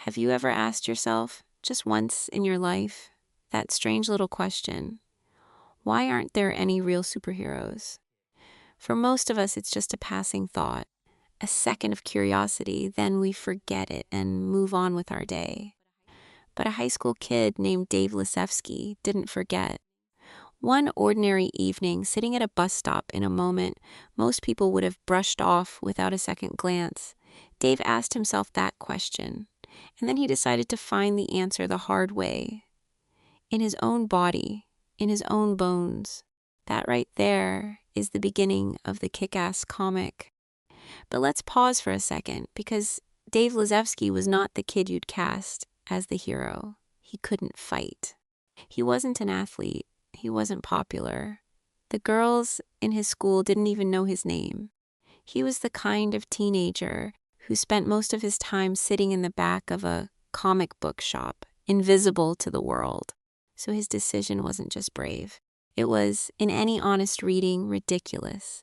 Have you ever asked yourself, just once in your life, that strange little question, why aren't there any real superheroes? For most of us, it's just a passing thought, a second of curiosity, then we forget it and move on with our day. But a high school kid named Dave Lizewski didn't forget. One ordinary evening, sitting at a bus stop in a moment most people would have brushed off without a second glance, Dave asked himself that question, and then he decided to find the answer the hard way. In his own body, in his own bones. That right there is the beginning of the Kick-Ass comic. But let's pause for a second, because Dave Lizewski was not the kid you'd cast as the hero. He couldn't fight. He wasn't an athlete. He wasn't popular. The girls in his school didn't even know his name. He was the kind of teenager who spent most of his time sitting in the back of a comic book shop, invisible to the world. So his decision wasn't just brave. It was, in any honest reading, ridiculous.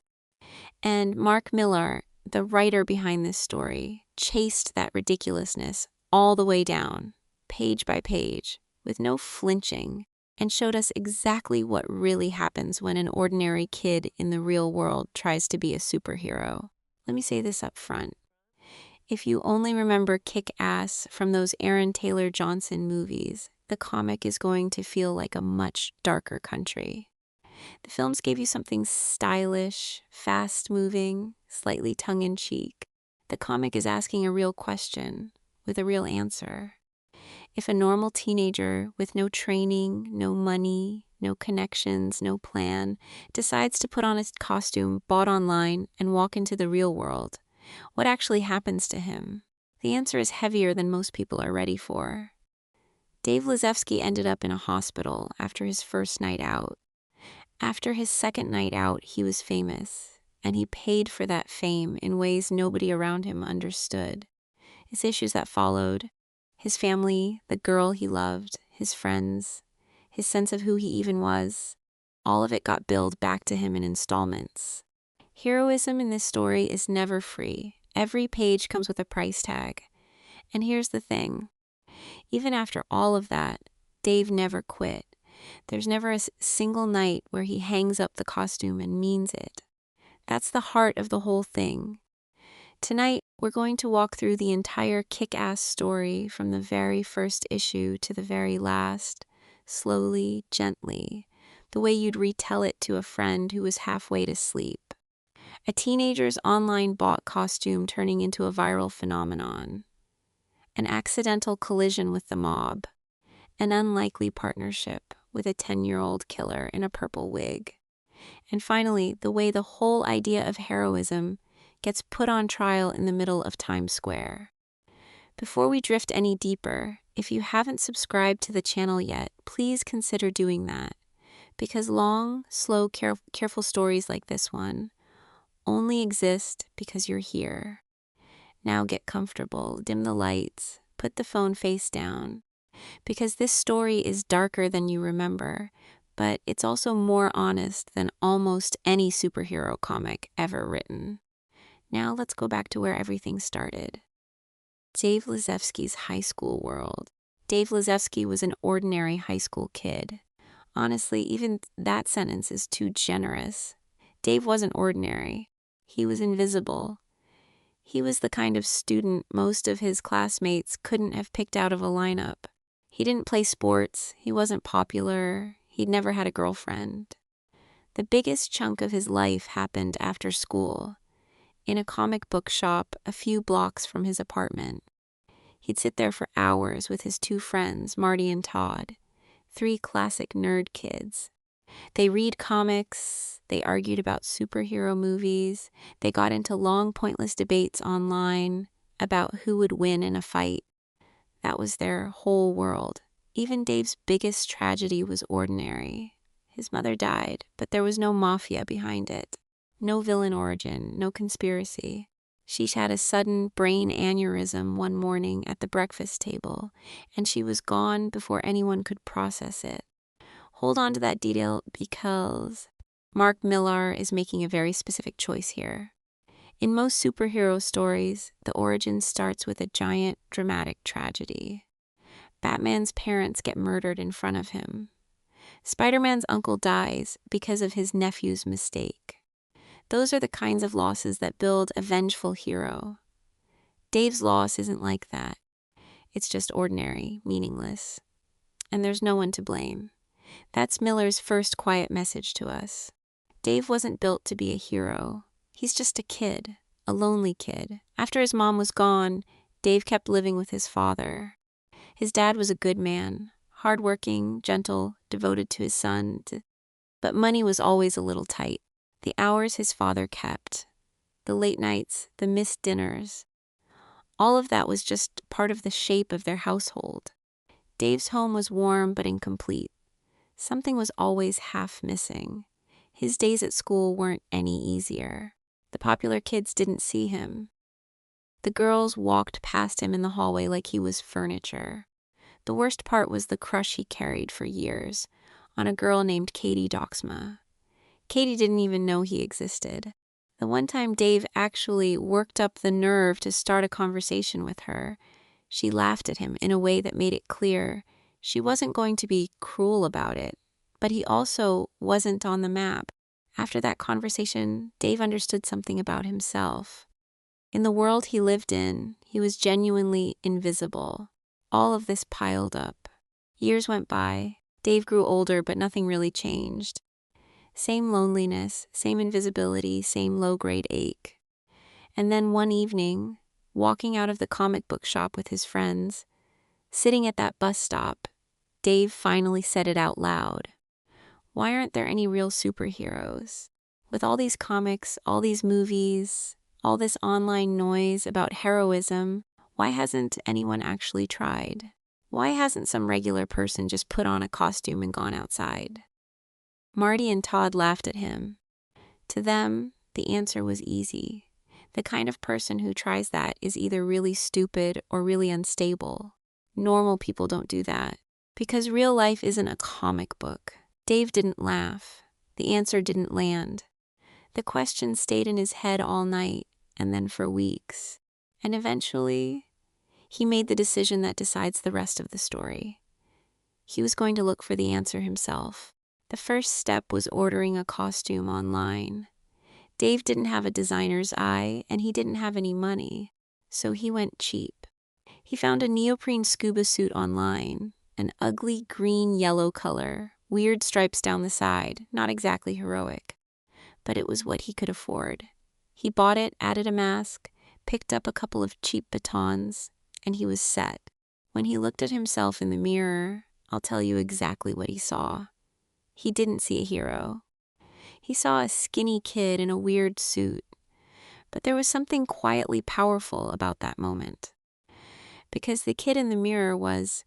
And Mark Millar, the writer behind this story, chased that ridiculousness all the way down, page by page, with no flinching, and showed us exactly what really happens when an ordinary kid in the real world tries to be a superhero. Let me say this up front. If you only remember Kick-Ass from those Aaron Taylor Johnson movies, the comic is going to feel like a much darker country. The films gave you something stylish, fast-moving, slightly tongue-in-cheek. The comic is asking a real question with a real answer. If a normal teenager with no training, no money, no connections, no plan, decides to put on a costume bought online and walk into the real world, what actually happens to him? The answer is heavier than most people are ready for. Dave Lizewski ended up in a hospital after his first night out. After his second night out, he was famous, and he paid for that fame in ways nobody around him understood. His issues that followed, his family, the girl he loved, his friends, his sense of who he even was, all of it got billed back to him in installments. Heroism in this story is never free. Every page comes with a price tag. And here's the thing. Even after all of that, Dave never quit. There's never a single night where he hangs up the costume and means it. That's the heart of the whole thing. Tonight, we're going to walk through the entire Kick-Ass story from the very first issue to the very last, slowly, gently, the way you'd retell it to a friend who was halfway to sleep. A teenager's online bought costume turning into a viral phenomenon. An accidental collision with the mob. An unlikely partnership with a 10-year-old killer in a purple wig. And finally, the way the whole idea of heroism gets put on trial in the middle of Times Square. Before we drift any deeper, if you haven't subscribed to the channel yet, please consider doing that. Because long, slow, careful stories like this one only exist because you're here. Now get comfortable, dim the lights, put the phone face down. Because this story is darker than you remember, but it's also more honest than almost any superhero comic ever written. Now let's go back to where everything started. Dave Lizewski's high school world. Dave Lizewski was an ordinary high school kid. Honestly, even that sentence is too generous. Dave wasn't ordinary. He was invisible. He was the kind of student most of his classmates couldn't have picked out of a lineup. He didn't play sports. He wasn't popular. He'd never had a girlfriend. The biggest chunk of his life happened after school, in a comic book shop a few blocks from his apartment. He'd sit there for hours with his two friends, Marty and Todd, 3 classic nerd kids. They read comics, they argued about superhero movies, they got into long, pointless debates online about who would win in a fight. That was their whole world. Even Dave's biggest tragedy was ordinary. His mother died, but there was no mafia behind it. No villain origin, no conspiracy. She had a sudden brain aneurysm one morning at the breakfast table, and she was gone before anyone could process it. Hold on to that detail because Mark Millar is making a very specific choice here. In most superhero stories, the origin starts with a giant, dramatic tragedy. Batman's parents get murdered in front of him. Spider-Man's uncle dies because of his nephew's mistake. Those are the kinds of losses that build a vengeful hero. Dave's loss isn't like that. It's just ordinary, meaningless. And there's no one to blame. That's Millar's first quiet message to us. Dave wasn't built to be a hero. He's just a kid, a lonely kid. After his mom was gone, Dave kept living with his father. His dad was a good man, hardworking, gentle, devoted to his son, but money was always a little tight. The hours his father kept, the late nights, the missed dinners, all of that was just part of the shape of their household. Dave's home was warm but incomplete. Something was always half missing. His days at school weren't any easier. The popular kids didn't see him. The girls walked past him in the hallway like he was furniture. The worst part was the crush he carried for years on a girl named Katie Doxma. Katie didn't even know he existed. The one time Dave actually worked up the nerve to start a conversation with her, she laughed at him in a way that made it clear she wasn't going to be cruel about it, but he also wasn't on the map. After that conversation, Dave understood something about himself. In the world he lived in, he was genuinely invisible. All of this piled up. Years went by. Dave grew older, but nothing really changed. Same loneliness, same invisibility, same low-grade ache. And then one evening, walking out of the comic book shop with his friends, sitting at that bus stop, Dave finally said it out loud. Why aren't there any real superheroes? With all these comics, all these movies, all this online noise about heroism, why hasn't anyone actually tried? Why hasn't some regular person just put on a costume and gone outside? Marty and Todd laughed at him. To them, the answer was easy. The kind of person who tries that is either really stupid or really unstable. Normal people don't do that. Because real life isn't a comic book. Dave didn't laugh. The answer didn't land. The question stayed in his head all night, and then for weeks. And eventually, he made the decision that decides the rest of the story. He was going to look for the answer himself. The first step was ordering a costume online. Dave didn't have a designer's eye, and he didn't have any money, so he went cheap. He found a neoprene scuba suit online, an ugly green-yellow color, weird stripes down the side, not exactly heroic. But it was what he could afford. He bought it, added a mask, picked up a couple of cheap batons, and he was set. When he looked at himself in the mirror, I'll tell you exactly what he saw. He didn't see a hero. He saw a skinny kid in a weird suit. But there was something quietly powerful about that moment. Because the kid in the mirror was,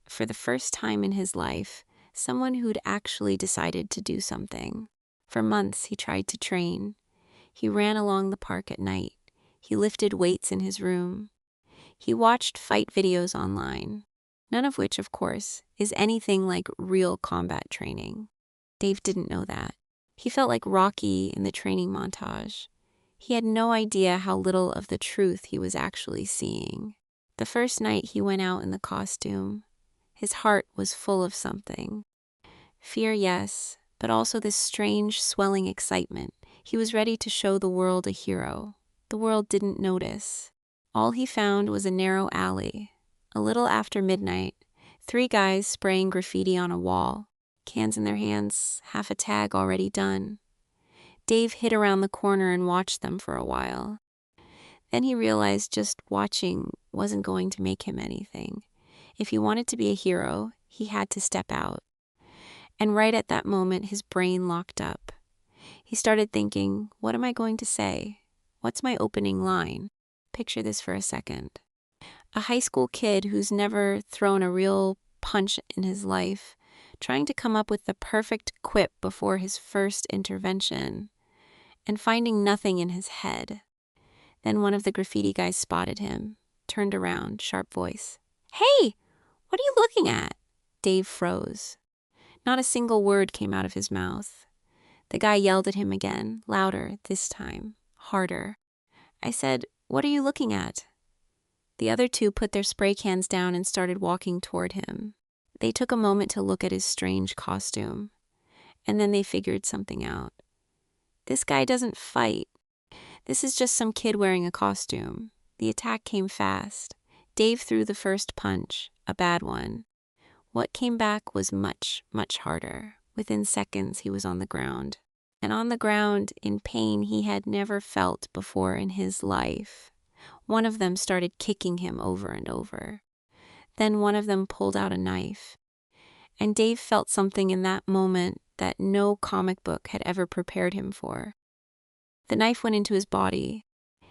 for the first time in his life, someone who'd actually decided to do something. For months, he tried to train. He ran along the park at night. He lifted weights in his room. He watched fight videos online, none of which, of course, is anything like real combat training. Dave didn't know that. He felt like Rocky in the training montage. He had no idea how little of the truth he was actually seeing. The first night he went out in the costume, his heart was full of something. Fear, yes, but also this strange, swelling excitement. He was ready to show the world a hero. The world didn't notice. All he found was a narrow alley. A little after midnight, 3 guys spraying graffiti on a wall, cans in their hands, half a tag already done. Dave hid around the corner and watched them for a while. Then he realized just watching wasn't going to make him anything. If he wanted to be a hero, he had to step out. And right at that moment, his brain locked up. He started thinking, what am I going to say? What's my opening line? Picture this for a second. A high school kid who's never thrown a real punch in his life, trying to come up with the perfect quip before his first intervention, and finding nothing in his head. Then one of the graffiti guys spotted him, turned around, sharp voice. "Hey, what are you looking at?" Dave froze. Not a single word came out of his mouth. The guy yelled at him again, louder this time, harder. I said, "What are you looking at?" The other two put their spray cans down and started walking toward him. They took a moment to look at his strange costume, and then they figured something out. This guy doesn't fight. This is just some kid wearing a costume. The attack came fast. Dave threw the first punch, a bad one. What came back was much, much harder. Within seconds, he was on the ground. And on the ground, in pain he had never felt before in his life. One of them started kicking him over and over. Then one of them pulled out a knife. And Dave felt something in that moment that no comic book had ever prepared him for. The knife went into his body.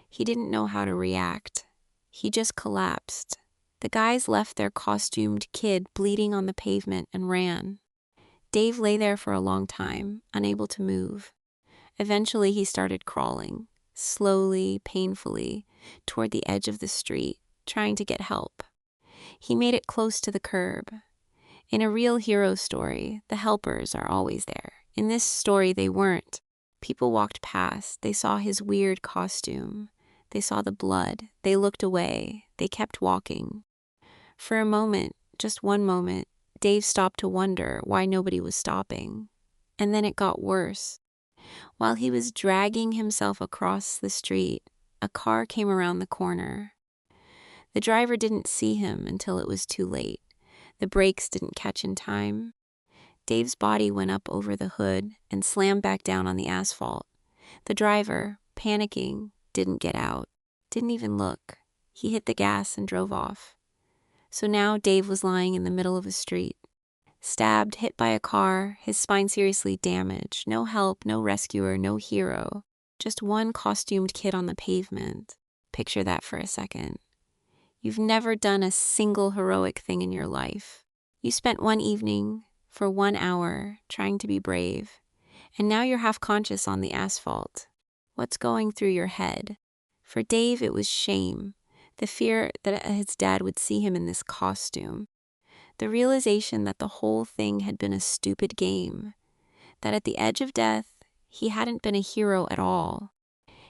He didn't know how to react. He just collapsed. The guys left their costumed kid bleeding on the pavement and ran. Dave lay there for a long time, unable to move. Eventually he started crawling, slowly, painfully, toward the edge of the street, trying to get help. He made it close to the curb. In a real hero story, the helpers are always there. In this story, they weren't. People walked past. They saw his weird costume. They saw the blood. They looked away. They kept walking. For a moment, just one moment, Dave stopped to wonder why nobody was stopping. And then it got worse. While he was dragging himself across the street, a car came around the corner. The driver didn't see him until it was too late. The brakes didn't catch in time. Dave's body went up over the hood and slammed back down on the asphalt. The driver, panicking, didn't get out, didn't even look. He hit the gas and drove off. So now Dave was lying in the middle of a street, stabbed, hit by a car, his spine seriously damaged. No help, no rescuer, no hero. Just one costumed kid on the pavement. Picture that for a second. You've never done a single heroic thing in your life. You spent one evening, for 1 hour, trying to be brave, and now you're half conscious on the asphalt. What's going through your head? For Dave, it was shame, the fear that his dad would see him in this costume, the realization that the whole thing had been a stupid game, that at the edge of death, he hadn't been a hero at all.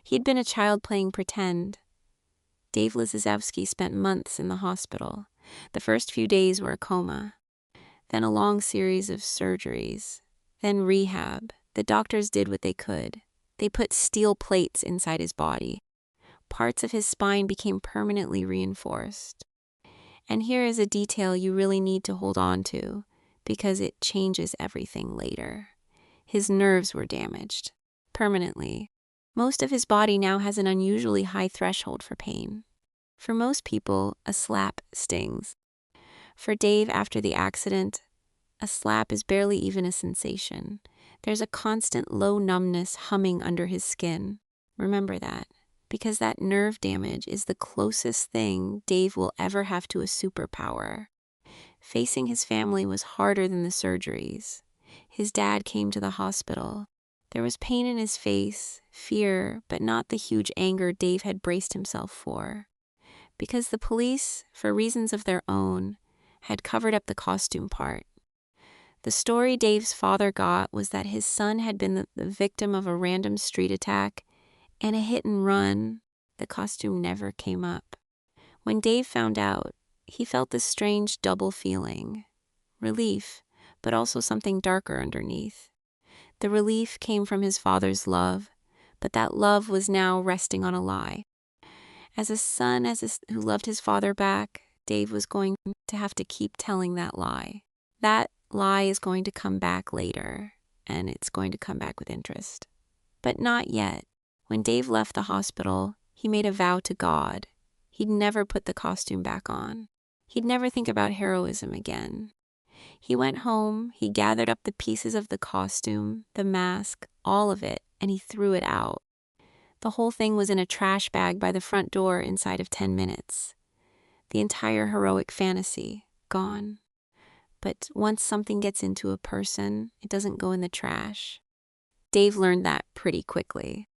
He'd been a child playing pretend. Dave Lizewski spent months in the hospital. The first few days were a coma, then a long series of surgeries, then rehab. The doctors did what they could. They put steel plates inside his body. Parts of his spine became permanently reinforced. And here is a detail you really need to hold on to, because it changes everything later. His nerves were damaged, permanently. Most of his body now has an unusually high threshold for pain. For most people, a slap stings. For Dave, after the accident, a slap is barely even a sensation. There's a constant low numbness humming under his skin. Remember that, because that nerve damage is the closest thing Dave will ever have to a superpower. Facing his family was harder than the surgeries. His dad came to the hospital. There was pain in his face, fear, but not the huge anger Dave had braced himself for. Because the police, for reasons of their own, had covered up the costume part. The story Dave's father got was that his son had been the victim of a random street attack and a hit and run. The costume never came up. When Dave found out, he felt this strange double feeling. Relief, but also something darker underneath. The relief came from his father's love, but that love was now resting on a lie. As a son who loved his father back, Dave was going to have to keep telling that lie. That lie is going to come back later, and it's going to come back with interest. But not yet. When Dave left the hospital, he made a vow to God. He'd never put the costume back on. He'd never think about heroism again. He went home, he gathered up the pieces of the costume, the mask, all of it, and he threw it out. The whole thing was in a trash bag by the front door inside of 10 minutes. The entire heroic fantasy, gone. But once something gets into a person, it doesn't go in the trash. Dave learned that pretty quickly.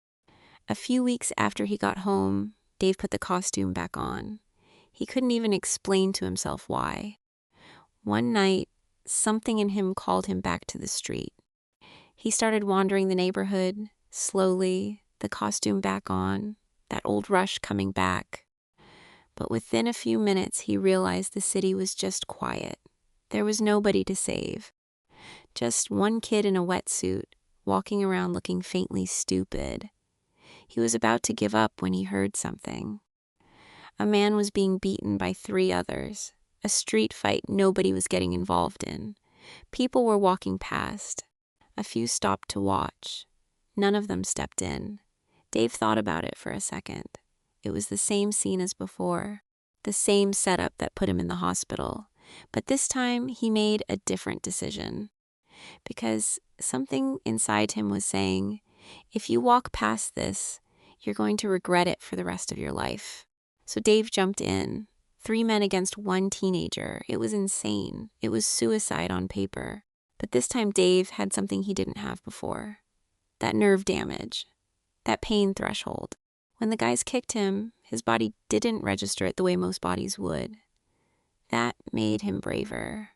A few weeks after he got home, Dave put the costume back on. He couldn't even explain to himself why. One night, something in him called him back to the street. He started wandering the neighborhood, slowly, the costume back on, that old rush coming back. But within a few minutes, he realized the city was just quiet. There was nobody to save. Just one kid in a wetsuit, walking around looking faintly stupid. He was about to give up when he heard something. A man was being beaten by 3 others. A street fight nobody was getting involved in. People were walking past. A few stopped to watch. None of them stepped in. Dave thought about it for a second. It was the same scene as before, the same setup that put him in the hospital. But this time, he made a different decision. Because something inside him was saying, if you walk past this, you're going to regret it for the rest of your life. So Dave jumped in. 3 men against 1 teenager. It was insane. It was suicide on paper. But this time Dave had something he didn't have before. That nerve damage. That pain threshold. When the guys kicked him, his body didn't register it the way most bodies would. That made him braver.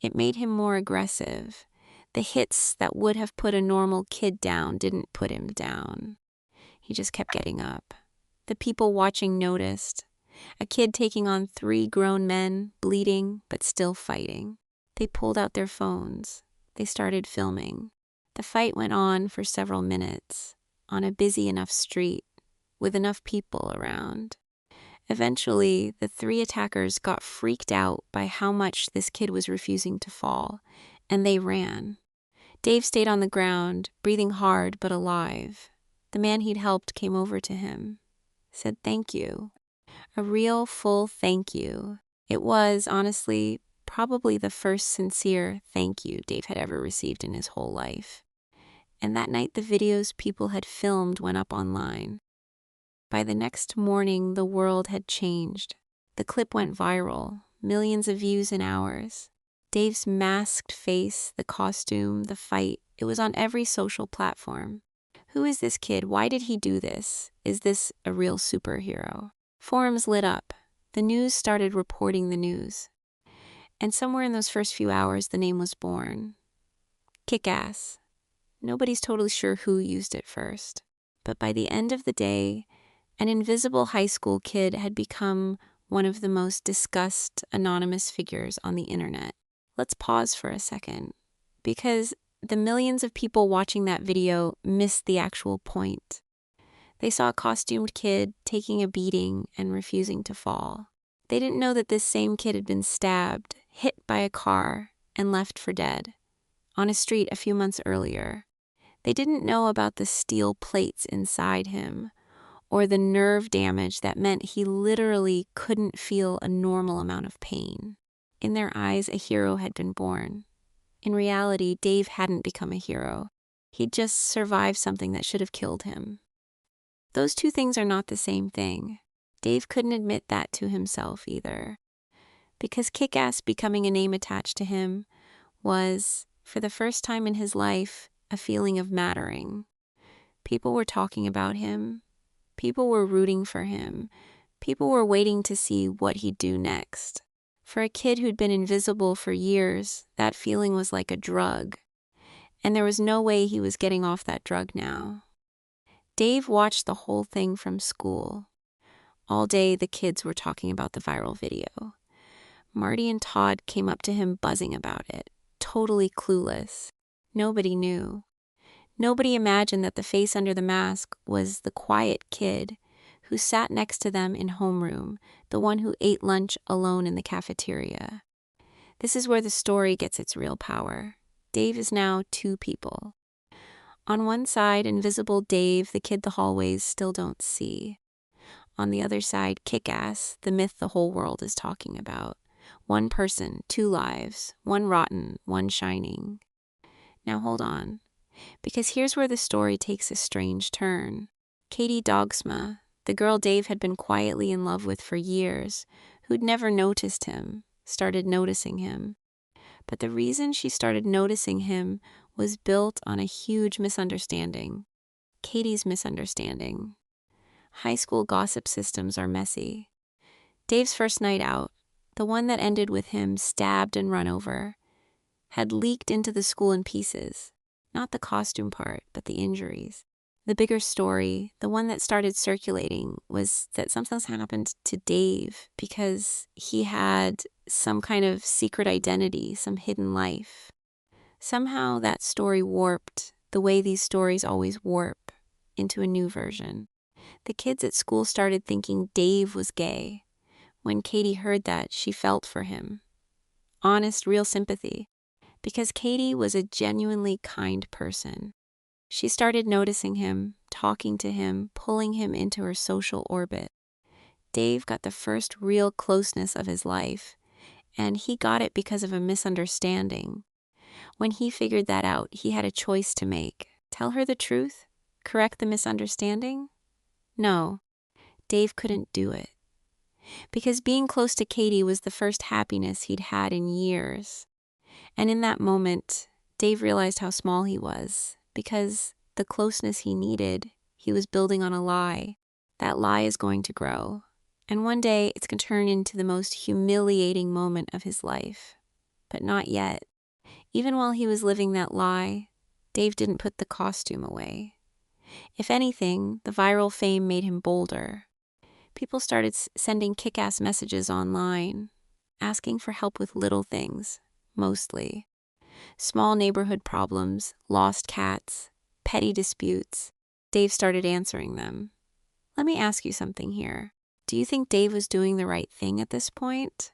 It made him more aggressive. The hits that would have put a normal kid down didn't put him down. He just kept getting up. The people watching noticed. A kid taking on 3 grown men, bleeding, but still fighting. They pulled out their phones. They started filming. The fight went on for several minutes, on a busy enough street, with enough people around. Eventually, the 3 attackers got freaked out by how much this kid was refusing to fall, and they ran. Dave stayed on the ground, breathing hard but alive. The man he'd helped came over to him, said thank you. A real, full thank you. It was, honestly, probably the first sincere thank you Dave had ever received in his whole life. And that night, the videos people had filmed went up online. By the next morning, the world had changed. The clip went viral, millions of views in hours. Dave's masked face, the costume, the fight, it was on every social platform. Who is this kid? Why did he do this? Is this a real superhero? Forums lit up. The news started reporting the news. And somewhere in those first few hours, the name was born. Kick-Ass. Nobody's totally sure who used it first. But by the end of the day, an invisible high school kid had become one of the most discussed anonymous figures on the internet. Let's pause for a second, because the millions of people watching that video missed the actual point. They saw a costumed kid taking a beating and refusing to fall. They didn't know that this same kid had been stabbed, hit by a car, and left for dead on a street a few months earlier. They didn't know about the steel plates inside him, or the nerve damage that meant he literally couldn't feel a normal amount of pain. In their eyes, a hero had been born. In reality, Dave hadn't become a hero. He'd just survived something that should have killed him. Those 2 things are not the same thing. Dave couldn't admit that to himself either. Because Kick-Ass becoming a name attached to him was, for the first time in his life, a feeling of mattering. People were talking about him. People were rooting for him. People were waiting to see what he'd do next. For a kid who'd been invisible for years, that feeling was like a drug. And there was no way he was getting off that drug now. Dave watched the whole thing from school. All day, the kids were talking about the viral video. Marty and Todd came up to him buzzing about it, totally clueless. Nobody knew. Nobody imagined that the face under the mask was the quiet kid who sat next to them in homeroom, the one who ate lunch alone in the cafeteria. This is where the story gets its real power. Dave is now 2 people. On one side, invisible Dave, the kid the hallways still don't see. On the other side, Kick-Ass, the myth the whole world is talking about. 1 person, 2 lives, 1 rotten, 1 shining. Now hold on, because here's where the story takes a strange turn. Katie Dogsma, the girl Dave had been quietly in love with for years, who'd never noticed him, started noticing him. But the reason she started noticing him was built on a huge misunderstanding. Katie's misunderstanding. High school gossip systems are messy. Dave's first night out, the one that ended with him stabbed and run over, had leaked into the school in pieces. Not the costume part, but the injuries. The bigger story, the one that started circulating, was that something's happened to Dave because he had some kind of secret identity, some hidden life. Somehow that story warped the way these stories always warp into a new version. The kids at school started thinking Dave was gay. When Katie heard that, she felt for him. Honest, real sympathy. Because Katie was a genuinely kind person. She started noticing him, talking to him, pulling him into her social orbit. Dave got the first real closeness of his life, and he got it because of a misunderstanding. When he figured that out, he had a choice to make. Tell her the truth? Correct the misunderstanding? No, Dave couldn't do it. Because being close to Katie was the first happiness he'd had in years. And in that moment, Dave realized how small he was. Because the closeness he needed, he was building on a lie. That lie is going to grow. And one day, it's going to turn into the most humiliating moment of his life. But not yet. Even while he was living that lie, Dave didn't put the costume away. If anything, the viral fame made him bolder. People started sending kick-ass messages online, asking for help with little things, mostly. Small neighborhood problems, lost cats, petty disputes. Dave started answering them. Let me ask you something here. Do you think Dave was doing the right thing at this point?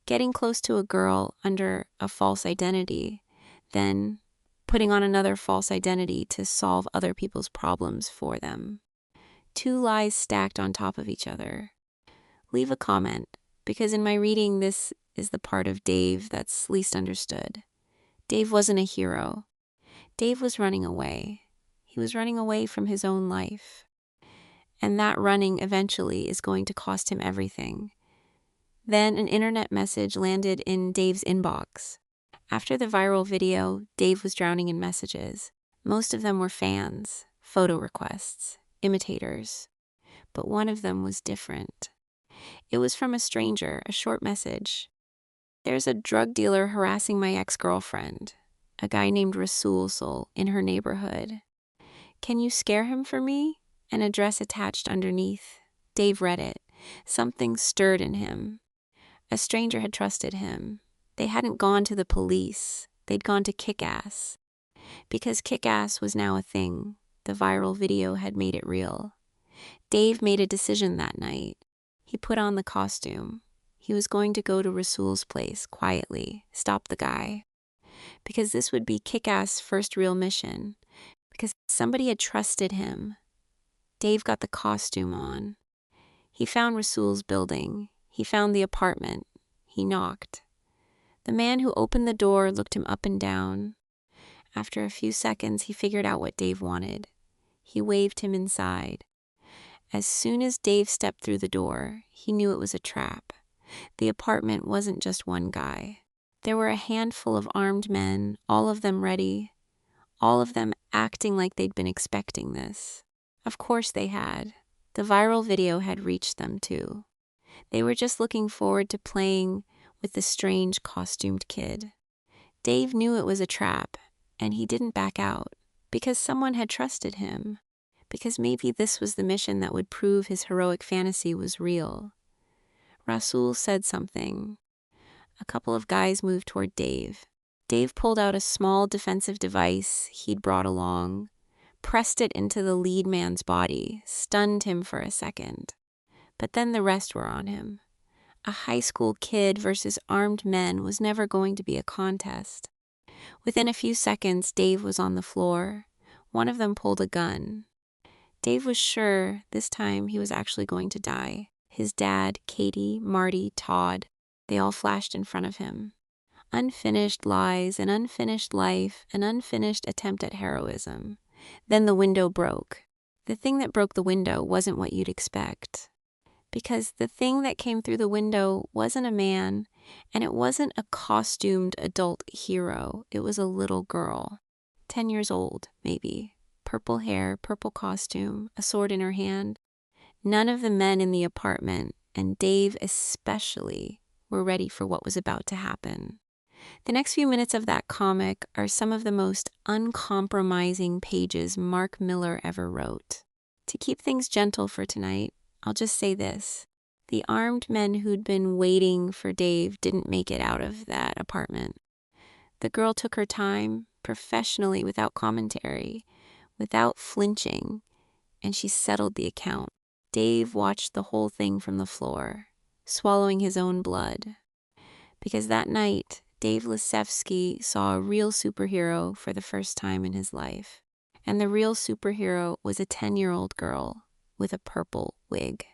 Getting close to a girl under a false identity, then putting on another false identity to solve other people's problems for them. Two lies stacked on top of each other. Leave a comment, because in my reading, this is the part of Dave that's least understood. Dave wasn't a hero. Dave was running away. He was running away from his own life. And that running eventually is going to cost him everything. Then an internet message landed in Dave's inbox. After the viral video, Dave was drowning in messages. Most of them were fans, photo requests, imitators. But one of them was different. It was from a stranger, a short message. There's a drug dealer harassing my ex-girlfriend, a guy named Rasul in her neighborhood. Can you scare him for me? An address attached underneath. Dave read it. Something stirred in him. A stranger had trusted him. They hadn't gone to the police. They'd gone to Kick-Ass. Because Kick-Ass was now a thing. The viral video had made it real. Dave made a decision that night. He put on the costume. He was going to go to Rasul's place quietly, stop the guy. Because this would be Kick-Ass' first real mission. Because somebody had trusted him. Dave got the costume on. He found Rasul's building. He found the apartment. He knocked. The man who opened the door looked him up and down. After a few seconds, he figured out what Dave wanted. He waved him inside. As soon as Dave stepped through the door, he knew it was a trap. The apartment wasn't just one guy. There were a handful of armed men, all of them ready, all of them acting like they'd been expecting this. Of course they had. The viral video had reached them too. They were just looking forward to playing with the strange costumed kid. Dave knew it was a trap, and he didn't back out, because someone had trusted him, because maybe this was the mission that would prove his heroic fantasy was real. Rasul said something. A couple of guys moved toward Dave. Dave pulled out a small defensive device he'd brought along, pressed it into the lead man's body, stunned him for a second. But then the rest were on him. A high school kid versus armed men was never going to be a contest. Within a few seconds, Dave was on the floor. One of them pulled a gun. Dave was sure this time he was actually going to die. His dad, Katie, Marty, Todd, they all flashed in front of him. Unfinished lies, an unfinished life, an unfinished attempt at heroism. Then the window broke. The thing that broke the window wasn't what you'd expect. Because the thing that came through the window wasn't a man, and it wasn't a costumed adult hero. It was a little girl, 10 years old, maybe. Purple hair, purple costume, a sword in her hand. None of the men in the apartment, and Dave especially, were ready for what was about to happen. The next few minutes of that comic are some of the most uncompromising pages Mark Millar ever wrote. To keep things gentle for tonight, I'll just say this. The armed men who'd been waiting for Dave didn't make it out of that apartment. The girl took her time, professionally, without commentary, without flinching, and she settled the account. Dave watched the whole thing from the floor, swallowing his own blood. Because that night, Dave Lizewski saw a real superhero for the first time in his life. And the real superhero was a 10-year-old girl with a purple wig.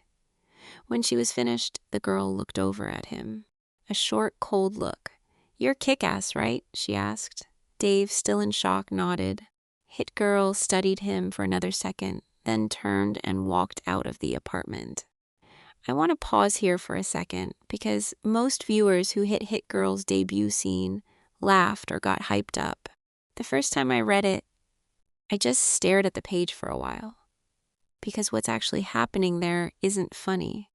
When she was finished, the girl looked over at him. A short, cold look. "You're Kick-Ass, right?" she asked. Dave, still in shock, nodded. Hit Girl studied him for another second, then turned and walked out of the apartment. I want to pause here for a second, because most viewers who hit Girl's debut scene laughed or got hyped up. The first time I read it, I just stared at the page for a while, because what's actually happening there isn't funny.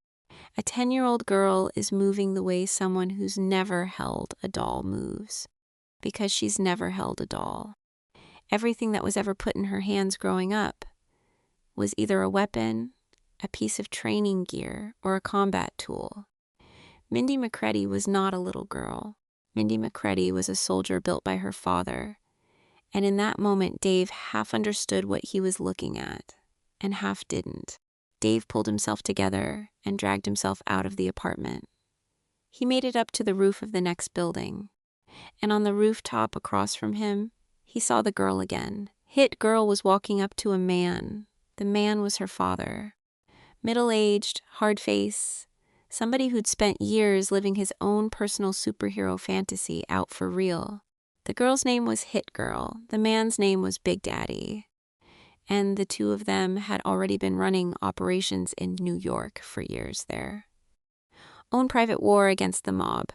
A 10-year-old girl is moving the way someone who's never held a doll moves, because she's never held a doll. Everything that was ever put in her hands growing up was either a weapon, a piece of training gear, or a combat tool. Mindy McCready was not a little girl. Mindy McCready was a soldier built by her father. And in that moment, Dave half understood what he was looking at, and half didn't. Dave pulled himself together and dragged himself out of the apartment. He made it up to the roof of the next building, and on the rooftop across from him, he saw the girl again. Hit Girl was walking up to a man. The man was her father. Middle-aged, hard face, somebody who'd spent years living his own personal superhero fantasy out for real. The girl's name was Hit Girl. The man's name was Big Daddy. And the two of them had already been running operations in New York for years there. Own private war against the mob.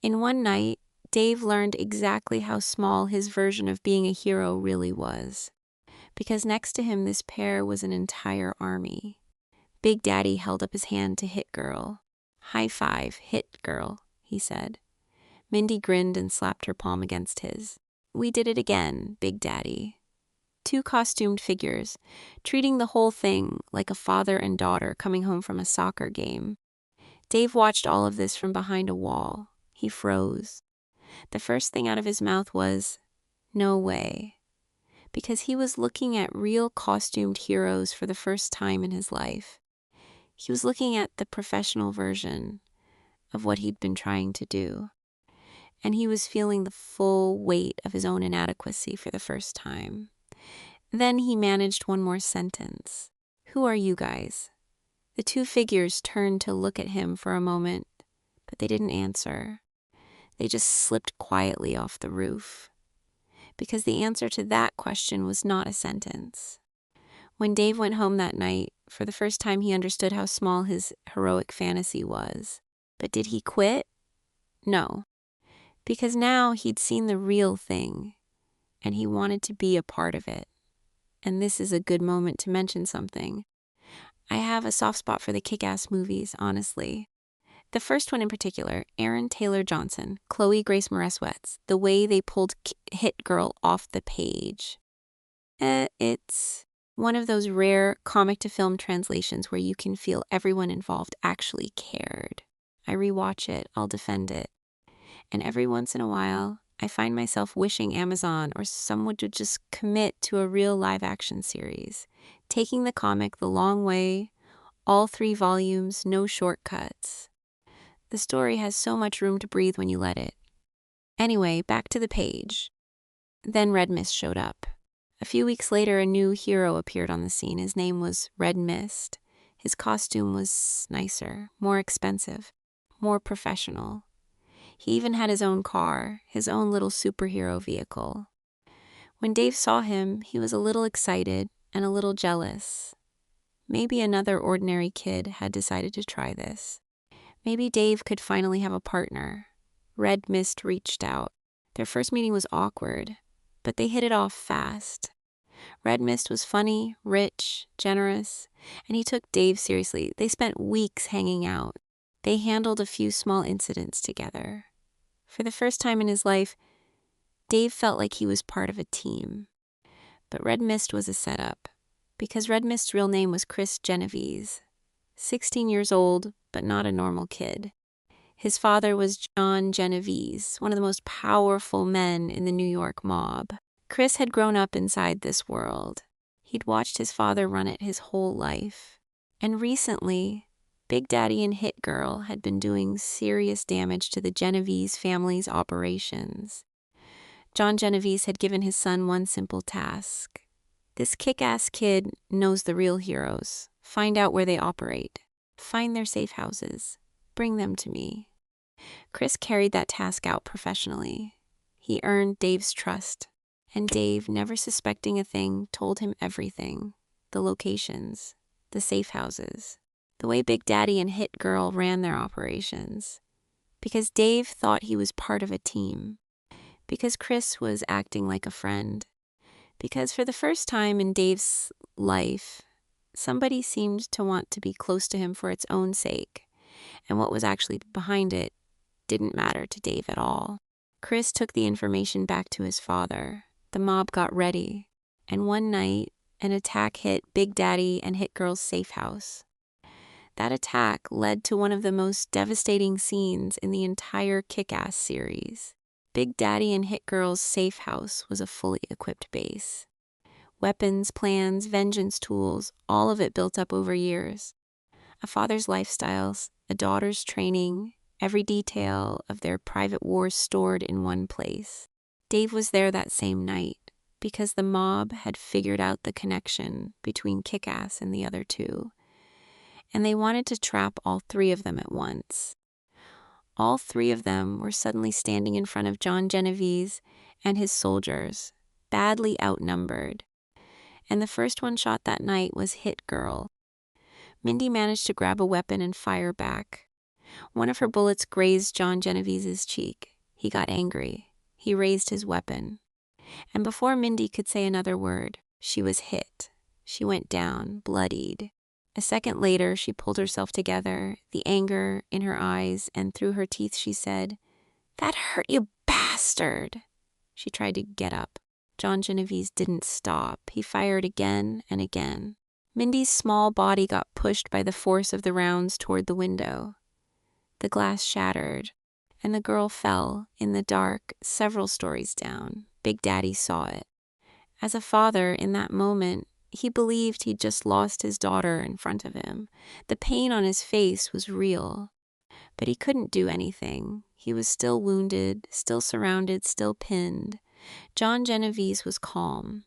In one night, Dave learned exactly how small his version of being a hero really was. Because next to him, this pair was an entire army. Big Daddy held up his hand to Hit Girl. "High five, Hit Girl," he said. Mindy grinned and slapped her palm against his. "We did it again, Big Daddy." Two costumed figures, treating the whole thing like a father and daughter coming home from a soccer game. Dave watched all of this from behind a wall. He froze. The first thing out of his mouth was, "No way." Because he was looking at real costumed heroes for the first time in his life. He was looking at the professional version of what he'd been trying to do. And he was feeling the full weight of his own inadequacy for the first time. Then he managed one more sentence. "Who are you guys?" The two figures turned to look at him for a moment, but they didn't answer. They just slipped quietly off the roof. Because the answer to that question was not a sentence. When Dave went home that night, for the first time he understood how small his heroic fantasy was. But did he quit? No. Because now he'd seen the real thing, and he wanted to be a part of it. And this is a good moment to mention something. I have a soft spot for the Kick-Ass movies, honestly. The first one in particular, Aaron Taylor Johnson, Chloe Grace Moretz, the way they pulled Hit Girl off the page. It's one of those rare comic-to-film translations where you can feel everyone involved actually cared. I rewatch it, I'll defend it. And every once in a while, I find myself wishing Amazon or someone would just commit to a real live-action series, taking the comic the long way, all 3 volumes, no shortcuts. The story has so much room to breathe when you let it. Anyway, back to the page. Then Red Mist showed up. A few weeks later, a new hero appeared on the scene. His name was Red Mist. His costume was nicer, more expensive, more professional. He even had his own car, his own little superhero vehicle. When Dave saw him, he was a little excited and a little jealous. Maybe another ordinary kid had decided to try this. Maybe Dave could finally have a partner. Red Mist reached out. Their first meeting was awkward, but they hit it off fast. Red Mist was funny, rich, generous, and he took Dave seriously. They spent weeks hanging out. They handled a few small incidents together. For the first time in his life, Dave felt like he was part of a team. But Red Mist was a setup, because Red Mist's real name was Chris Genovese, 16 years old, but not a normal kid. His father was John Genovese, one of the most powerful men in the New York mob. Chris had grown up inside this world. He'd watched his father run it his whole life. And recently, Big Daddy and Hit Girl had been doing serious damage to the Genovese family's operations. John Genovese had given his son one simple task. This kick-ass kid knows the real heroes. Find out where they operate. Find their safe houses. Bring them to me. Chris carried that task out professionally. He earned Dave's trust. And Dave, never suspecting a thing, told him everything. The locations. The safe houses. The way Big Daddy and Hit Girl ran their operations. Because Dave thought he was part of a team. Because Chris was acting like a friend. Because for the first time in Dave's life, somebody seemed to want to be close to him for its own sake. And what was actually behind it didn't matter to Dave at all. Chris took the information back to his father. The mob got ready. And one night, an attack hit Big Daddy and Hit Girl's safe house. That attack led to one of the most devastating scenes in the entire Kick-Ass series. Big Daddy and Hit Girl's safe house was a fully equipped base. Weapons, plans, vengeance tools, all of it built up over years. A father's lifestyles, a daughter's training, every detail of their private wars stored in one place. Dave was there that same night because the mob had figured out the connection between Kick-Ass and the other two. And they wanted to trap all three of them at once. All three of them were suddenly standing in front of John Genovese and his soldiers, badly outnumbered. And the first one shot that night was Hit Girl. Mindy managed to grab a weapon and fire back. One of her bullets grazed John Genovese's cheek. He got angry. He raised his weapon. And before Mindy could say another word, she was hit. She went down, bloodied. A second later, she pulled herself together, the anger in her eyes, and through her teeth she said, "That hurt, you bastard!" She tried to get up. John Genovese didn't stop. He fired again and again. Mindy's small body got pushed by the force of the rounds toward the window. The glass shattered, and the girl fell in the dark several stories down. Big Daddy saw it. As a father, in that moment, he believed he'd just lost his daughter in front of him. The pain on his face was real, but he couldn't do anything. He was still wounded, still surrounded, still pinned. John Genovese was calm.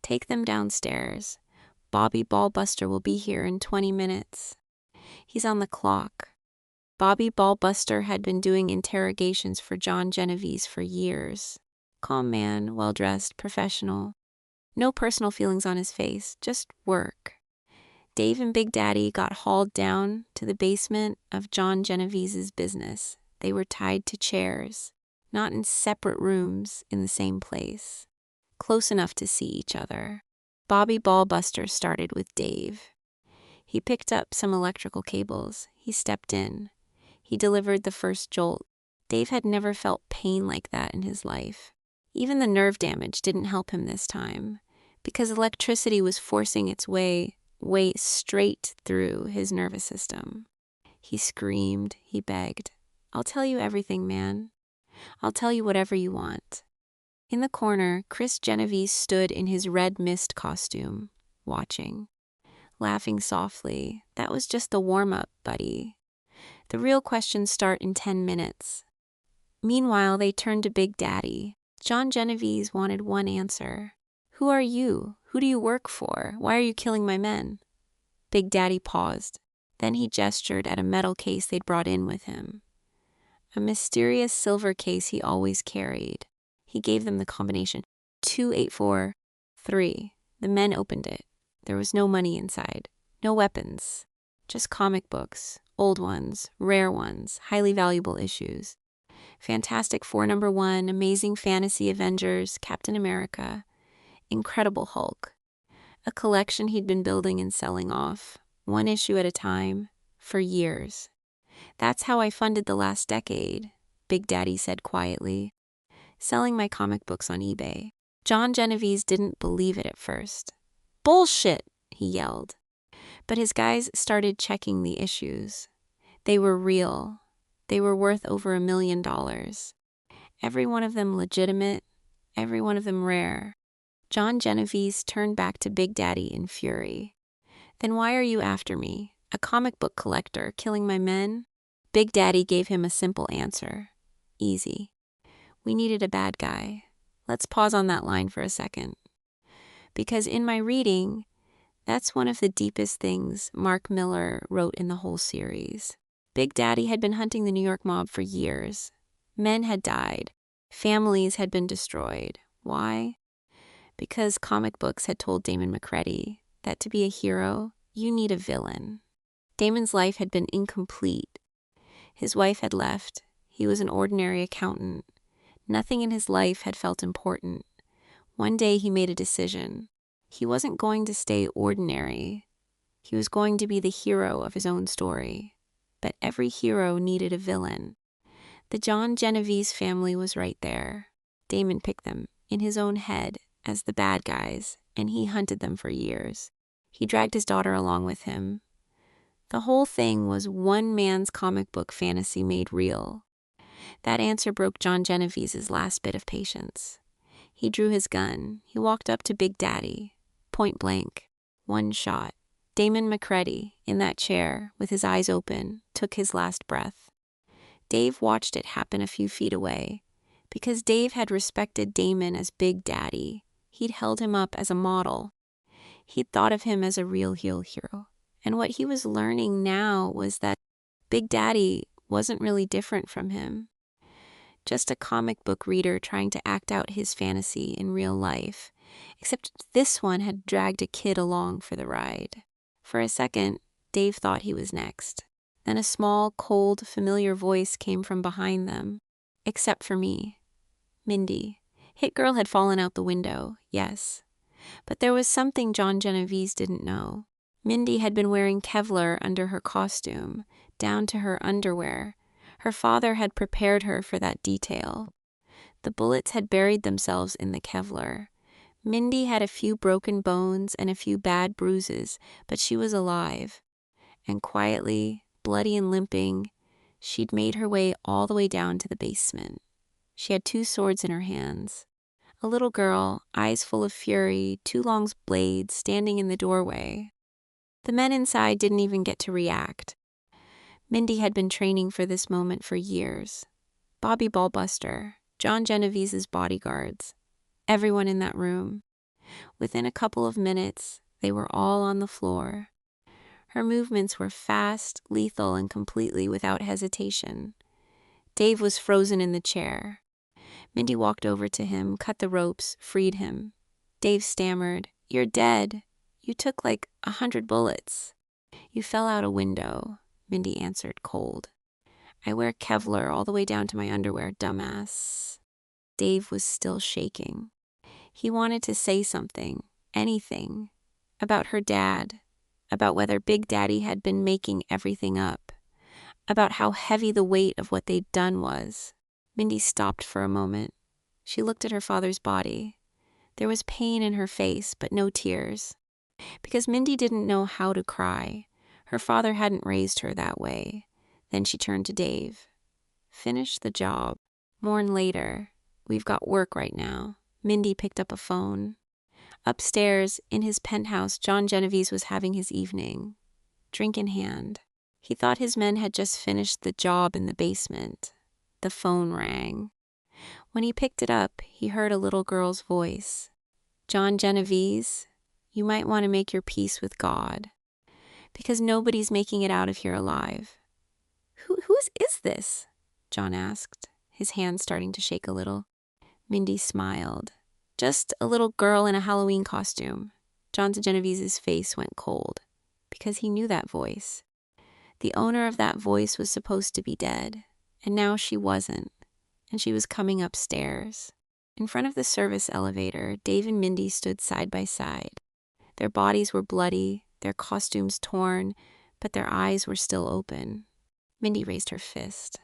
"Take them downstairs. Bobby Ballbuster will be here in 20 minutes. He's on the clock." Bobby Ballbuster had been doing interrogations for John Genovese for years. Calm man, well-dressed, professional. No personal feelings on his face, just work. Dave and Big Daddy got hauled down to the basement of John Genovese's business. They were tied to chairs, not in separate rooms in the same place, close enough to see each other. Bobby Ballbuster started with Dave. He picked up some electrical cables. He stepped in. He delivered the first jolt. Dave had never felt pain like that in his life. Even the nerve damage didn't help him this time, because electricity was forcing its way straight through his nervous system. He screamed, he begged, "I'll tell you everything, man. I'll tell you whatever you want." In the corner, Chris Genovese stood in his red mist costume, watching, laughing softly. "That was just the warm-up, buddy. The real questions start in 10 minutes. Meanwhile, they turned to Big Daddy. John Genovese wanted one answer. "Who are you? Who do you work for? Why are you killing my men?" Big Daddy paused. Then he gestured at a metal case they'd brought in with him. A mysterious silver case he always carried. He gave them the combination, 2843. The men opened it. There was no money inside, no weapons, just comic books, old ones, rare ones, highly valuable issues. Fantastic Four #1, Amazing Fantasy Avengers, Captain America, Incredible Hulk. A collection he'd been building and selling off, one issue at a time, for years. "That's how I funded the last decade," Big Daddy said quietly. Selling my comic books on eBay. John Genovese didn't believe it at first. Bullshit, he yelled. But his guys started checking the issues. They were real. They were worth over $1 million. Every one of them legitimate, every one of them rare. John Genovese turned back to Big Daddy in fury. Then why are you after me? A comic book collector killing my men? Big Daddy gave him a simple answer. Easy. We needed a bad guy. Let's pause on that line for a second. Because in my reading, that's one of the deepest things Mark Millar wrote in the whole series. Big Daddy had been hunting the New York mob for years. Men had died. Families had been destroyed. Why? Because comic books had told Damon McCready that to be a hero, you need a villain. Damon's life had been incomplete. His wife had left. He was an ordinary accountant. Nothing in his life had felt important. One day he made a decision. He wasn't going to stay ordinary. He was going to be the hero of his own story. But every hero needed a villain. The John Genovese family was right there. Damon picked them, in his own head, as the bad guys, and he hunted them for years. He dragged his daughter along with him. The whole thing was one man's comic book fantasy made real. That answer broke John Genovese's last bit of patience. He drew his gun. He walked up to Big Daddy. Point blank. One shot. Damon McCready, in that chair, with his eyes open, took his last breath. Dave watched it happen a few feet away. Because Dave had respected Damon as Big Daddy, he'd held him up as a model. He'd thought of him as a real hero. And what he was learning now was that Big Daddy wasn't really different from him. Just a comic book reader trying to act out his fantasy in real life. Except this one had dragged a kid along for the ride. For a second, Dave thought he was next. Then a small, cold, familiar voice came from behind them. Except for me. Mindy. Hit Girl had fallen out the window, yes. But there was something John Genovese didn't know. Mindy had been wearing Kevlar under her costume, down to her underwear. Her father had prepared her for that detail. The bullets had buried themselves in the Kevlar. Mindy had a few broken bones and a few bad bruises, but she was alive. And quietly, bloody and limping, she'd made her way all the way down to the basement. She had 2 swords in her hands. A little girl, eyes full of fury, 2 long blades standing in the doorway. The men inside didn't even get to react. Mindy had been training for this moment for years. Bobby Ballbuster, John Genovese's bodyguards, everyone in that room. Within a couple of minutes, they were all on the floor. Her movements were fast, lethal, and completely without hesitation. Dave was frozen in the chair. Mindy walked over to him, cut the ropes, freed him. Dave stammered, "You're dead. You took like 100 bullets." "You fell out a window," Mindy answered, cold. "I wear Kevlar all the way down to my underwear, dumbass." Dave was still shaking. He wanted to say something, anything, about her dad, about whether Big Daddy had been making everything up, about how heavy the weight of what they'd done was. Mindy stopped for a moment. She looked at her father's body. There was pain in her face, but no tears. Because Mindy didn't know how to cry. Her father hadn't raised her that way. Then she turned to Dave. "Finish the job. Mourn later. We've got work right now." Mindy picked up a phone. Upstairs, in his penthouse, John Genovese was having his evening. Drink in hand. He thought his men had just finished the job in the basement. The phone rang. When he picked it up, he heard a little girl's voice. "John Genovese, you might want to make your peace with God. Because nobody's making it out of here alive." Whose is this?" John asked, his hands starting to shake a little. Mindy smiled. "Just a little girl in a Halloween costume." John Genovese's face went cold, because he knew that voice. The owner of that voice was supposed to be dead, and now she wasn't, and she was coming upstairs. In front of the service elevator, Dave and Mindy stood side by side. Their bodies were bloody, their costumes torn, but their eyes were still open. Mindy raised her fist.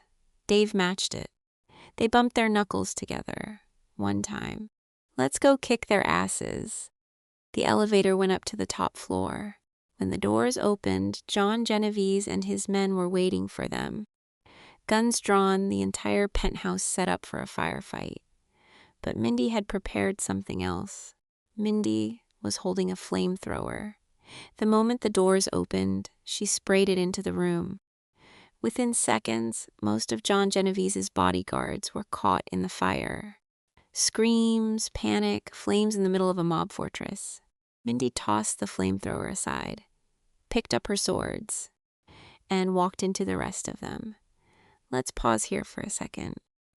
Dave matched it. They bumped their knuckles together, one time. Let's go kick their asses. The elevator went up to the top floor. When the doors opened, John Genovese and his men were waiting for them. Guns drawn, the entire penthouse set up for a firefight. But Mindy had prepared something else. Mindy was holding a flamethrower. The moment the doors opened, she sprayed it into the room. Within seconds, most of John Genovese's bodyguards were caught in the fire. Screams, panic, flames in the middle of a mob fortress. Mindy tossed the flamethrower aside, picked up her swords, and walked into the rest of them. Let's pause here for a second,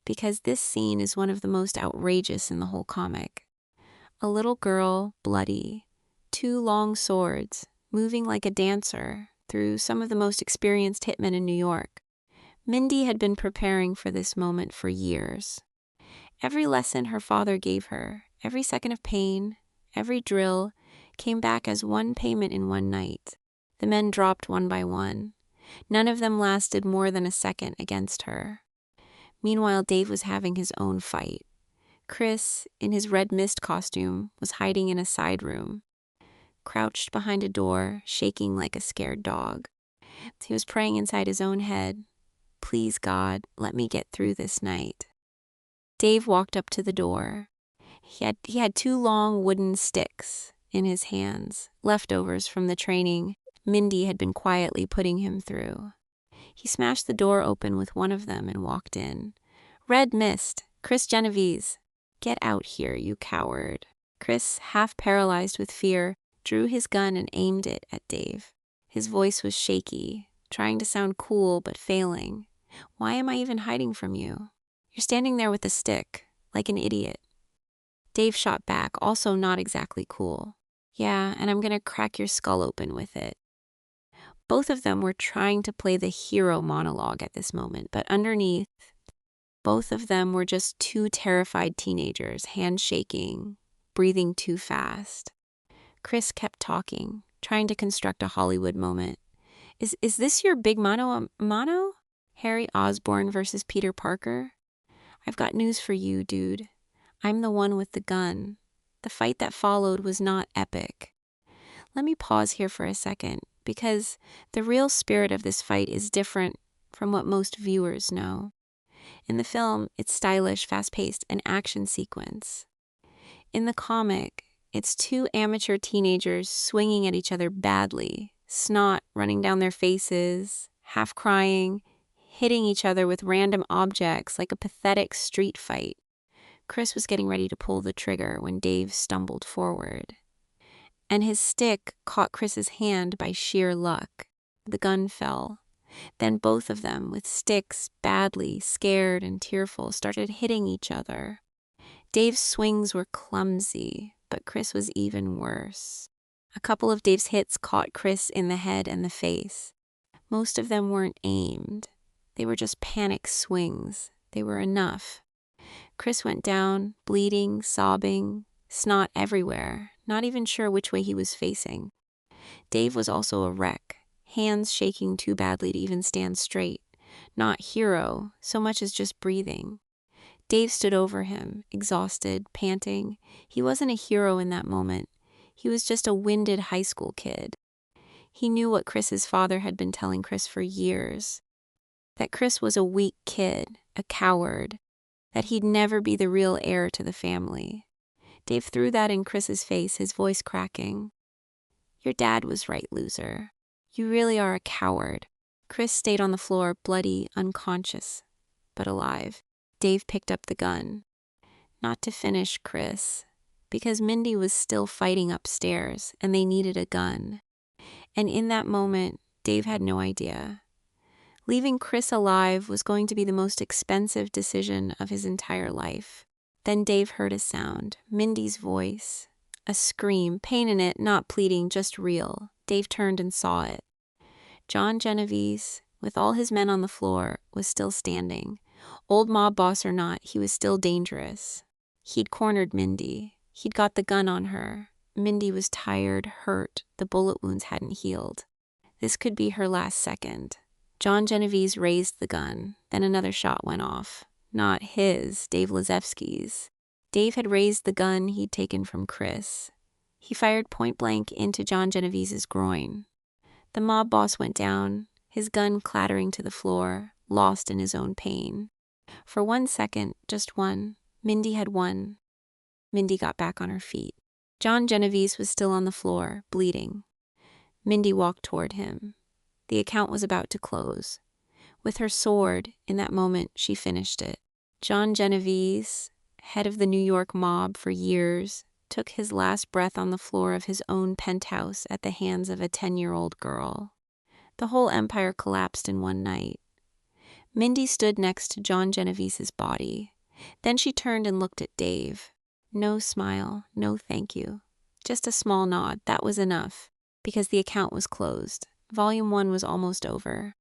because this scene is one of the most outrageous in the whole comic. A little girl, bloody, 2 long swords, moving like a dancer through some of the most experienced hitmen in New York. Mindy had been preparing for this moment for years. Every lesson her father gave her, every second of pain, every drill, came back as one payment in one night. The men dropped one by one. None of them lasted more than a second against her. Meanwhile, Dave was having his own fight. Chris, in his red mist costume, was hiding in a side room, crouched behind a door, shaking like a scared dog. He was praying inside his own head, "Please, God, let me get through this night." Dave walked up to the door. He had 2 long wooden sticks in his hands, leftovers from the training Mindy had been quietly putting him through. He smashed the door open with one of them and walked in. "Red mist, Chris Genovese. Get out here, you coward." Chris, half paralyzed with fear, drew his gun and aimed it at Dave. His voice was shaky, trying to sound cool but failing. "Why am I even hiding from you? You're standing there with a stick, like an idiot." Dave shot back, also not exactly cool. "Yeah, and I'm gonna crack your skull open with it." Both of them were trying to play the hero monologue at this moment, but underneath, both of them were just 2 terrified teenagers, hands shaking, breathing too fast. Chris kept talking, trying to construct a Hollywood moment. Is this your big mano? Harry Osborn versus Peter Parker? I've got news for you, dude. I'm the one with the gun. The fight that followed was not epic. Let me pause here for a second, because the real spirit of this fight is different from what most viewers know. In the film, it's stylish, fast-paced, an action sequence. In the comic, it's 2 amateur teenagers swinging at each other badly, snot running down their faces, half crying, hitting each other with random objects like a pathetic street fight. Chris was getting ready to pull the trigger when Dave stumbled forward, and his stick caught Chris's hand by sheer luck. The gun fell. Then both of them, with sticks, badly, scared and tearful, started hitting each other. Dave's swings were clumsy, but Chris was even worse. A couple of Dave's hits caught Chris in the head and the face. Most of them weren't aimed. They were just panic swings. They were enough. Chris went down, bleeding, sobbing, snot everywhere, not even sure which way he was facing. Dave was also a wreck, hands shaking too badly to even stand straight. Not hero, so much as just breathing. Dave stood over him, exhausted, panting. He wasn't a hero in that moment. He was just a winded high school kid. He knew what Chris's father had been telling Chris for years. That Chris was a weak kid, a coward, that he'd never be the real heir to the family. Dave threw that in Chris's face, his voice cracking. "Your dad was right, loser. You really are a coward." Chris stayed on the floor, bloody, unconscious, but alive. Dave picked up the gun. Not to finish Chris, because Mindy was still fighting upstairs, and they needed a gun. And in that moment, Dave had no idea. Leaving Chris alive was going to be the most expensive decision of his entire life. Then Dave heard a sound, Mindy's voice. A scream, pain in it, not pleading, just real. Dave turned and saw it. John Genovese, with all his men on the floor, was still standing. Old mob boss or not, he was still dangerous. He'd cornered Mindy. He'd got the gun on her. Mindy was tired, hurt. The bullet wounds hadn't healed. This could be her last second. John Genovese raised the gun. Then another shot went off. not his, Dave Lizewski's. Dave had raised the gun he'd taken from Chris. He fired point blank into John Genovese's groin. The mob boss went down, his gun clattering to the floor, lost in his own pain. For 1 second, just one, Mindy had won. Mindy got back on her feet. John Genovese was still on the floor, bleeding. Mindy walked toward him. The account was about to close. With her sword, in that moment, she finished it. John Genovese, head of the New York mob for years, took his last breath on the floor of his own penthouse at the hands of a 10-year-old girl. The whole empire collapsed in one night. Mindy stood next to John Genovese's body. Then she turned and looked at Dave. No smile, no thank you. Just a small nod, that was enough, because the account was closed. Volume 1 was almost over.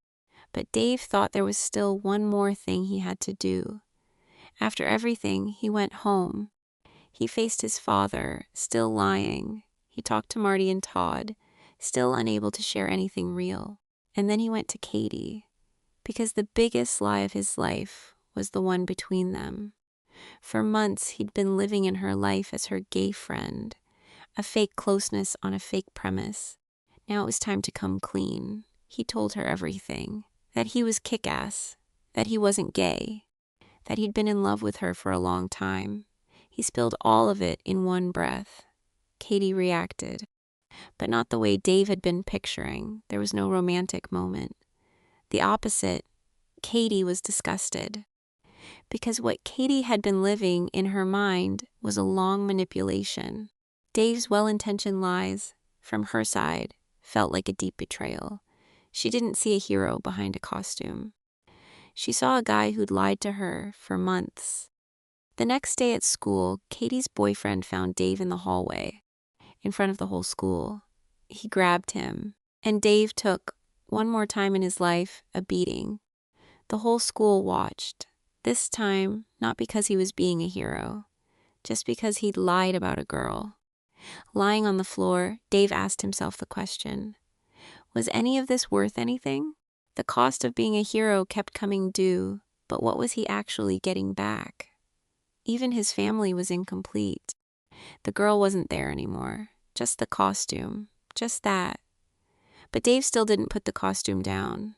But Dave thought there was still one more thing he had to do. After everything, he went home. He faced his father, still lying. He talked to Marty and Todd, still unable to share anything real. And then he went to Katie, because the biggest lie of his life was the one between them. For months, he'd been living in her life as her gay friend, a fake closeness on a fake premise. Now it was time to come clean. He told her everything, that he was kick-ass, that he wasn't gay, that he'd been in love with her for a long time. He spilled all of it in one breath. Katie reacted, but not the way Dave had been picturing. There was no romantic moment. The opposite, Katie was disgusted. Because what Katie had been living in her mind was a long manipulation. Dave's well-intentioned lies, from her side, felt like a deep betrayal. She didn't see a hero behind a costume. She saw a guy who'd lied to her for months. The next day at school, Katie's boyfriend found Dave in the hallway, in front of the whole school. He grabbed him, and Dave took, one more time in his life, a beating. The whole school watched, this time not because he was being a hero, just because he'd lied about a girl. Lying on the floor, Dave asked himself the question, was any of this worth anything? The cost of being a hero kept coming due, but what was he actually getting back? Even his family was incomplete. The girl wasn't there anymore, just the costume, just that. But Dave still didn't put the costume down,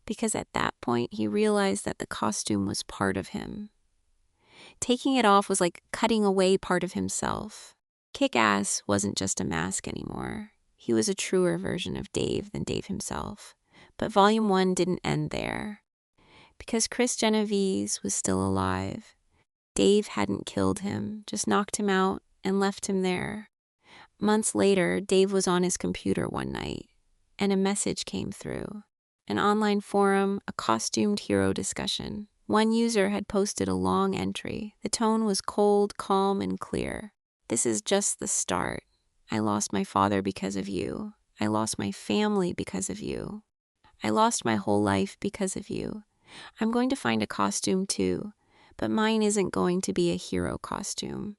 because at that point he realized that the costume was part of him. Taking it off was like cutting away part of himself. Kick-Ass wasn't just a mask anymore. He was a truer version of Dave than Dave himself. But Volume 1 didn't end there. Because Chris Genovese was still alive. Dave hadn't killed him, just knocked him out and left him there. Months later, Dave was on his computer one night, and a message came through. An online forum, a costumed hero discussion. One user had posted a long entry. The tone was cold, calm, and clear. This is just the start. I lost my father because of you. I lost my family because of you. I lost my whole life because of you. I'm going to find a costume too, but mine isn't going to be a hero costume.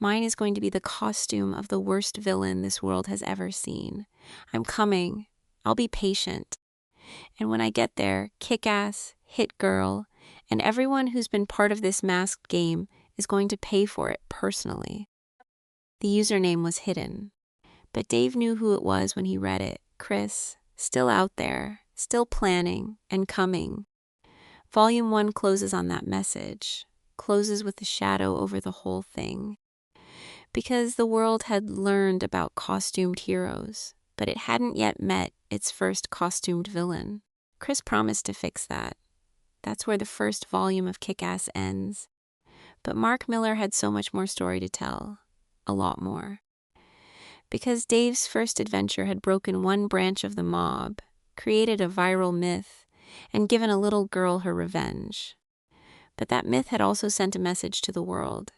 Mine is going to be the costume of the worst villain this world has ever seen. I'm coming. I'll be patient. And when I get there, Kick-Ass, Hit Girl, and everyone who's been part of this masked game is going to pay for it personally. The username was hidden, but Dave knew who it was when he read it. Chris, still out there, still planning and coming. Volume 1 closes on that message, closes with a shadow over the whole thing. Because the world had learned about costumed heroes, but it hadn't yet met its first costumed villain. Chris promised to fix that. That's where the first volume of Kick-Ass ends. But Mark Millar had so much more story to tell. A lot more. Because Dave's first adventure had broken one branch of the mob, created a viral myth, and given a little girl her revenge. But that myth had also sent a message to the world.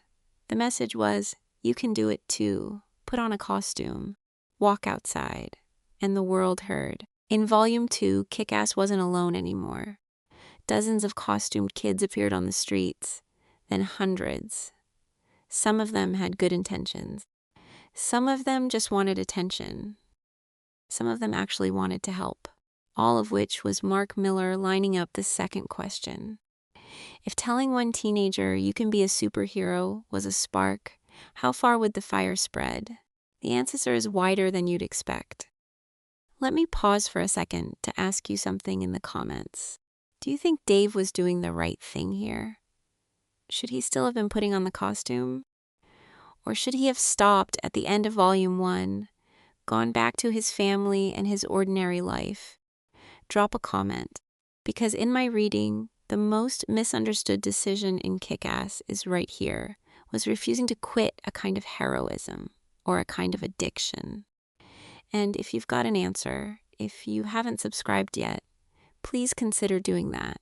The message was, you can do it too. Put on a costume. Walk outside. And the world heard. In Volume 2, Kick-Ass wasn't alone anymore. Dozens of costumed kids appeared on the streets, then hundreds. Some of them had good intentions. Some of them just wanted attention. Some of them actually wanted to help. All of which was Mark Millar lining up the second question. If telling one teenager you can be a superhero was a spark, how far would the fire spread? The answer is wider than you'd expect. Let me pause for a second to ask you something in the comments. Do you think Dave was doing the right thing here? Should he still have been putting on the costume? Or should he have stopped at the end of Volume 1, gone back to his family and his ordinary life? Drop a comment, because in my reading, the most misunderstood decision in Kick-Ass is right here, was refusing to quit a kind of heroism or a kind of addiction. And if you've got an answer, if you haven't subscribed yet, please consider doing that.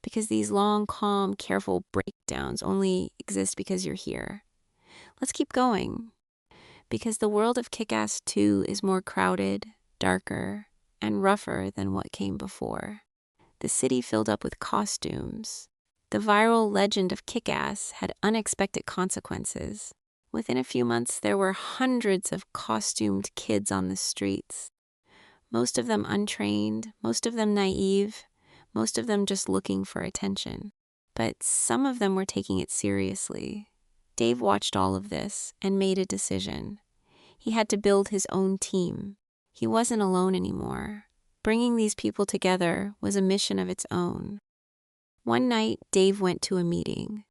Because these long, calm, careful breakdowns only exist because you're here. Let's keep going. Because the world of Kick-Ass 2 is more crowded, darker, and rougher than what came before. The city filled up with costumes. The viral legend of Kick-Ass had unexpected consequences. Within a few months, there were hundreds of costumed kids on the streets. Most of them untrained, most of them naive, most of them just looking for attention. But some of them were taking it seriously. Dave watched all of this and made a decision. He had to build his own team. He wasn't alone anymore. Bringing these people together was a mission of its own. One night, Dave went to a meeting.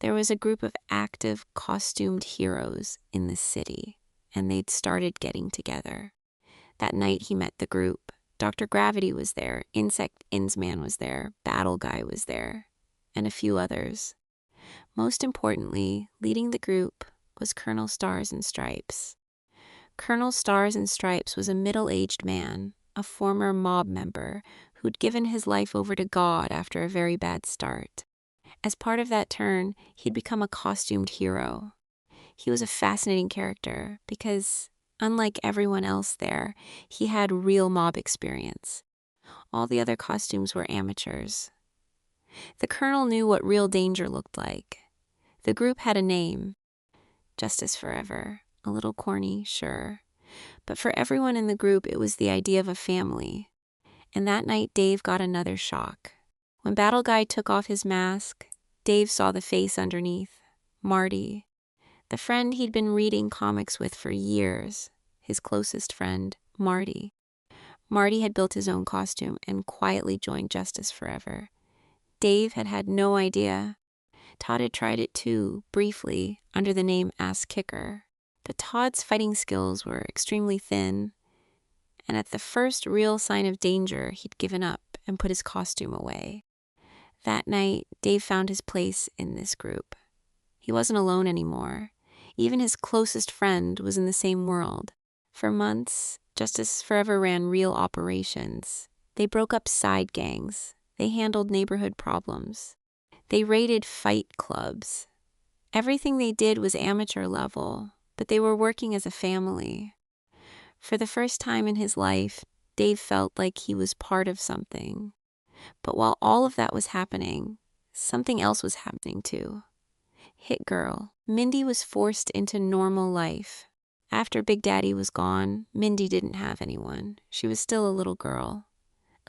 There was a group of active, costumed heroes in the city, and they'd started getting together. That night, he met the group. Dr. Gravity was there, Insect Insman was there, Battle Guy was there, and a few others. Most importantly, leading the group was Colonel Stars and Stripes. Colonel Stars and Stripes was a middle-aged man, a former mob member who'd given his life over to God after a very bad start. As part of that turn, he'd become a costumed hero. He was a fascinating character because, unlike everyone else there, he had real mob experience. All the other costumes were amateurs. The colonel knew what real danger looked like. The group had a name. Justice Forever. A little corny, sure. But for everyone in the group, it was the idea of a family. And that night, Dave got another shock. When Battle Guy took off his mask, Dave saw the face underneath. Marty. The friend he'd been reading comics with for years. His closest friend, Marty. Marty had built his own costume and quietly joined Justice Forever. Dave had had no idea. Todd had tried it too, briefly, under the name Ass Kicker. But Todd's fighting skills were extremely thin, and at the first real sign of danger, he'd given up and put his costume away. That night, Dave found his place in this group. He wasn't alone anymore. Even his closest friend was in the same world. For months, Justice Forever ran real operations. They broke up side gangs. They handled neighborhood problems. They raided fight clubs. Everything they did was amateur level, but they were working as a family. For the first time in his life, Dave felt like he was part of something. But while all of that was happening, something else was happening too. Hit Girl. Mindy was forced into normal life. After Big Daddy was gone, Mindy didn't have anyone. She was still a little girl,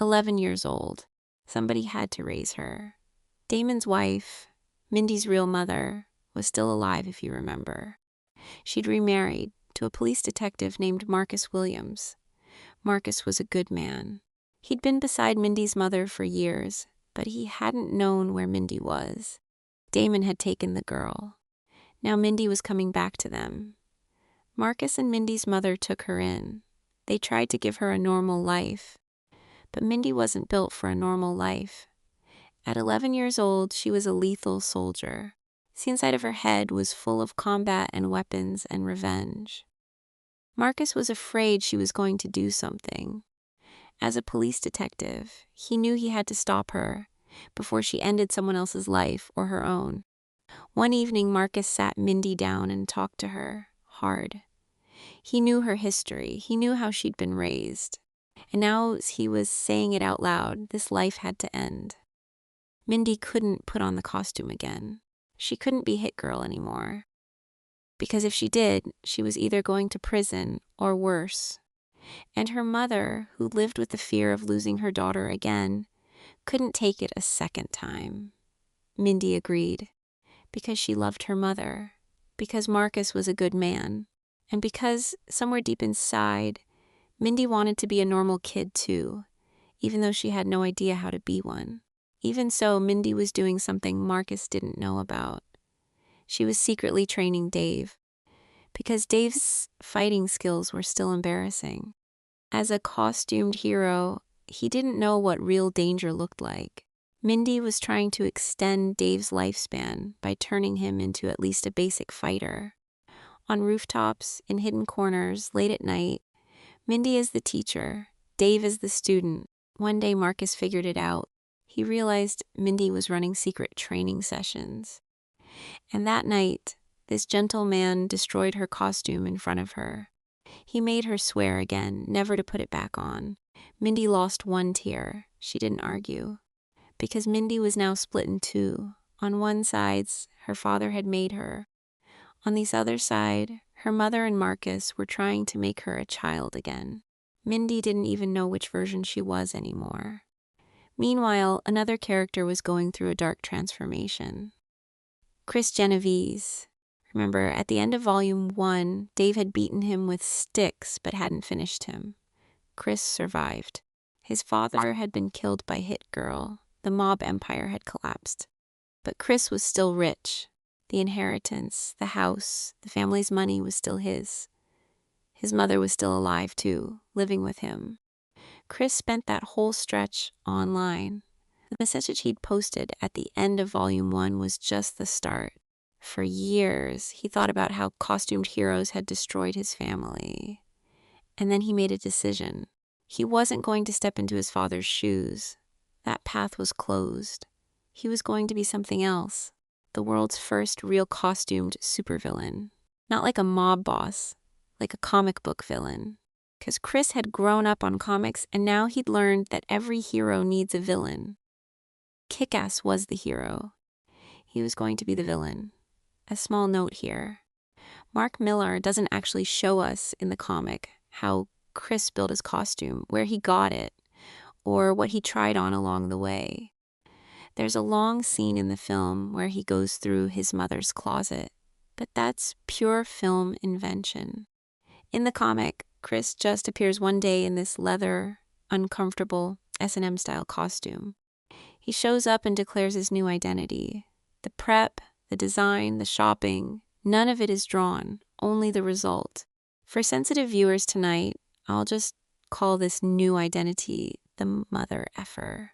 11 years old. Somebody had to raise her. Damon's wife, Mindy's real mother, was still alive, if you remember. She'd remarried to a police detective named Marcus Williams. Marcus was a good man. He'd been beside Mindy's mother for years, but he hadn't known where Mindy was. Damon had taken the girl. Now Mindy was coming back to them. Marcus and Mindy's mother took her in. They tried to give her a normal life. But Mindy wasn't built for a normal life. At 11 years old, she was a lethal soldier. The inside of her head was full of combat and weapons and revenge. Marcus was afraid she was going to do something. As a police detective, he knew he had to stop her before she ended someone else's life or her own. One evening, Marcus sat Mindy down and talked to her, hard. He knew her history. He knew how she'd been raised. And now he was saying it out loud, this life had to end. Mindy couldn't put on the costume again. She couldn't be Hit Girl anymore. Because if she did, she was either going to prison or worse. And her mother, who lived with the fear of losing her daughter again, couldn't take it a second time. Mindy agreed. Because she loved her mother. Because Marcus was a good man. And because, somewhere deep inside, Mindy wanted to be a normal kid too, even though she had no idea how to be one. Even so, Mindy was doing something Marcus didn't know about. She was secretly training Dave, because Dave's fighting skills were still embarrassing. As a costumed hero, he didn't know what real danger looked like. Mindy was trying to extend Dave's lifespan by turning him into at least a basic fighter. On rooftops, in hidden corners, late at night, Mindy is the teacher, Dave is the student. One day Marcus figured it out. He realized Mindy was running secret training sessions. And that night, this gentle man destroyed her costume in front of her. He made her swear again, never to put it back on. Mindy lost one tear. She didn't argue. Because Mindy was now split in two. On one side, her father had made her. On the other side, her mother and Marcus were trying to make her a child again. Mindy didn't even know which version she was anymore. Meanwhile, another character was going through a dark transformation. Chris Genovese. Remember, at the end of Volume 1, Dave had beaten him with sticks but hadn't finished him. Chris survived. His father had been killed by Hit Girl. The mob empire had collapsed. But Chris was still rich. The inheritance, the house, the family's money was still his. His mother was still alive too, living with him. Chris spent that whole stretch online. The message he'd posted at the end of Volume 1 was just the start. For years, he thought about how costumed heroes had destroyed his family. And then he made a decision. He wasn't going to step into his father's shoes. That path was closed. He was going to be something else. The world's first real costumed supervillain. Not like a mob boss, like a comic book villain. Because Chris had grown up on comics and now he'd learned that every hero needs a villain. Kick-Ass was the hero. He was going to be the villain. A small note here. Mark Millar doesn't actually show us in the comic how Chris built his costume, where he got it, or what he tried on along the way. There's a long scene in the film where he goes through his mother's closet, but that's pure film invention. In the comic, Chris just appears one day in this leather, uncomfortable S&M style costume. He shows up and declares his new identity. The prep, the design, the shopping, none of it is drawn, only the result. For sensitive viewers tonight, I'll just call this new identity the mother effer.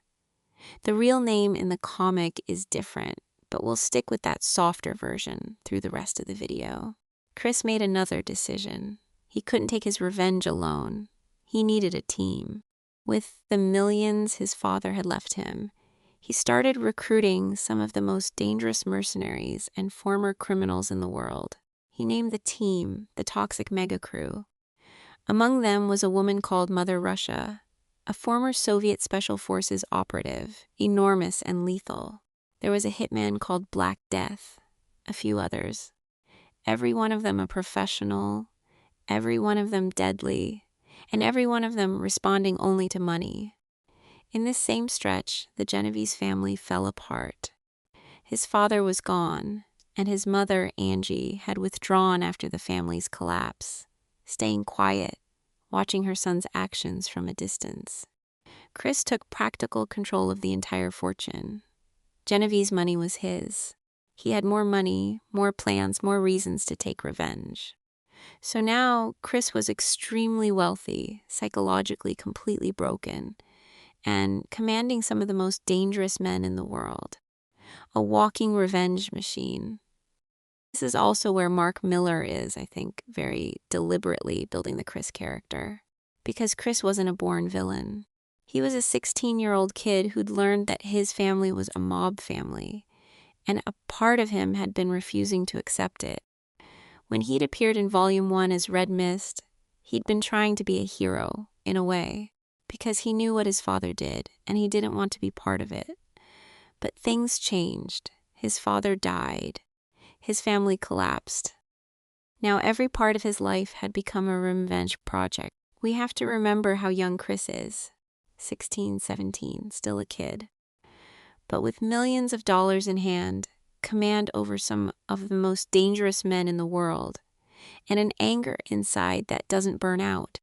The real name in the comic is different, but we'll stick with that softer version through the rest of the video. Chris made another decision. He couldn't take his revenge alone. He needed a team. With the millions his father had left him, he started recruiting some of the most dangerous mercenaries and former criminals in the world. He named the team the Toxic Mega Crew. Among them was a woman called Mother Russia, a former Soviet Special Forces operative, enormous and lethal. There was a hitman called Black Death, a few others. Every one of them a professional, every one of them deadly, and every one of them responding only to money. In this same stretch, the Genovese family fell apart. His father was gone, and his mother, Angie, had withdrawn after the family's collapse, staying quiet, watching her son's actions from a distance. Chris took practical control of the entire fortune. Genevieve's money was his. He had more money, more plans, more reasons to take revenge. So now Chris was extremely wealthy, psychologically completely broken, and commanding some of the most dangerous men in the world. A walking revenge machine. This is also where Mark Millar is, I think, very deliberately building the Chris character. Because Chris wasn't a born villain. He was a 16-year-old kid who'd learned that his family was a mob family, and a part of him had been refusing to accept it. When he'd appeared in Volume 1 as Red Mist, he'd been trying to be a hero, in a way, because he knew what his father did, and he didn't want to be part of it. But things changed. His father died. His family collapsed. Now every part of his life had become a revenge project. We have to remember how young Chris is. 16, 17, still a kid. but with millions of dollars in hand, command over some of the most dangerous men in the world, and an anger inside that doesn't burn out.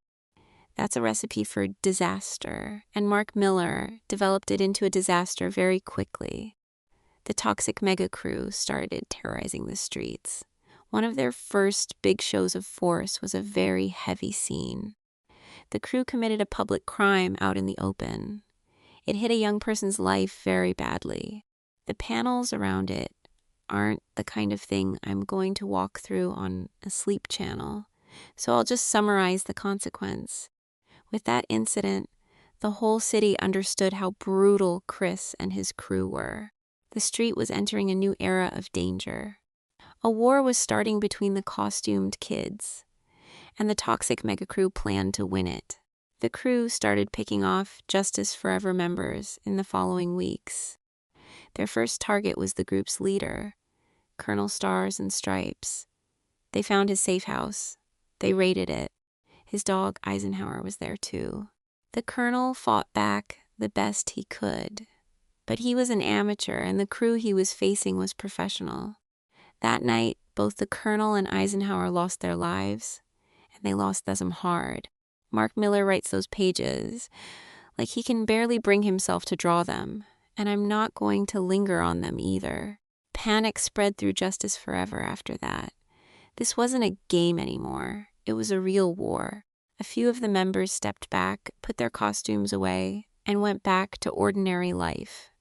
That's a recipe for disaster, and Mark Millar developed it into a disaster very quickly. The toxic mega crew started terrorizing the streets. One of their first big shows of force was a very heavy scene. The crew committed a public crime out in the open. It hit a young person's life very badly. The panels around it aren't the kind of thing I'm going to walk through on a sleep channel, so I'll just summarize the consequence. With that incident, the whole city understood how brutal Chris and his crew were. The street was entering a new era of danger. A war was starting between the costumed kids, and the toxic mega crew planned to win it. The crew started picking off Justice Forever members in the following weeks. Their first target was the group's leader, Colonel Stars and Stripes. They found his safe house. They raided it. His dog, Eisenhower, was there too. The colonel fought back the best he could, but he was an amateur and the crew he was facing was professional. That night, both the colonel and Eisenhower lost their lives, and they lost them hard. Mark Millar writes those pages like he can barely bring himself to draw them, and I'm not going to linger on them either. Panic spread through Justice Forever after that. This wasn't a game anymore. It was a real war. A few of the members stepped back, put their costumes away, and went back to ordinary life.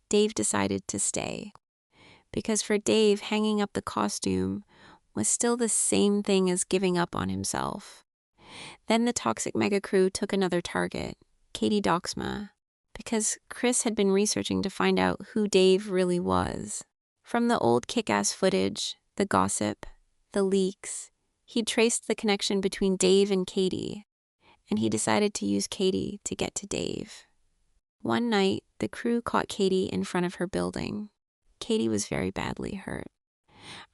Dave decided to stay. Because for Dave, hanging up the costume was still the same thing as giving up on himself. Then the toxic mega crew took another target, Katie Doxma, because Chris had been researching to find out who Dave really was. From the old Kick-Ass footage, the gossip, the leaks, he'd traced the connection between Dave and Katie, and he decided to use Katie to get to Dave. One night, the crew caught Katie in front of her building. Katie was very badly hurt.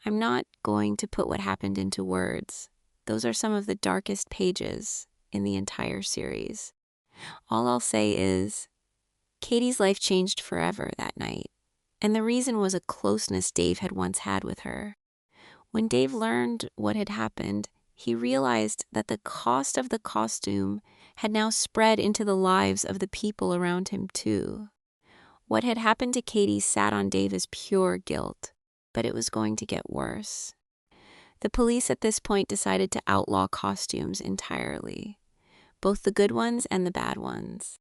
I'm not going to put what happened into words. Those are some of the darkest pages in the entire series. All I'll say is, Katie's life changed forever that night, and the reason was a closeness Dave had once had with her. When Dave learned what had happened, he realized that the cost of the costume had now spread into the lives of the people around him too. What had happened to Katie sat on Dave as pure guilt, but it was going to get worse. The police at this point decided to outlaw costumes entirely, both the good ones and the bad ones,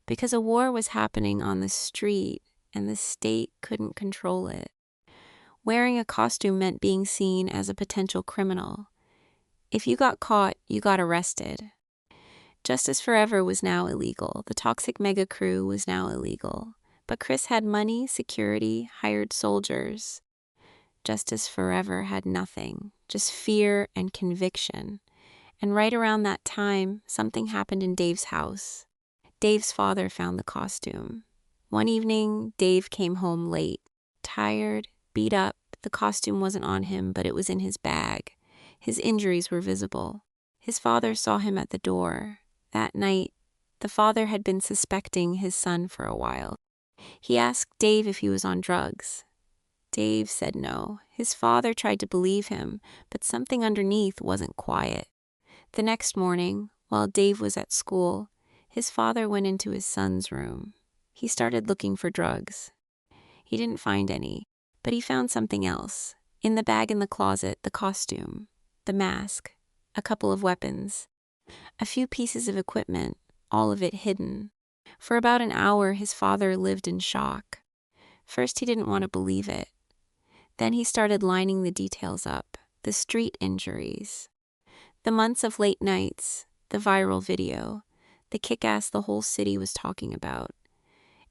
because a war was happening on the street and the state couldn't control it. Wearing a costume meant being seen as a potential criminal. If you got caught, you got arrested. Justice Forever was now illegal. The toxic mega crew was now illegal. But Chris had money, security, hired soldiers. Justice Forever had nothing, just fear and conviction. And right around that time, something happened in Dave's house. Dave's father found the costume. One evening, Dave came home late, tired, beat up. The costume wasn't on him, but it was in his bag. His injuries were visible. His father saw him at the door. That night, the father had been suspecting his son for a while. He asked Dave if he was on drugs. Dave said no. His father tried to believe him, but something underneath wasn't quiet. The next morning, while Dave was at school, his father went into his son's room. He started looking for drugs. He didn't find any, but he found something else. In the bag in the closet, the costume, the mask, a couple of weapons, a few pieces of equipment, all of it hidden. For about an hour, his father lived in shock. First, he didn't want to believe it. Then he started lining the details up, the street injuries, the months of late nights, the viral video, the kick-ass the whole city was talking about.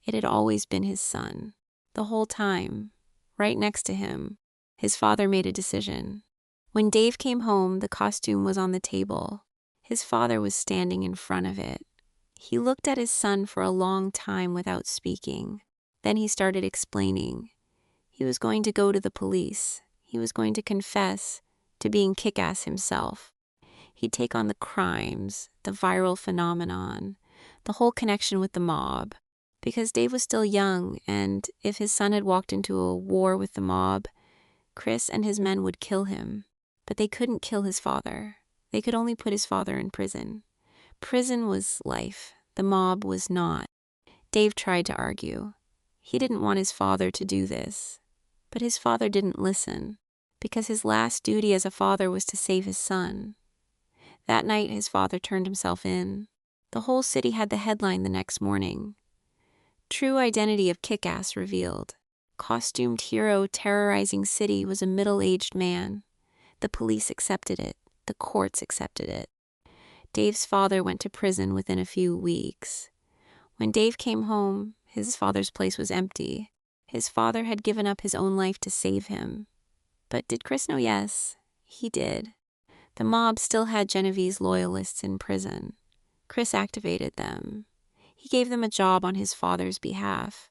It had always been his son. The whole time, right next to him, his father made a decision. When Dave came home, the costume was on the table. His father was standing in front of it. He looked at his son for a long time without speaking. Then he started explaining. He was going to go to the police. He was going to confess to being Kick-Ass himself. He'd take on the crimes, the viral phenomenon, the whole connection with the mob. because Dave was still young, and if his son had walked into a war with the mob, Chris and his men would kill him. But they couldn't kill his father. They could only put his father in prison. Prison was life. The mob was not. Dave tried to argue. He didn't want his father to do this. But his father didn't listen, because his last duty as a father was to save his son. That night, his father turned himself in. The whole city had the headline the next morning. True identity of Kick-Ass revealed. Costumed hero terrorizing city was a middle-aged man. The police accepted it. The courts accepted it. Dave's father went to prison within a few weeks. When Dave came home, his father's place was empty. His father had given up his own life to save him. But did Chris know? Yes, he did. The mob still had Genevieve's loyalists in prison. Chris activated them. He gave them a job on his father's behalf.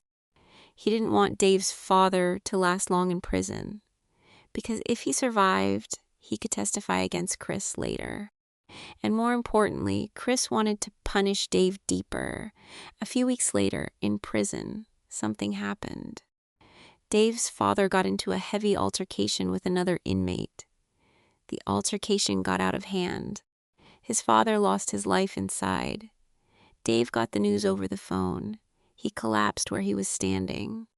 He didn't want Dave's father to last long in prison, because if he survived, he could testify against Chris later. And more importantly, Chris wanted to punish Dave deeper. A few weeks later, in prison, something happened. Dave's father got into a heavy altercation with another inmate. The altercation got out of hand. His father lost his life inside. Dave got the news over the phone. He collapsed where he was standing.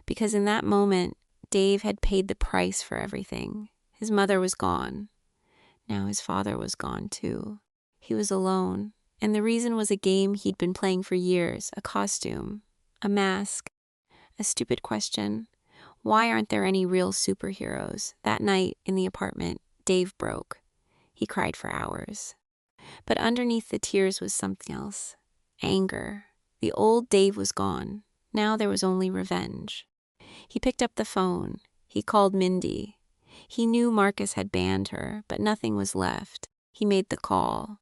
Because in that moment, Dave had paid the price for everything. His mother was gone. Now his father was gone too. He was alone, and the reason was a game he'd been playing for years, a costume, a mask, a stupid question. Why aren't there any real superheroes? That night in the apartment, Dave broke. He cried for hours. But underneath the tears was something else. Anger. The old Dave was gone. Now there was only revenge. He picked up the phone. He called Mindy. He knew Marcus had banned her, but nothing was left. He made the call.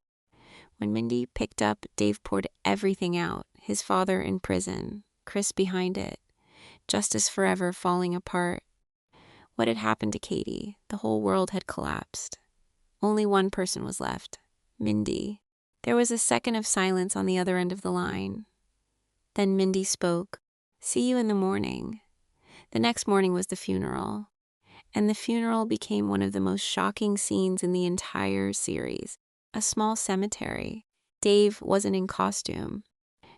When Mindy picked up, Dave poured everything out. His father in prison, Chris behind it, justice forever falling apart. What had happened to Katie? The whole world had collapsed. Only one person was left, Mindy. There was a second of silence on the other end of the line. Then Mindy spoke. "See you in the morning." The next morning was the funeral. And the funeral became one of the most shocking scenes in the entire series. A small cemetery. Dave wasn't in costume,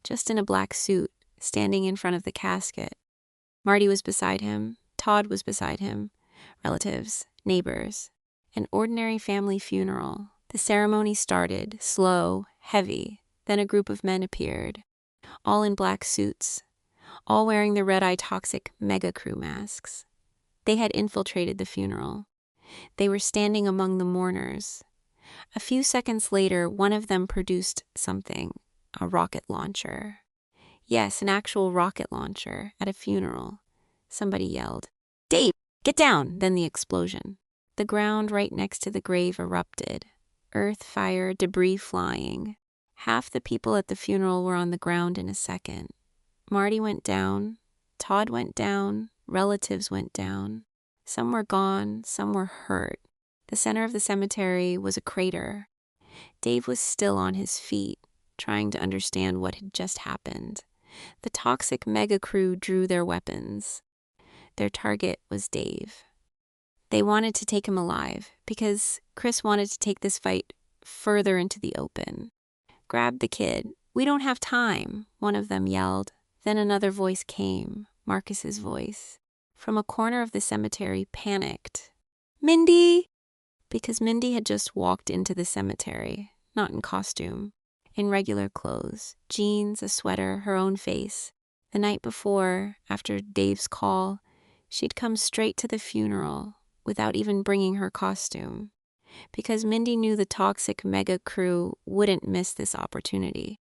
just in a black suit, standing in front of the casket. Marty was beside him. Todd was beside him. Relatives, neighbors. An ordinary family funeral. The ceremony started, slow, heavy. Then a group of men appeared, all in black suits, all wearing the red-eye toxic mega crew masks. They had infiltrated the funeral. They were standing among the mourners. A few seconds later, one of them produced something, a rocket launcher. Yes, an actual rocket launcher at a funeral. Somebody yelled, "Dave, get down!" Then the explosion. The ground right next to the grave erupted. Earth, fire, debris flying. Half the people at the funeral were on the ground in a second. Marty went down. Todd went down. Relatives went down. Some were gone, some were hurt. The center of the cemetery was a crater. Dave was still on his feet, trying to understand what had just happened. The toxic mega crew drew their weapons. Their target was Dave. They wanted to take him alive, because Chris wanted to take this fight further into the open. "Grab the kid. We don't have time," one of them yelled. Then another voice came, Marcus's voice, from a corner of the cemetery, panicked. "Mindy!" Because Mindy had just walked into the cemetery, not in costume, in regular clothes, jeans, a sweater, her own face. The night before, after Dave's call, she'd come straight to the funeral without even bringing her costume, because Mindy knew the toxic mega crew wouldn't miss this opportunity.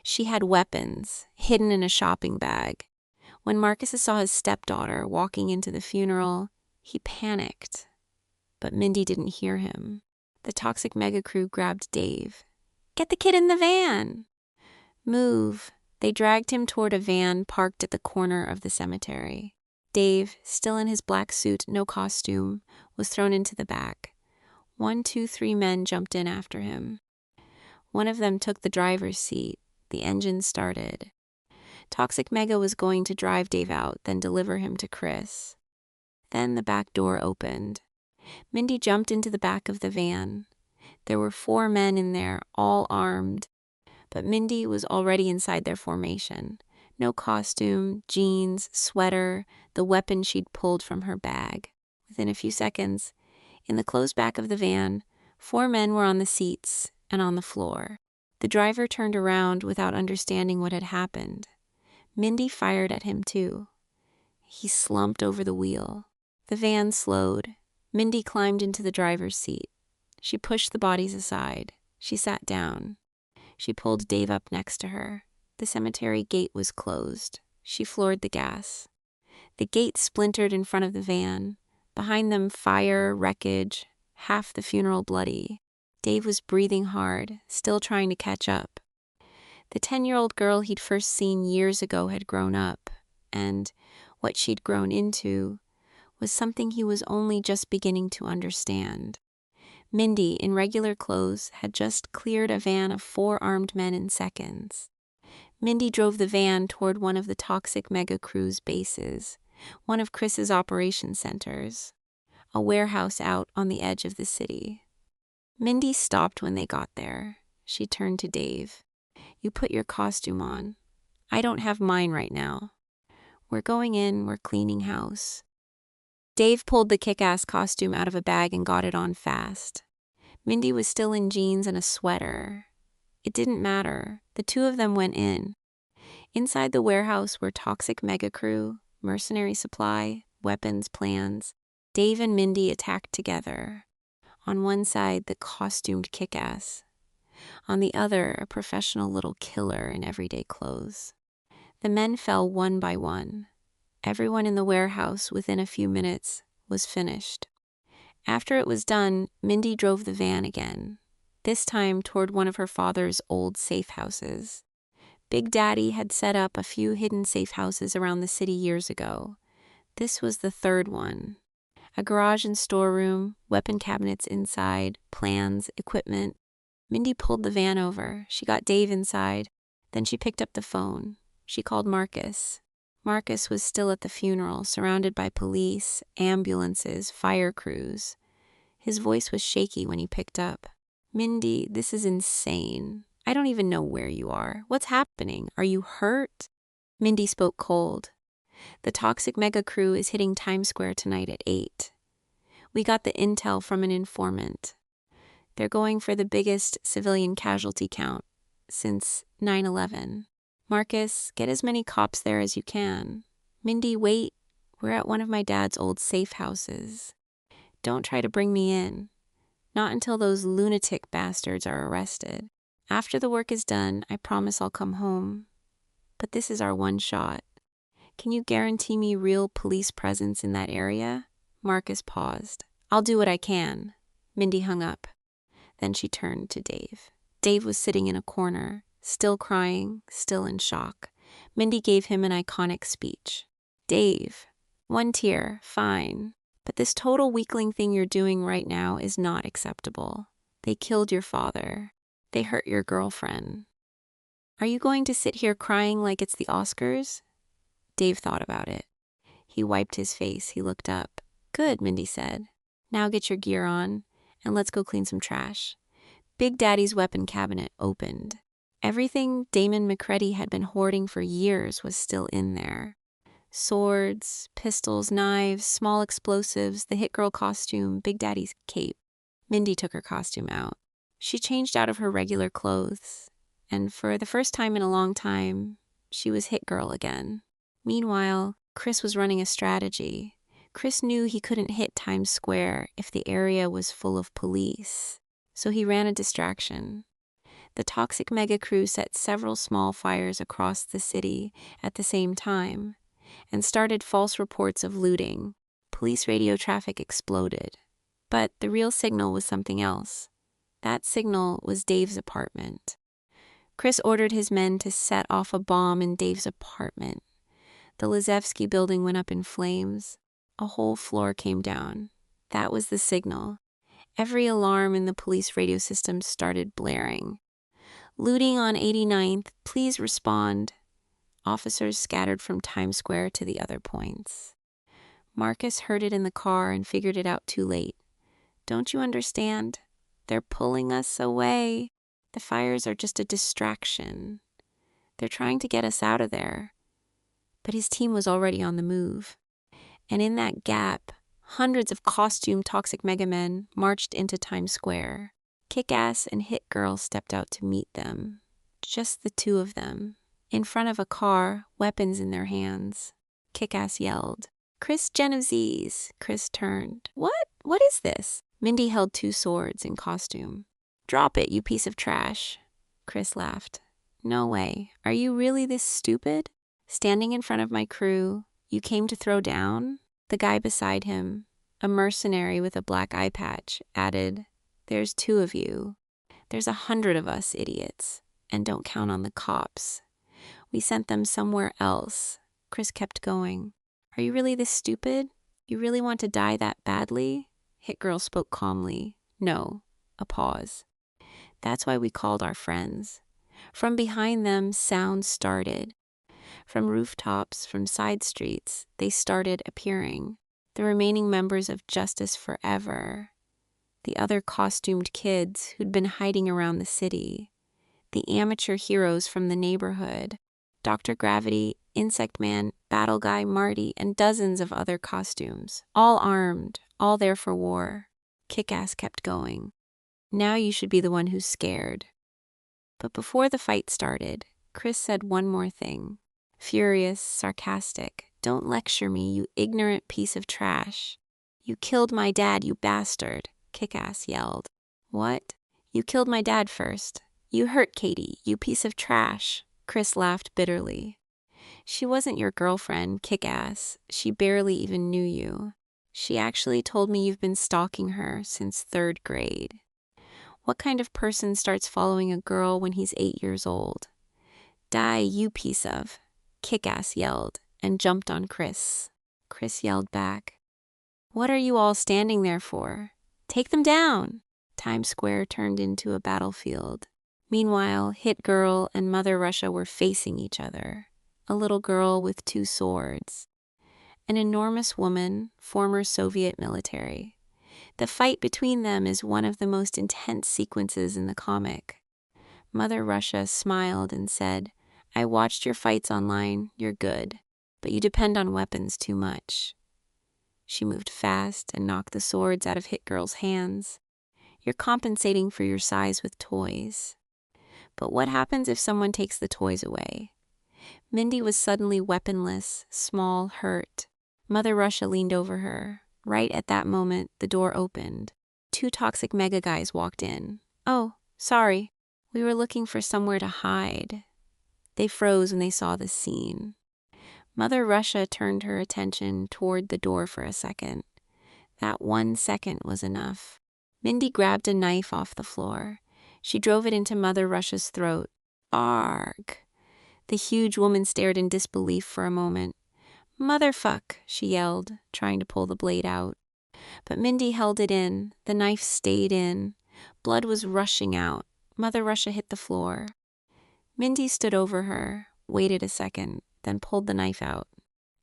She had weapons hidden in a shopping bag. When Marcus saw his stepdaughter walking into the funeral, he panicked. But Mindy didn't hear him. The toxic mega crew grabbed Dave. "Get the kid in the van!" "Move." They dragged him toward a van parked at the corner of the cemetery. Dave, still in his black suit, no costume, was thrown into the back. 1, 2, 3 men jumped in after him. One of them took the driver's seat. The engine started. Toxic Mega was going to drive Dave out, then deliver him to Chris. Then the back door opened. Mindy jumped into the back of the van. There were 4 men in there, all armed. But Mindy was already inside their formation. No costume, jeans, sweater, the weapon she'd pulled from her bag. Within a few seconds, in the closed back of the van, 4 men were on the seats and on the floor. The driver turned around without understanding what had happened. Mindy fired at him too. He slumped over the wheel. The van slowed. Mindy climbed into the driver's seat. She pushed the bodies aside. She sat down. She pulled Dave up next to her. The cemetery gate was closed. She floored the gas. The gate splintered in front of the van. Behind them, fire, wreckage, half the funeral bloody. Dave was breathing hard, still trying to catch up. The 10-year-old girl he'd first seen years ago had grown up, and what she'd grown into was something he was only just beginning to understand. Mindy, in regular clothes, had just cleared a van of 4 armed men in seconds. Mindy drove the van toward one of the Toxic Mega Crew's bases, one of Chris's operation centers, a warehouse out on the edge of the city. Mindy stopped when they got there. She turned to Dave. "You put your costume on. I don't have mine right now. We're going in, we're cleaning house." Dave pulled the Kick-Ass costume out of a bag and got it on fast. Mindy was still in jeans and a sweater. It didn't matter. The 2 of them went in. Inside the warehouse were Toxic Mega Crew, mercenary supply, weapons, plans. Dave and Mindy attacked together. On one side, the costumed Kick-Ass. On the other, a professional little killer in everyday clothes. The men fell one by one. Everyone in the warehouse, within a few minutes, was finished. After it was done, Mindy drove the van again, this time toward one of her father's old safe houses. Big Daddy had set up a few hidden safe houses around the city years ago. This was the 3rd one. A garage and storeroom, weapon cabinets inside, plans, equipment. Mindy pulled the van over. She got Dave inside. Then she picked up the phone. She called Marcus. Marcus was still at the funeral, surrounded by police, ambulances, fire crews. His voice was shaky when he picked up. "Mindy, this is insane. I don't even know where you are. What's happening? Are you hurt?" Mindy spoke cold. "The Toxic Mega Crew is hitting Times Square tonight at 8. We got the intel from an informant. They're going for the biggest civilian casualty count since 9/11. Marcus, get as many cops there as you can. Mindy, wait. We're at one of my dad's old safe houses. Don't try to bring me in. Not until those lunatic bastards are arrested. After the work is done, I promise I'll come home. But this is our one shot. Can you guarantee me real police presence in that area?" Marcus paused. "I'll do what I can." Mindy hung up. Then she turned to Dave. Dave was sitting in a corner, still crying, still in shock. Mindy gave him an iconic speech. "Dave, 1 tear, fine. But this total weakling thing you're doing right now is not acceptable. They killed your father. They hurt your girlfriend. Are you going to sit here crying like it's the Oscars?" Dave thought about it. He wiped his face. He looked up. "Good," Mindy said. "Now get your gear on, and let's go clean some trash." Big Daddy's weapon cabinet opened. Everything Damon McCready had been hoarding for years was still in there. Swords, pistols, knives, small explosives, the Hit Girl costume, Big Daddy's cape. Mindy took her costume out. She changed out of her regular clothes, and for the first time in a long time, she was Hit Girl again. Meanwhile, Chris was running a strategy. Chris knew he couldn't hit Times Square if the area was full of police, so he ran a distraction. The Toxic Mega Crew set several small fires across the city at the same time and started false reports of looting. Police radio traffic exploded. But the real signal was something else. That signal was Dave's apartment. Chris ordered his men to set off a bomb in Dave's apartment. The Lizewski building went up in flames. A whole floor came down. That was the signal. Every alarm in the police radio system started blaring. "Looting on 89th, please respond." Officers scattered from Times Square to the other points. Marcus heard it in the car and figured it out too late. Don't you understand? They're pulling us away. The fires are just a distraction. They're trying to get us out of there. But his team was already on the move. And in that gap, hundreds of costumed toxic mega men marched into Times Square. Kick-Ass and Hit Girl stepped out to meet them. Just the two of them. In front of a car, weapons in their hands. Kick-Ass yelled, "Chris Genovese!" Chris turned. What? What is this? Mindy held two swords in costume. "Drop it, you piece of trash." Chris laughed. "No way. Are you really this stupid? Standing in front of my crew, you came to throw down?" The guy beside him, a mercenary with a black eye patch, added, "There's two of you. There's 100 of us idiots. And don't count on the cops. We sent them somewhere else." Chris kept going. "Are you really this stupid? You really want to die that badly?" Hit Girl spoke calmly. "No." A pause. "That's why we called our friends." From behind them, sounds started. From rooftops, from side streets, they started appearing. The remaining members of Justice Forever. The other costumed kids who'd been hiding around the city. The amateur heroes from the neighborhood. Dr. Gravity, Insect Man, Battle Guy, Marty, and dozens of other costumes. All armed, all there for war. Kick-Ass kept going. "Now you should be the one who's scared." But before the fight started, Chris said one more thing. Furious, sarcastic. "Don't lecture me, you ignorant piece of trash." "You killed my dad, you bastard," Kick-Ass yelled. "What?" "You killed my dad first. You hurt Katie, you piece of trash." Chris laughed bitterly. "She wasn't your girlfriend, Kick-Ass. She barely even knew you. She actually told me you've been stalking her since 3rd grade. What kind of person starts following a girl when he's 8 years old?" "Die, you piece of," Kick-Ass yelled and jumped on Chris. Chris yelled back, "What are you all standing there for? Take them down!" Times Square turned into a battlefield. Meanwhile, Hit Girl and Mother Russia were facing each other. A little girl with 2 swords. An enormous woman, former Soviet military. The fight between them is one of the most intense sequences in the comic. Mother Russia smiled and said, "I watched your fights online, you're good, but you depend on weapons too much." She moved fast and knocked the swords out of Hit Girl's hands. "You're compensating for your size with toys." But what happens if someone takes the toys away? Mindy was suddenly weaponless, small, hurt. Mother Russia leaned over her. Right at that moment, the door opened. 2 toxic mega guys walked in. "Oh, sorry. We were looking for somewhere to hide." They froze when they saw the scene. Mother Russia turned her attention toward the door for a second. That 1 second was enough. Mindy grabbed a knife off the floor. She drove it into Mother Russia's throat. Arg! The huge woman stared in disbelief for a moment. "Motherfuck," she yelled, trying to pull the blade out. But Mindy held it in. The knife stayed in. Blood was rushing out. Mother Russia hit the floor. Mindy stood over her, waited a second, then pulled the knife out.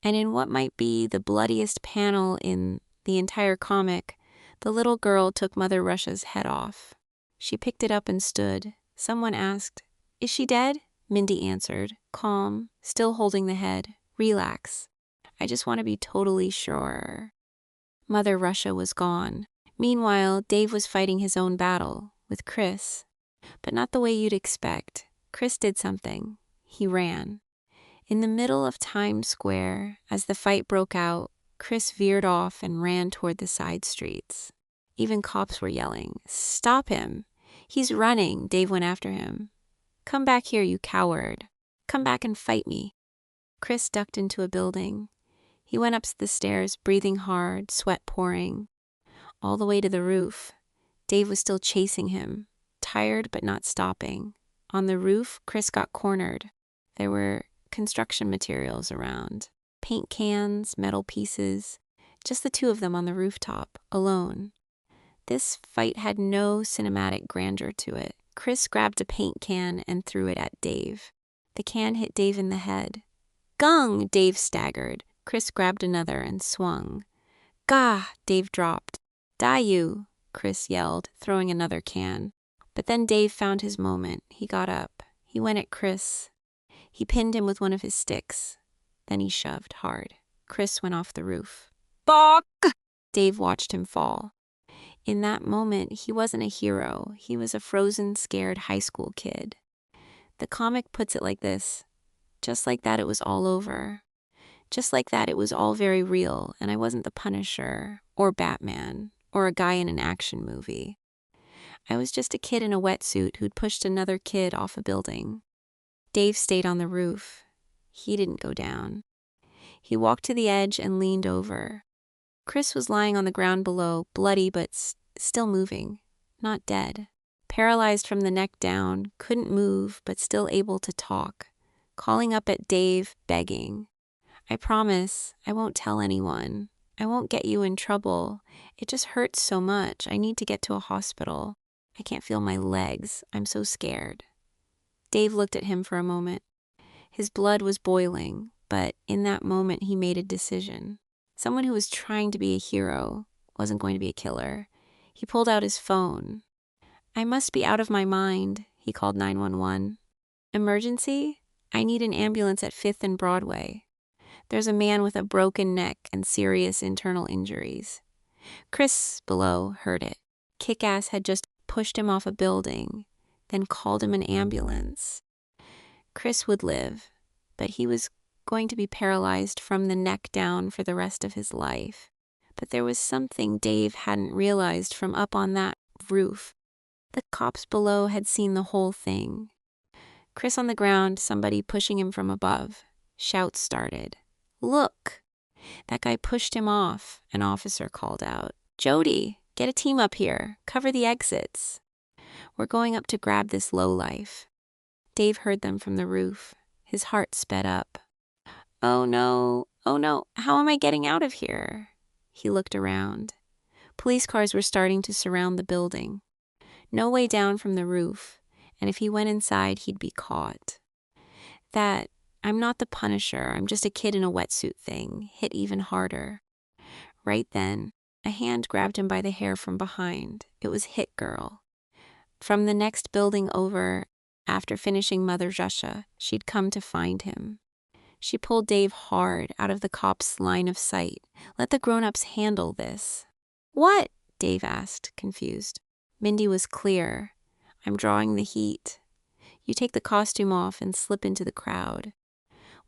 And in what might be the bloodiest panel in the entire comic, the little girl took Mother Russia's head off. She picked it up and stood. Someone asked, "Is she dead?" Mindy answered, calm, still holding the head. "Relax. I just want to be totally sure." Mother Russia was gone. Meanwhile, Dave was fighting his own battle with Chris. But not the way you'd expect. Chris did something. He ran. In the middle of Times Square, as the fight broke out, Chris veered off and ran toward the side streets. Even cops were yelling, "Stop him! He's running!" Dave went after him. "Come back here, you coward. Come back and fight me." Chris ducked into a building. He went up the stairs, breathing hard, sweat pouring. All the way to the roof. Dave was still chasing him, tired but not stopping. On the roof, Chris got cornered. There were construction materials around. Paint cans, metal pieces. Just the two of them on the rooftop, alone. This fight had no cinematic grandeur to it. Chris grabbed a paint can and threw it at Dave. The can hit Dave in the head. Gung! Dave staggered. Chris grabbed another and swung. Gah! Dave dropped. Die you! Chris yelled, throwing another can. But then Dave found his moment. He got up. He went at Chris. He pinned him with one of his sticks. Then he shoved hard. Chris went off the roof. Fuck! Dave watched him fall. In that moment, he wasn't a hero. He was a frozen, scared high school kid. The comic puts it like this. Just like that, it was all over. Just like that, it was all very real, and I wasn't the Punisher, or Batman, or a guy in an action movie. I was just a kid in a wetsuit who'd pushed another kid off a building. Dave stayed on the roof. He didn't go down. He walked to the edge and leaned over. Chris was lying on the ground below, bloody but still moving, not dead. Paralyzed from the neck down, couldn't move but still able to talk, calling up at Dave, begging. I promise, I won't tell anyone. I won't get you in trouble. It just hurts so much. I need to get to a hospital. I can't feel my legs. I'm so scared. Dave looked at him for a moment. His blood was boiling, but in that moment he made a decision. Someone who was trying to be a hero wasn't going to be a killer. He pulled out his phone. I must be out of my mind, he called 911. Emergency? I need an ambulance at 5th and Broadway. There's a man with a broken neck and serious internal injuries. Chris, below, heard it. Kick-Ass had just pushed him off a building, then called him an ambulance. Chris would live, but he was going to be paralyzed from the neck down for the rest of his life. But there was something Dave hadn't realized from up on that roof. The cops below had seen the whole thing. Chris on the ground, somebody pushing him from above. Shouts started. Look! That guy pushed him off, an officer called out. Jody, get a team up here. Cover the exits. We're going up to grab this lowlife. Dave heard them from the roof. His heart sped up. Oh no, how am I getting out of here? He looked around. Police cars were starting to surround the building. No way down from the roof, and if he went inside, he'd be caught. That I'm not the Punisher, I'm just a kid in a wetsuit thing hit even harder. Right then, a hand grabbed him by the hair from behind. It was Hit Girl. From the next building over, after finishing Mother Russia, she'd come to find him. She pulled Dave hard out of the cops' line of sight. Let the grown-ups handle this. What? Dave asked, confused. Mindy was clear. I'm drawing the heat. You take the costume off and slip into the crowd.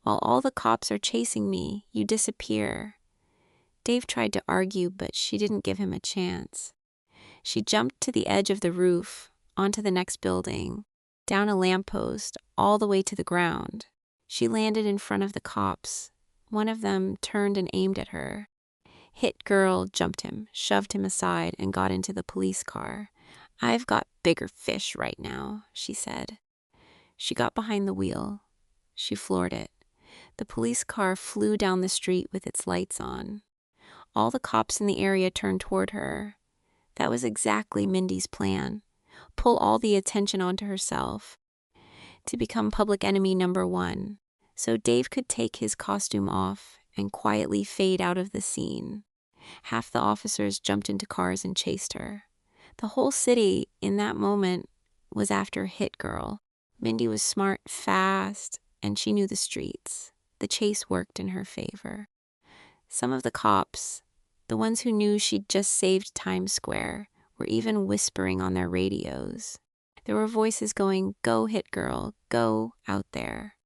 While all the cops are chasing me, you disappear. Dave tried to argue, but she didn't give him a chance. She jumped to the edge of the roof, onto the next building, down a lamppost, all the way to the ground. She landed in front of the cops. One of them turned and aimed at her. Hit Girl jumped him, shoved him aside, and got into the police car. I've got bigger fish right now, she said. She got behind the wheel. She floored it. The police car flew down the street with its lights on. All the cops in the area turned toward her. That was exactly Mindy's plan. Pull all the attention onto herself. To become public enemy number 1, so Dave could take his costume off and quietly fade out of the scene. Half the officers jumped into cars and chased her. The whole city, in that moment, was after Hit Girl. Mindy was smart, fast, and she knew the streets. The chase worked in her favor. Some of the cops, the ones who knew she'd just saved Times Square, were even whispering on their radios. There were voices going, "Go, Hit Girl, go out there."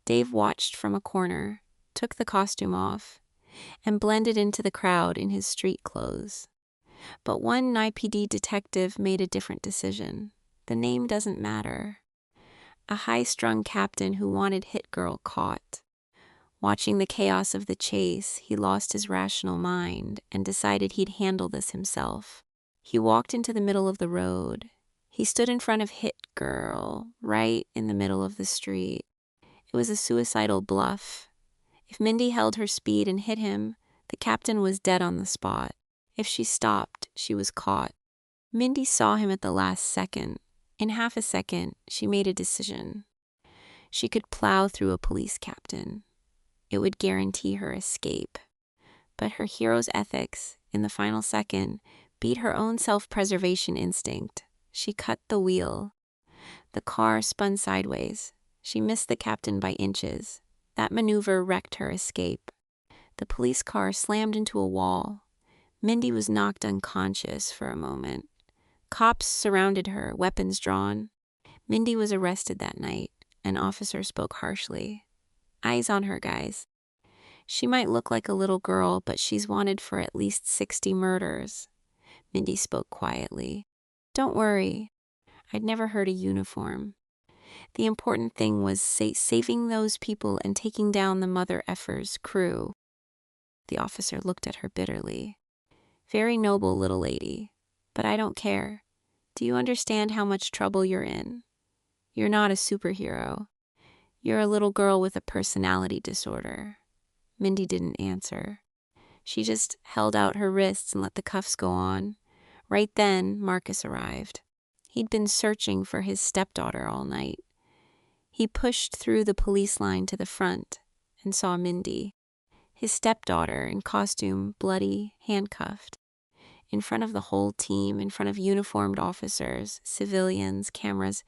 Dave watched from a corner, took the costume off, and blended into the crowd in his street clothes. But one NYPD detective made a different decision. The name doesn't matter. A high-strung captain who wanted Hit Girl caught. Watching the chaos of the chase, he lost his rational mind and decided he'd handle this himself. He walked into the middle of the road. He stood in front of Hit Girl, right in the middle of the street. It was a suicidal bluff. If Mindy held her speed and hit him, the captain was dead on the spot. If she stopped, she was caught. Mindy saw him at the last second. In half a second, she made a decision. She could plow through a police captain. It would guarantee her escape. But her hero's ethics, in the final second, beat her own self-preservation instinct. She cut the wheel. The car spun sideways. She missed the captain by inches. That maneuver wrecked her escape. The police car slammed into a wall. Mindy was knocked unconscious for a moment. Cops surrounded her, weapons drawn. Mindy was arrested that night. An officer spoke harshly. "Eyes on her, guys. She might look like a little girl, but she's wanted for at least 60 murders." Mindy spoke quietly. "Don't worry. I'd never heard a uniform. The important thing was saving those people and taking down the mother effer's crew." The officer looked at her bitterly. "Very noble little lady, but I don't care. Do you understand how much trouble you're in? You're not a superhero. You're a little girl with a personality disorder." Mindy didn't answer. She just held out her wrists and let the cuffs go on. Right then, Marcus arrived. He'd been searching for his stepdaughter all night. He pushed through the police line to the front and saw Mindy, his stepdaughter in costume, bloody, handcuffed. In front of the whole team, in front of uniformed officers, civilians, cameras,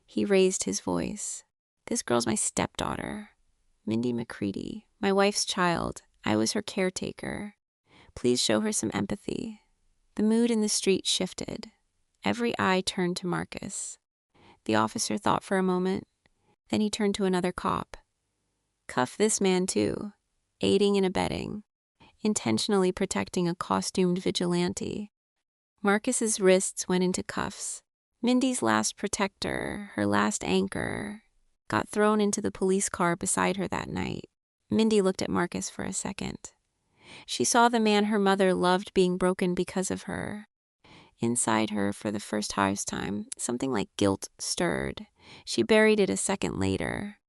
he raised his voice. "This girl's my stepdaughter, Mindy McCready, my wife's child. I was her caretaker. Please show her some empathy." The mood in the street shifted. Every eye turned to Marcus. The officer thought for a moment. Then he turned to another cop. "Cuff this man too. Aiding and abetting. Intentionally protecting a costumed vigilante." Marcus's wrists went into cuffs. Mindy's last protector, her last anchor, got thrown into the police car beside her that night. Mindy looked at Marcus for a second. She saw the man her mother loved being broken because of her. Inside her, for the first time, something like guilt stirred. She buried it a second later.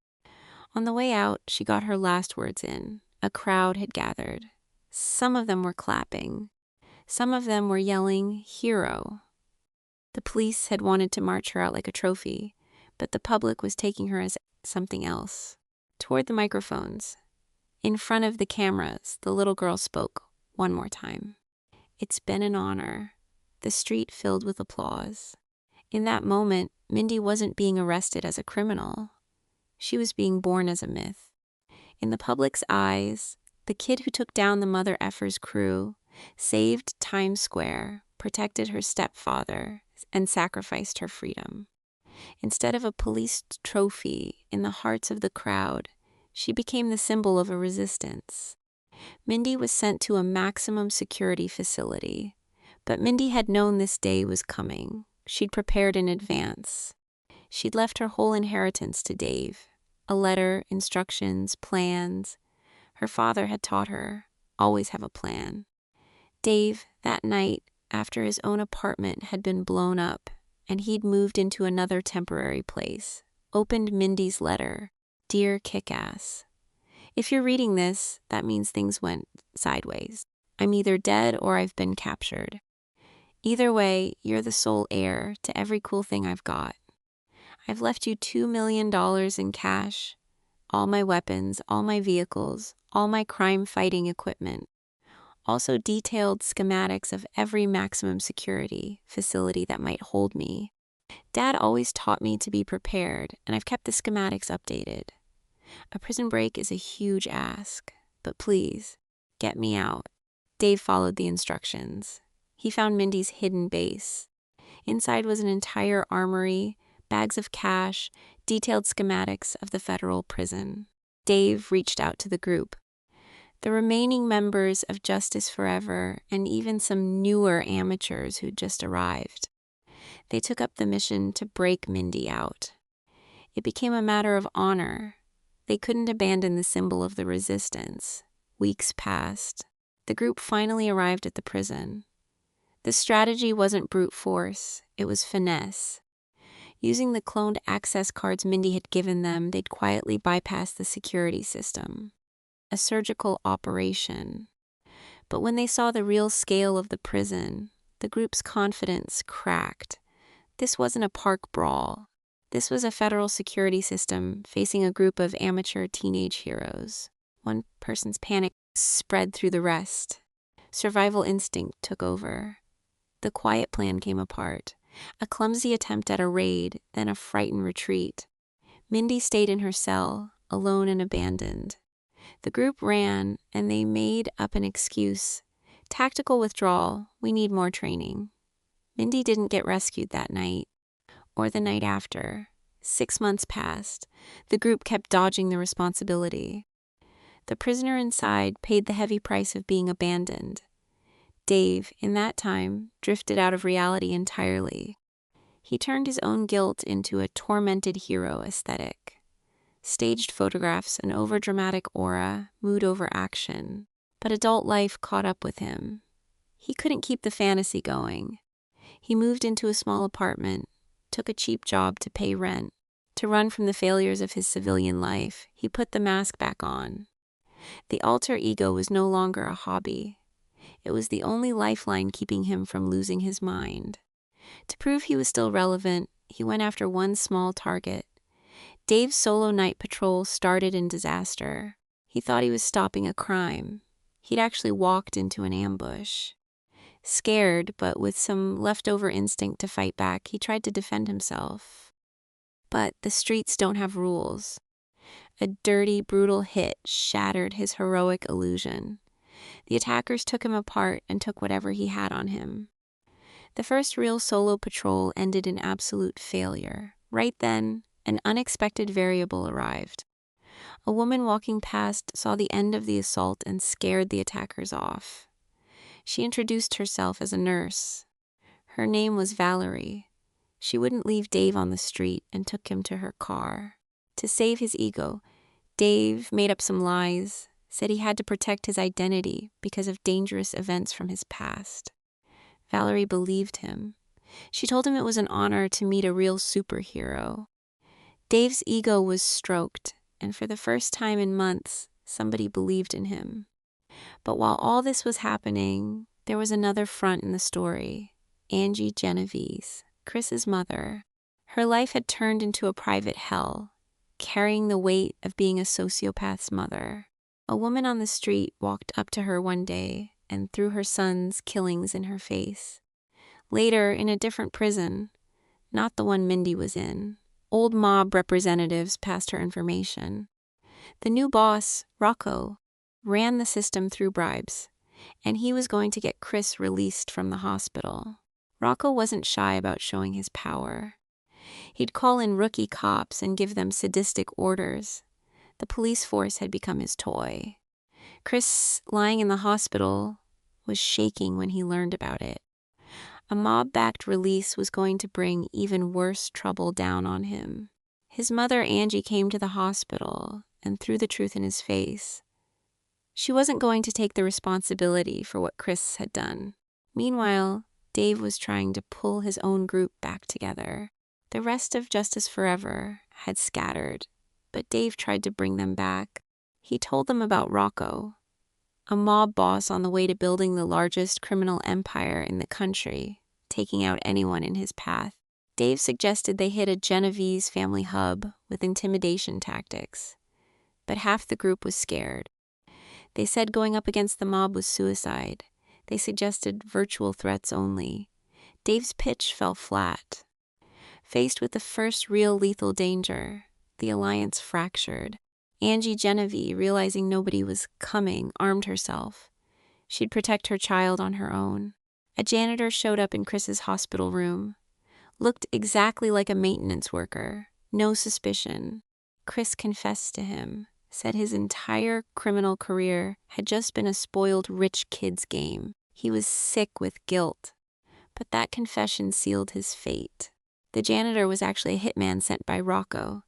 On the way out, she got her last words in. A crowd had gathered. Some of them were clapping. Some of them were yelling, "Hero." The police had wanted to march her out like a trophy, but the public was taking her as something else. Toward the microphones, in front of the cameras, the little girl spoke one more time. "It's been an honor." The street filled with applause. In that moment, Mindy wasn't being arrested as a criminal. She was being born as a myth. In the public's eyes, the kid who took down the mother effer's crew, saved Times Square, protected her stepfather, and sacrificed her freedom. Instead of a police trophy in the hearts of the crowd, she became the symbol of a resistance. Mindy was sent to a maximum security facility, but Mindy had known this day was coming. She'd prepared in advance. She'd left her whole inheritance to Dave. A letter, instructions, plans. Her father had taught her, always have a plan. Dave, that night, after his own apartment had been blown up and he'd moved into another temporary place, opened Mindy's letter. "Dear Kick-Ass, if you're reading this, that means things went sideways. I'm either dead or I've been captured. Either way, you're the sole heir to every cool thing I've got. I've left you $2 million in cash, all my weapons, all my vehicles, all my crime-fighting equipment. Also detailed schematics of every maximum security facility that might hold me. Dad always taught me to be prepared, and I've kept the schematics updated. A prison break is a huge ask, but please, get me out." Dave followed the instructions. He found Mindy's hidden base. Inside was an entire armory, bags of cash, detailed schematics of the federal prison. Dave reached out to the group. The remaining members of Justice Forever, and even some newer amateurs who'd just arrived. They took up the mission to break Mindy out. It became a matter of honor. They couldn't abandon the symbol of the resistance. Weeks passed. The group finally arrived at the prison. The strategy wasn't brute force, it was finesse. Using the cloned access cards Mindy had given them, they'd quietly bypass the security system. A surgical operation. But when they saw the real scale of the prison, the group's confidence cracked. This wasn't a park brawl. This was a federal security system facing a group of amateur teenage heroes. One person's panic spread through the rest. Survival instinct took over. The quiet plan came apart. A clumsy attempt at a raid, then a frightened retreat. Mindy stayed in her cell, alone and abandoned. The group ran, and they made up an excuse. Tactical withdrawal, we need more training. Mindy didn't get rescued that night, or the night after. 6 months passed. The group kept dodging the responsibility. The prisoner inside paid the heavy price of being abandoned. Dave, in that time, drifted out of reality entirely. He turned his own guilt into a tormented hero aesthetic. Staged photographs, an overdramatic aura, mood over action. But adult life caught up with him. He couldn't keep the fantasy going. He moved into a small apartment, took a cheap job to pay rent. To run from the failures of his civilian life, he put the mask back on. The alter ego was no longer a hobby. It was the only lifeline keeping him from losing his mind. To prove he was still relevant, he went after one small target. Dave's solo night patrol started in disaster. He thought he was stopping a crime. He'd actually walked into an ambush. Scared, but with some leftover instinct to fight back, he tried to defend himself. But the streets don't have rules. A dirty, brutal hit shattered his heroic illusion. The attackers took him apart and took whatever he had on him. The first real solo patrol ended in absolute failure. Right then, an unexpected variable arrived. A woman walking past saw the end of the assault and scared the attackers off. She introduced herself as a nurse. Her name was Valerie. She wouldn't leave Dave on the street and took him to her car. To save his ego, Dave made up some lies, said he had to protect his identity because of dangerous events from his past. Valerie believed him. She told him it was an honor to meet a real superhero. Dave's ego was stroked, and for the first time in months, somebody believed in him. But while all this was happening, there was another front in the story. Angie Genovese, Chris's mother. Her life had turned into a private hell, carrying the weight of being a sociopath's mother. A woman on the street walked up to her one day and threw her son's killings in her face. Later, in a different prison, not the one Mindy was in, old mob representatives passed her information. The new boss, Rocco, ran the system through bribes, and he was going to get Chris released from the hospital. Rocco wasn't shy about showing his power. He'd call in rookie cops and give them sadistic orders. The police force had become his toy. Chris, lying in the hospital, was shaking when he learned about it. A mob-backed release was going to bring even worse trouble down on him. His mother, Angie, came to the hospital and threw the truth in his face. She wasn't going to take the responsibility for what Chris had done. Meanwhile, Dave was trying to pull his own group back together. The rest of Justice Forever had scattered, but Dave tried to bring them back. He told them about Rocco, a mob boss on the way to building the largest criminal empire in the country, taking out anyone in his path. Dave suggested they hit a Genovese family hub with intimidation tactics, but half the group was scared. They said going up against the mob was suicide. They suggested virtual threats only. Dave's pitch fell flat. Faced with the first real lethal danger, the alliance fractured. Angie Genovese, realizing nobody was coming, armed herself. She'd protect her child on her own. A janitor showed up in Chris's hospital room. Looked exactly like a maintenance worker. No suspicion. Chris confessed to him. Said his entire criminal career had just been a spoiled rich kid's game. He was sick with guilt. But that confession sealed his fate. The janitor was actually a hitman sent by Rocco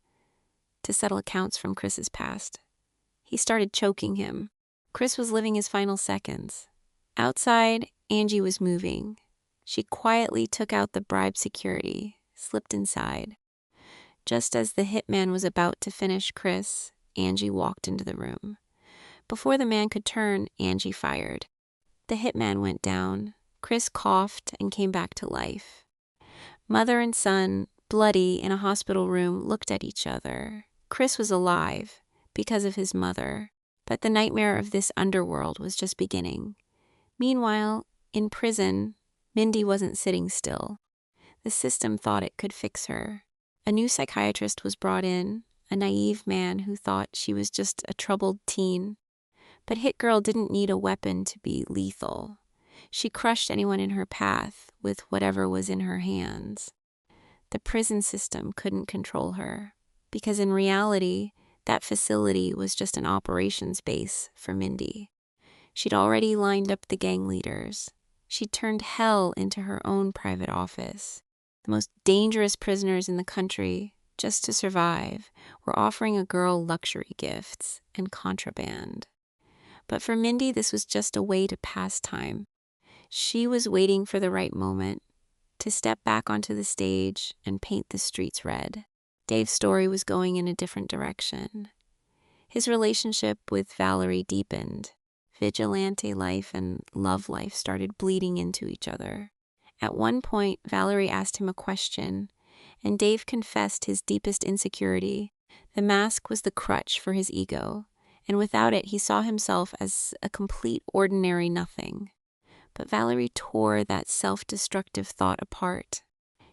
to settle accounts from Chris's past. He started choking him. Chris was living his final seconds. Outside, Angie was moving. She quietly took out the bribe security, slipped inside. Just as the hitman was about to finish Chris, Angie walked into the room. Before the man could turn, Angie fired. The hitman went down. Chris coughed and came back to life. Mother and son, bloody in a hospital room, looked at each other. Chris was alive because of his mother. But the nightmare of this underworld was just beginning. Meanwhile, in prison, Mindy wasn't sitting still. The system thought it could fix her. A new psychiatrist was brought in, a naive man who thought she was just a troubled teen. But Hit Girl didn't need a weapon to be lethal. She crushed anyone in her path with whatever was in her hands. The prison system couldn't control her, because in reality, that facility was just an operations base for Mindy. She'd already lined up the gang leaders. She'd turned hell into her own private office. The most dangerous prisoners in the country, just to survive, were offering a girl luxury gifts and contraband. But for Mindy, this was just a way to pass time. She was waiting for the right moment to step back onto the stage and paint the streets red. Dave's story was going in a different direction. His relationship with Valerie deepened. Vigilante life and love life started bleeding into each other. At one point, Valerie asked him a question, and Dave confessed his deepest insecurity. The mask was the crutch for his ego, and without it, he saw himself as a complete ordinary nothing. But Valerie tore that self-destructive thought apart.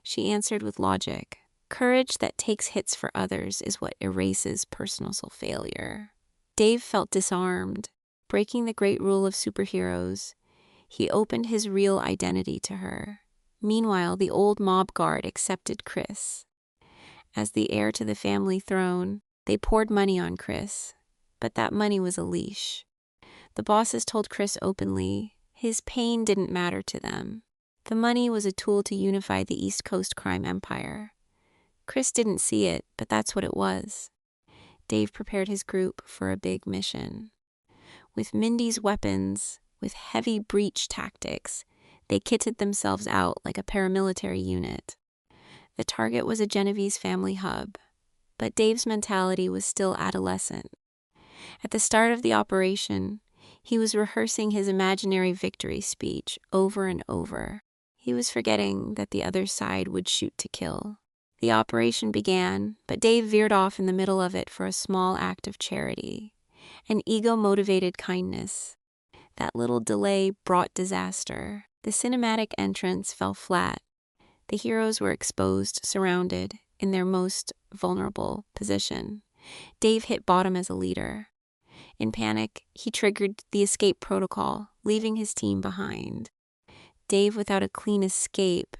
She answered with logic. Courage that takes hits for others is what erases personal failure. Dave felt disarmed. Breaking the great rule of superheroes, he opened his real identity to her. Meanwhile, the old mob guard accepted Chris. As the heir to the family throne, they poured money on Chris, but that money was a leash. The bosses told Chris openly his pain didn't matter to them. The money was a tool to unify the East Coast crime empire. Chris didn't see it, but that's what it was. Dave prepared his group for a big mission. With Mindy's weapons, with heavy breach tactics, they kitted themselves out like a paramilitary unit. The target was a Genovese family hub, but Dave's mentality was still adolescent. At the start of the operation, he was rehearsing his imaginary victory speech over and over. He was forgetting that the other side would shoot to kill. The operation began, but Dave veered off in the middle of it for a small act of charity. An ego-motivated kindness. That little delay brought disaster. The cinematic entrance fell flat. The heroes were exposed, surrounded, in their most vulnerable position. Dave hit bottom as a leader. In panic, he triggered the escape protocol, leaving his team behind. Dave, without a clean escape,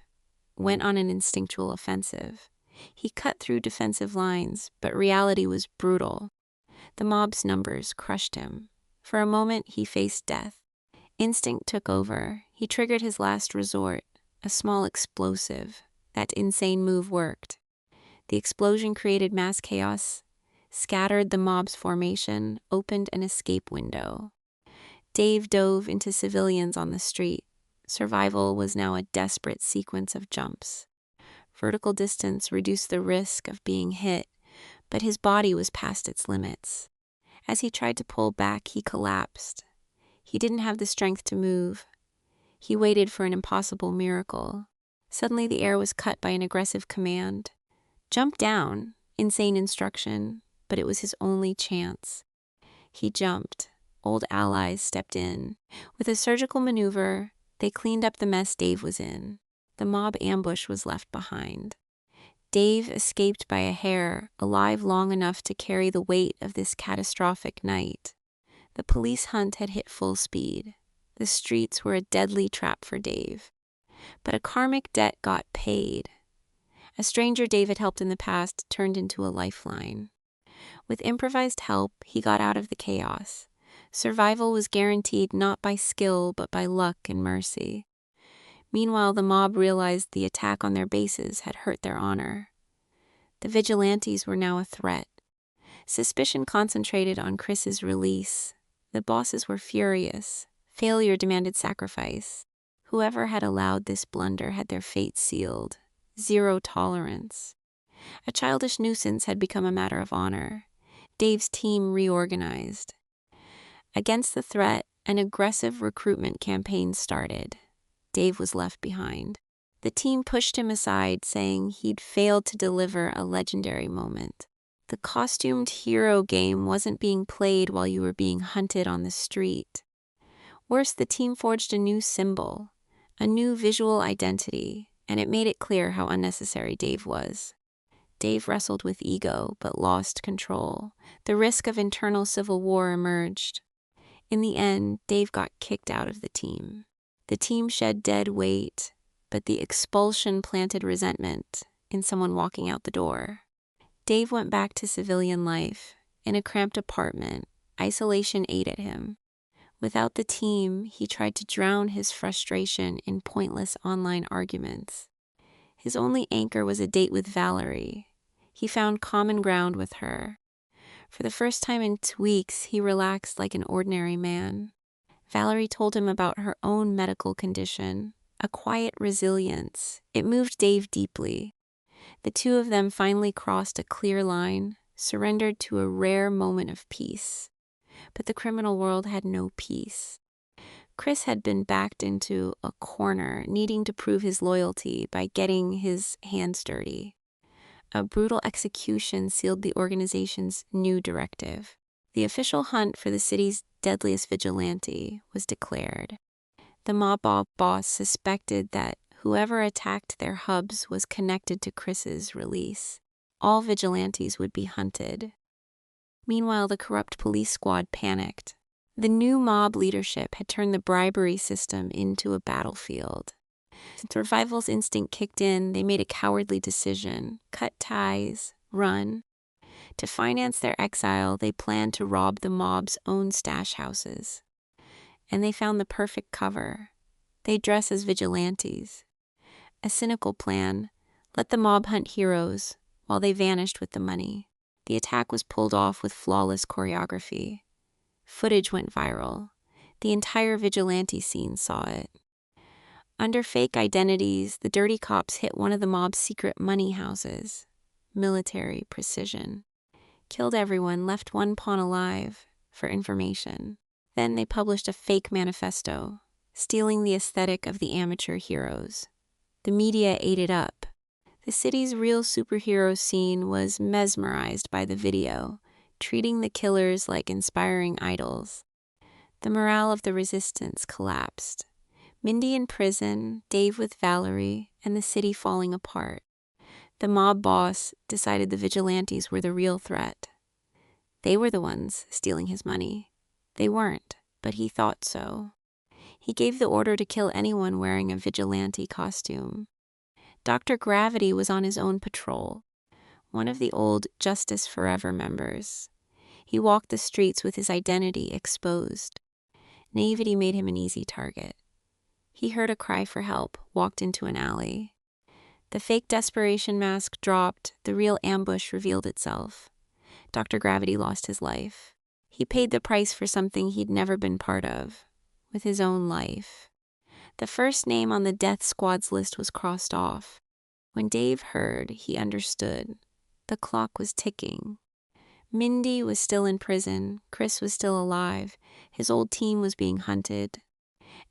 went on an instinctual offensive. He cut through defensive lines, but reality was brutal. The mob's numbers crushed him. For a moment, he faced death. Instinct took over. He triggered his last resort, a small explosive. That insane move worked. The explosion created mass chaos, scattered the mob's formation, opened an escape window. Dave dove into civilians on the street. Survival was now a desperate sequence of jumps. Vertical distance reduced the risk of being hit, but his body was past its limits. As he tried to pull back, he collapsed. He didn't have the strength to move. He waited for an impossible miracle. Suddenly the air was cut by an aggressive command. Jump down, insane instruction, but it was his only chance. He jumped. Old allies stepped in. With a surgical maneuver, they cleaned up the mess Dave was in. The mob ambush was left behind. Dave escaped by a hair, alive long enough to carry the weight of this catastrophic night. The police hunt had hit full speed. The streets were a deadly trap for Dave. But a karmic debt got paid. A stranger Dave had helped in the past turned into a lifeline. With improvised help, he got out of the chaos. Survival was guaranteed not by skill, but by luck and mercy. Meanwhile, the mob realized the attack on their bases had hurt their honor. The vigilantes were now a threat. Suspicion concentrated on Chris's release. The bosses were furious. Failure demanded sacrifice. Whoever had allowed this blunder had their fate sealed. Zero tolerance. A childish nuisance had become a matter of honor. Dave's team reorganized. Against the threat, an aggressive recruitment campaign started. Dave was left behind. The team pushed him aside, saying he'd failed to deliver a legendary moment. The costumed hero game wasn't being played while you were being hunted on the street. Worse, the team forged a new symbol, a new visual identity, and it made it clear how unnecessary Dave was. Dave wrestled with ego, but lost control. The risk of internal civil war emerged. In the end, Dave got kicked out of the team. The team shed dead weight, but the expulsion planted resentment in someone walking out the door. Dave went back to civilian life. In a cramped apartment, isolation ate at him. Without the team, he tried to drown his frustration in pointless online arguments. His only anchor was a date with Valerie. He found common ground with her. For the first time in weeks, he relaxed like an ordinary man. Valerie told him about her own medical condition, a quiet resilience. It moved Dave deeply. The two of them finally crossed a clear line, surrendered to a rare moment of peace. But the criminal world had no peace. Chris had been backed into a corner, needing to prove his loyalty by getting his hands dirty. A brutal execution sealed the organization's new directive. The official hunt for the city's deadliest vigilante was declared. The mob boss suspected that whoever attacked their hubs was connected to Chris's release. All vigilantes would be hunted. Meanwhile, the corrupt police squad panicked. The new mob leadership had turned the bribery system into a battlefield. Since survival's instinct kicked in, they made a cowardly decision: cut ties, run. To finance their exile, they planned to rob the mob's own stash houses. And they found the perfect cover. They dress as vigilantes. A cynical plan: let the mob hunt heroes while they vanished with the money. The attack was pulled off with flawless choreography. Footage went viral. The entire vigilante scene saw it. Under fake identities, the dirty cops hit one of the mob's secret money houses. Military precision. Killed everyone, left one pawn alive for information. Then they published a fake manifesto, stealing the aesthetic of the amateur heroes. The media ate it up. The city's real superhero scene was mesmerized by the video, treating the killers like inspiring idols. The morale of the resistance collapsed. Mindy in prison, Dave with Valerie, and the city falling apart. The mob boss decided the vigilantes were the real threat. They were the ones stealing his money. They weren't, but he thought so. He gave the order to kill anyone wearing a vigilante costume. Dr. Gravity was on his own patrol, one of the old Justice Forever members. He walked the streets with his identity exposed. Naivety made him an easy target. He heard a cry for help, walked into an alley. The fake desperation mask dropped, the real ambush revealed itself. Dr. Gravity lost his life. He paid the price for something he'd never been part of, with his own life. The first name on the death squad's list was crossed off. When Dave heard, he understood. The clock was ticking. Mindy was still in prison, Chris was still alive, his old team was being hunted,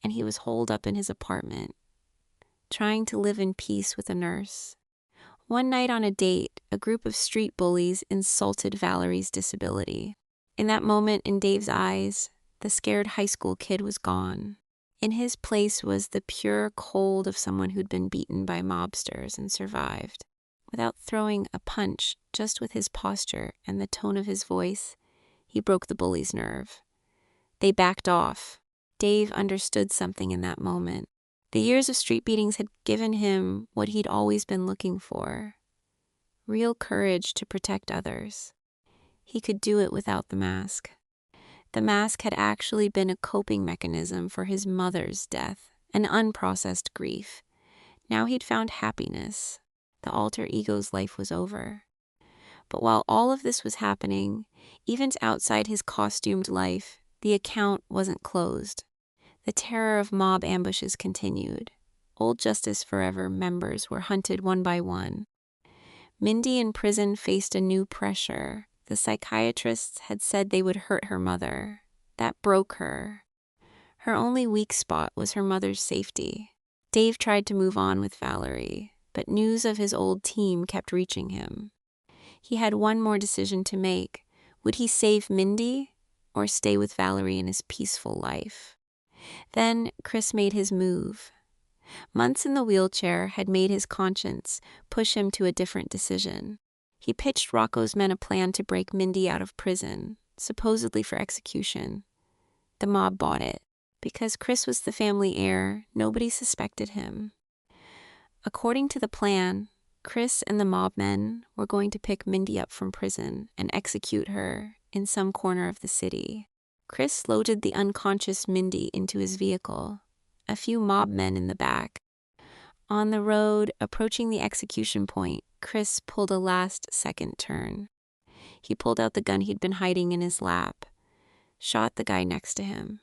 and he was holed up in his apartment, trying to live in peace with a nurse. One night on a date, a group of street bullies insulted Valerie's disability. In that moment, in Dave's eyes, the scared high school kid was gone. In his place was the pure cold of someone who'd been beaten by mobsters and survived. Without throwing a punch, just with his posture and the tone of his voice, he broke the bully's nerve. They backed off. Dave understood something in that moment. The years of street beatings had given him what he'd always been looking for: real courage to protect others. He could do it without the mask. The mask had actually been a coping mechanism for his mother's death, an unprocessed grief. Now he'd found happiness. The alter ego's life was over. But while all of this was happening, even outside his costumed life, the account wasn't closed. The terror of mob ambushes continued. Old Justice Forever members were hunted one by one. Mindy in prison faced a new pressure. The psychiatrists had said they would hurt her mother. That broke her. Her only weak spot was her mother's safety. Dave tried to move on with Valerie, but news of his old team kept reaching him. He had one more decision to make. Would he save Mindy or stay with Valerie in his peaceful life? Then Chris made his move. Months in the wheelchair had made his conscience push him to a different decision. He pitched Rocco's men a plan to break Mindy out of prison, supposedly for execution. The mob bought it. Because Chris was the family heir, nobody suspected him. According to the plan, Chris and the mob men were going to pick Mindy up from prison and execute her in some corner of the city. Chris loaded the unconscious Mindy into his vehicle, a few mob men in the back. On the road, approaching the execution point, Chris pulled a last-second turn. He pulled out the gun he'd been hiding in his lap, shot the guy next to him,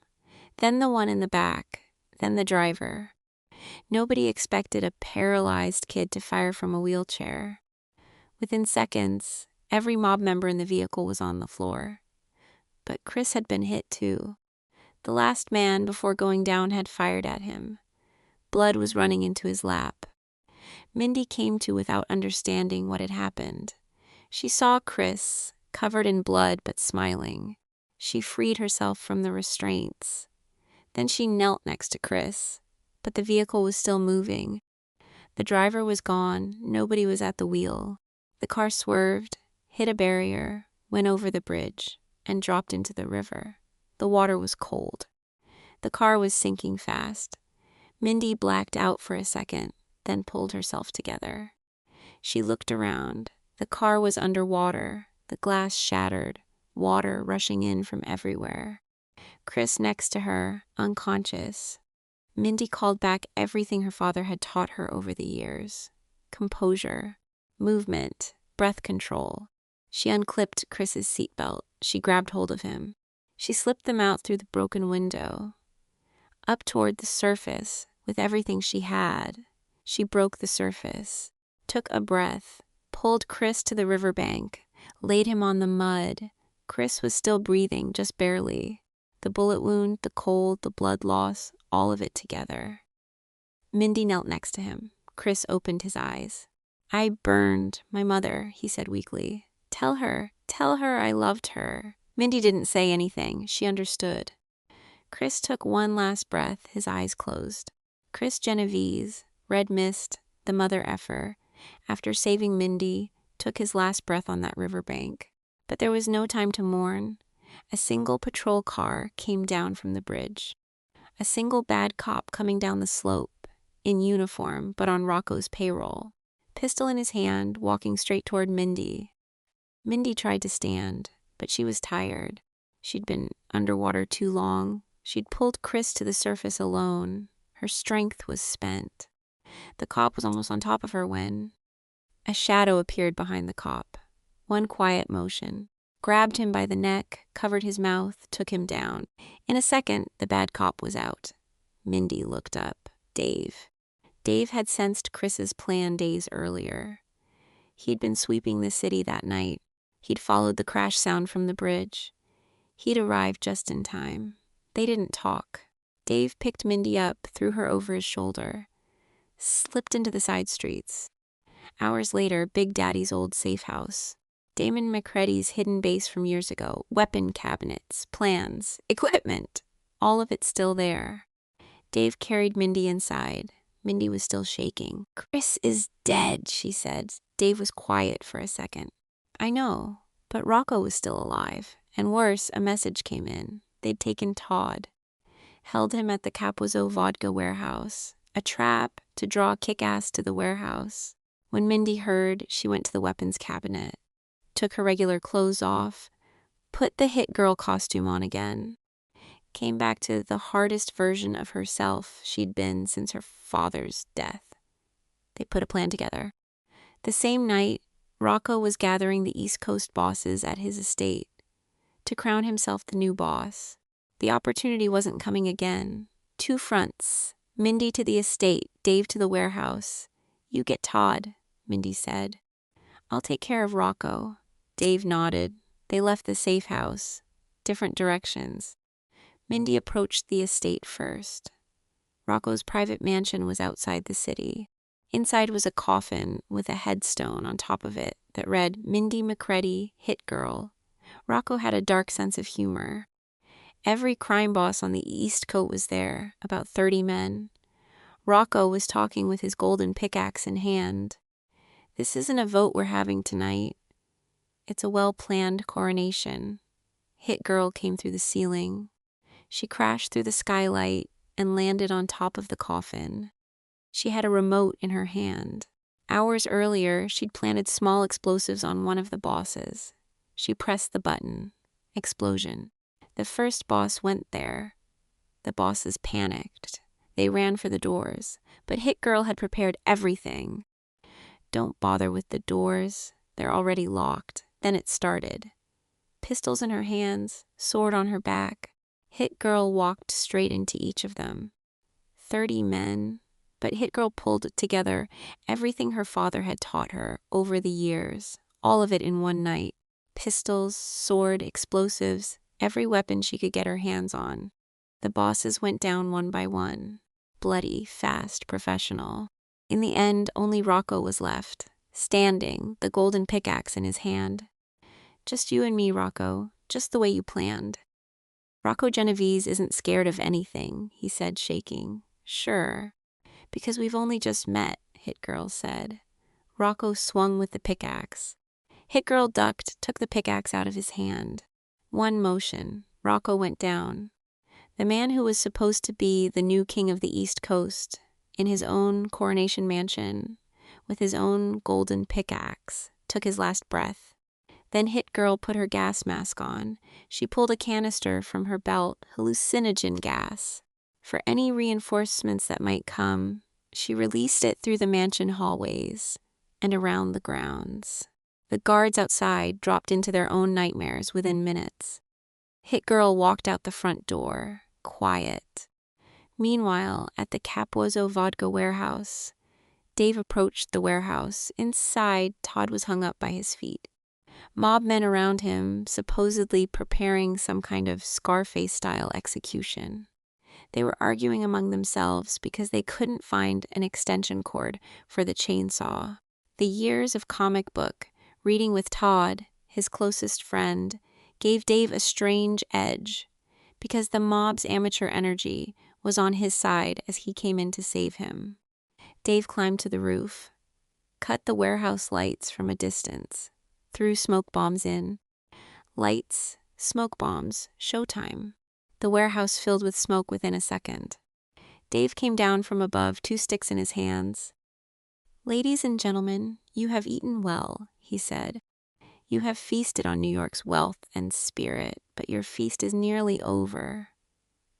then the one in the back, then the driver. Nobody expected a paralyzed kid to fire from a wheelchair. Within seconds, every mob member in the vehicle was on the floor. But Chris had been hit too. The last man before going down had fired at him. Blood was running into his lap. Mindy came to without understanding what had happened. She saw Chris, covered in blood but smiling. She freed herself from the restraints. Then she knelt next to Chris, but the vehicle was still moving. The driver was gone. Nobody was at the wheel. The car swerved, hit a barrier, went over the bridge, and dropped into the river. The water was cold. The car was sinking fast. Mindy blacked out for a second, then pulled herself together. She looked around. The car was underwater, the glass shattered, water rushing in from everywhere. Chris next to her, unconscious. Mindy called back everything her father had taught her over the years. Composure, movement, breath control. She unclipped Chris's seatbelt. She grabbed hold of him. She slipped them out through the broken window. Up toward the surface, with everything she had. She broke the surface, took a breath, pulled Chris to the riverbank, laid him on the mud. Chris was still breathing, just barely. The bullet wound, the cold, the blood loss, all of it together. Mindy knelt next to him. Chris opened his eyes. "I burned my mother," he said weakly. Tell her I loved her." Mindy didn't say anything. She understood. Chris took one last breath, his eyes closed. Chris Genovese, red mist, the mother effer, after saving Mindy, took his last breath on that riverbank. But there was no time to mourn. A single patrol car came down from the bridge. A single bad cop coming down the slope, in uniform, but on Rocco's payroll. Pistol in his hand, walking straight toward Mindy. Mindy tried to stand, but she was tired. She'd been underwater too long. She'd pulled Chris to the surface alone. Her strength was spent. The cop was almost on top of her when a shadow appeared behind the cop. One quiet motion. Grabbed him by the neck, covered his mouth, took him down. In a second, the bad cop was out. Mindy looked up. Dave. Dave had sensed Chris's plan days earlier. He'd been sweeping the city that night. He'd followed the crash sound from the bridge. He'd arrived just in time. They didn't talk. Dave picked Mindy up, threw her over his shoulder, slipped into the side streets. Hours later, Big Daddy's old safe house. Damon McCready's hidden base from years ago. Weapon cabinets, plans, equipment. All of it still there. Dave carried Mindy inside. Mindy was still shaking. "Chris is dead," she said. Dave was quiet for a second. "I know, but Rocco was still alive. And worse, a message came in. They'd taken Todd. Held him at the Kapuzo vodka warehouse. A trap to draw Kick-Ass to the warehouse. When Mindy heard, she went to the weapons cabinet. Took her regular clothes off. Put the hit girl costume on again. Came back to the hardest version of herself she'd been since her father's death. They put a plan together. The same night, Rocco was gathering the East Coast bosses at his estate to crown himself the new boss. The opportunity wasn't coming again. 2 fronts. Mindy to the estate, Dave to the warehouse. "You get Todd," Mindy said. "I'll take care of Rocco." Dave nodded. They left the safe house. Different directions. Mindy approached the estate first. Rocco's private mansion was outside the city. Inside was a coffin with a headstone on top of it that read, Mindy McCready, Hit Girl. Rocco had a dark sense of humor. Every crime boss on the East Coast was there, about 30 men. Rocco was talking with his golden pickaxe in hand. This isn't a vote we're having tonight. It's a well-planned coronation. Hit Girl came through the ceiling. She crashed through the skylight and landed on top of the coffin. She had a remote in her hand. Hours earlier, she'd planted small explosives on one of the bosses. She pressed the button. Explosion. The first boss went there. The bosses panicked. They ran for the doors, but Hit Girl had prepared everything. Don't bother with the doors. They're already locked. Then it started. Pistols in her hands, sword on her back. Hit Girl walked straight into each of them. 30 men. But Hit Girl pulled together everything her father had taught her over the years, all of it in one night. Pistols, sword, explosives, every weapon she could get her hands on. The bosses went down one by one. Bloody, fast, professional. In the end, only Rocco was left, standing, the golden pickaxe in his hand. Just you and me, Rocco, just the way you planned. Rocco Genovese isn't scared of anything, he said, shaking. Sure. Because we've only just met, Hit Girl said. Rocco swung with the pickaxe. Hit Girl ducked, took the pickaxe out of his hand. One motion. Rocco went down. The man who was supposed to be the new king of the East Coast, in his own coronation mansion, with his own golden pickaxe, took his last breath. Then Hit Girl put her gas mask on. She pulled a canister from her belt, hallucinogen gas. For any reinforcements that might come, she released it through the mansion hallways and around the grounds. The guards outside dropped into their own nightmares within minutes. Hit Girl walked out the front door, quiet. Meanwhile, at the Capozzo vodka warehouse, Dave approached the warehouse. Inside, Todd was hung up by his feet. Mob men around him, supposedly preparing some kind of Scarface-style execution. They were arguing among themselves because they couldn't find an extension cord for the chainsaw. The years of comic book, reading with Todd, his closest friend, gave Dave a strange edge, because the mob's amateur energy was on his side as he came in to save him. Dave climbed to the roof, cut the warehouse lights from a distance, threw smoke bombs in. Lights, smoke bombs, showtime. The warehouse filled with smoke within a second. Dave came down from above, 2 sticks in his hands. Ladies and gentlemen, you have eaten well, he said. You have feasted on New York's wealth and spirit, but your feast is nearly over.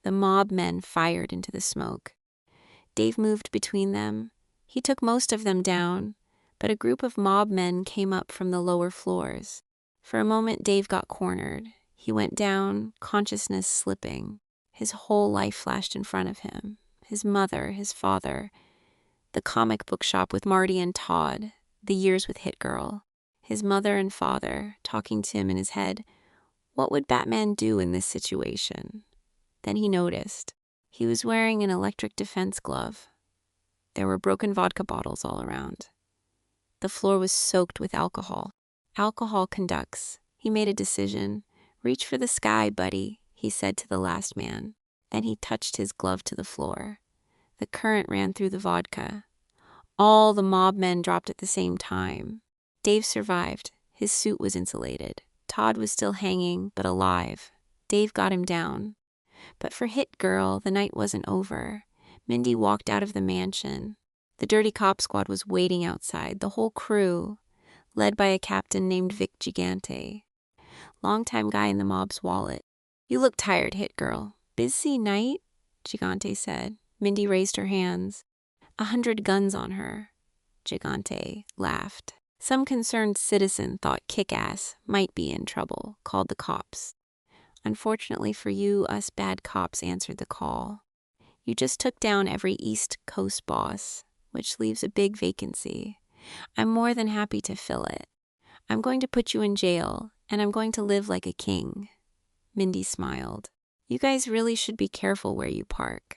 The mob men fired into the smoke. Dave moved between them. He took most of them down, but a group of mob men came up from the lower floors. For a moment, Dave got cornered. He went down, consciousness slipping. His whole life flashed in front of him. His mother, his father, the comic book shop with Marty and Todd, the years with Hit Girl. His mother and father, talking to him in his head. What would Batman do in this situation? Then he noticed. He was wearing an electric defense glove. There were broken vodka bottles all around. The floor was soaked with alcohol. Alcohol conducts. He made a decision. Reach for the sky, buddy, he said to the last man. Then he touched his glove to the floor. The current ran through the vodka. All the mob men dropped at the same time. Dave survived. His suit was insulated. Todd was still hanging, but alive. Dave got him down. But for Hit Girl, the night wasn't over. Mindy walked out of the mansion. The dirty cop squad was waiting outside, the whole crew, led by a captain named Vic Gigante. Longtime guy in the mob's wallet. You look tired, Hit Girl. Busy night? Gigante said. Mindy raised her hands. 100 guns on her. Gigante laughed. Some concerned citizen thought Kick-Ass might be in trouble, called the cops. Unfortunately for you, us bad cops answered the call. You just took down every East Coast boss, which leaves a big vacancy. I'm more than happy to fill it. I'm going to put you in jail, and I'm going to live like a king. Mindy smiled. You guys really should be careful where you park.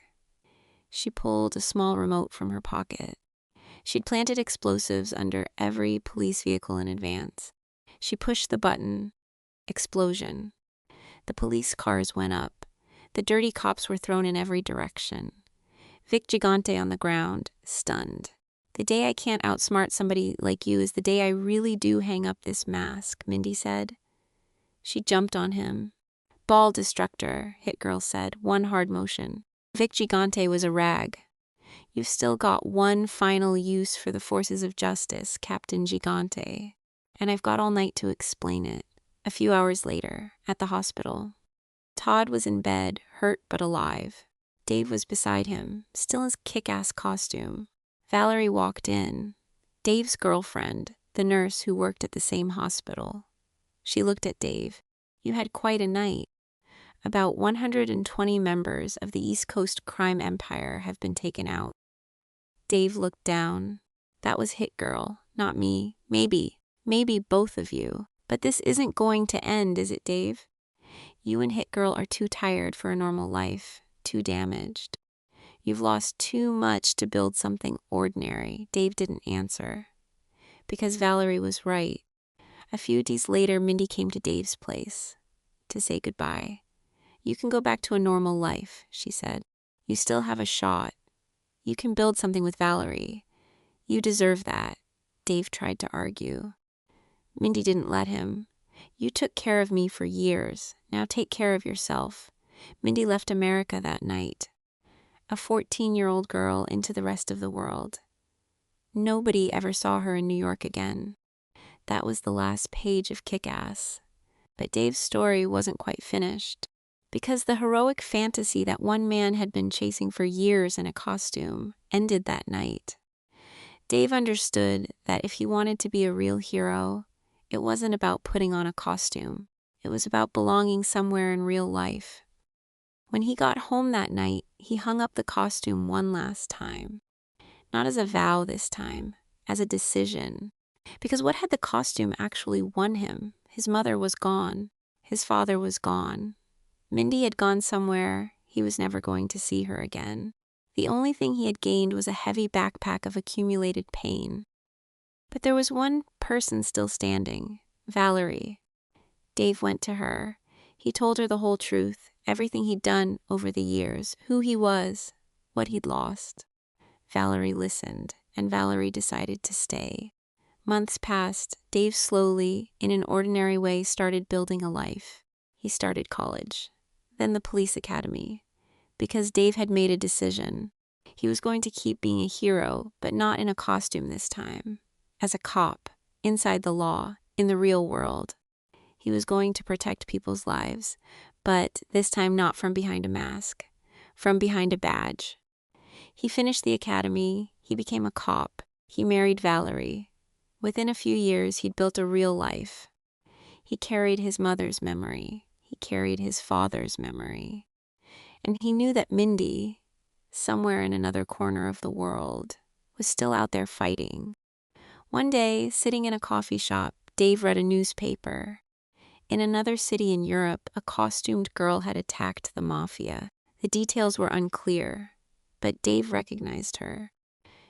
She pulled a small remote from her pocket. She'd planted explosives under every police vehicle in advance. She pushed the button. Explosion. The police cars went up. The dirty cops were thrown in every direction. Vic Gigante on the ground, stunned. The day I can't outsmart somebody like you is the day I really do hang up this mask, Mindy said. She jumped on him. Ball destructor, Hit Girl said, one hard motion. Vic Gigante was a rag. You've still got one final use for the forces of justice, Captain Gigante. And I've got all night to explain it. A few hours later, at the hospital. Todd was in bed, hurt but alive. Dave was beside him, still in his kick-ass costume. Valerie walked in. Dave's girlfriend, the nurse who worked at the same hospital. She looked at Dave. You had quite a night. About 120 members of the East Coast crime empire have been taken out. Dave looked down. That was Hit Girl, not me. Maybe both of you. But this isn't going to end, is it, Dave? You and Hit Girl are too tired for a normal life, too damaged. You've lost too much to build something ordinary. Dave didn't answer. Because Valerie was right. A few days later, Mindy came to Dave's place to say goodbye. You can go back to a normal life, she said. You still have a shot. You can build something with Valerie. You deserve that. Dave tried to argue. Mindy didn't let him. You took care of me for years. Now take care of yourself. Mindy left America that night. A 14-year-old girl into the rest of the world. Nobody ever saw her in New York again. That was the last page of Kick-Ass. But Dave's story wasn't quite finished. Because the heroic fantasy that one man had been chasing for years in a costume ended that night. Dave understood that if he wanted to be a real hero, it wasn't about putting on a costume. It was about belonging somewhere in real life. When he got home that night, he hung up the costume one last time. Not as a vow this time, as a decision. Because what had the costume actually won him? His mother was gone. His father was gone. Mindy had gone somewhere he was never going to see her again. The only thing he had gained was a heavy backpack of accumulated pain. But there was one person still standing, Valerie. Dave went to her. He told her the whole truth, everything he'd done over the years, who he was, what he'd lost. Valerie listened, and Valerie decided to stay. Months passed. Dave slowly, in an ordinary way, started building a life. He started college, then the police academy. Because Dave had made a decision. He was going to keep being a hero, but not in a costume this time. As a cop, inside the law, in the real world. He was going to protect people's lives, but this time not from behind a mask, from behind a badge. He finished the academy, he became a cop, he married Valerie. Within a few years, he'd built a real life. He carried his mother's memory, he carried his father's memory. And he knew that Mindy, somewhere in another corner of the world, was still out there fighting. One day, sitting in a coffee shop, Dave read a newspaper. In another city in Europe, a costumed girl had attacked the mafia. The details were unclear, but Dave recognized her.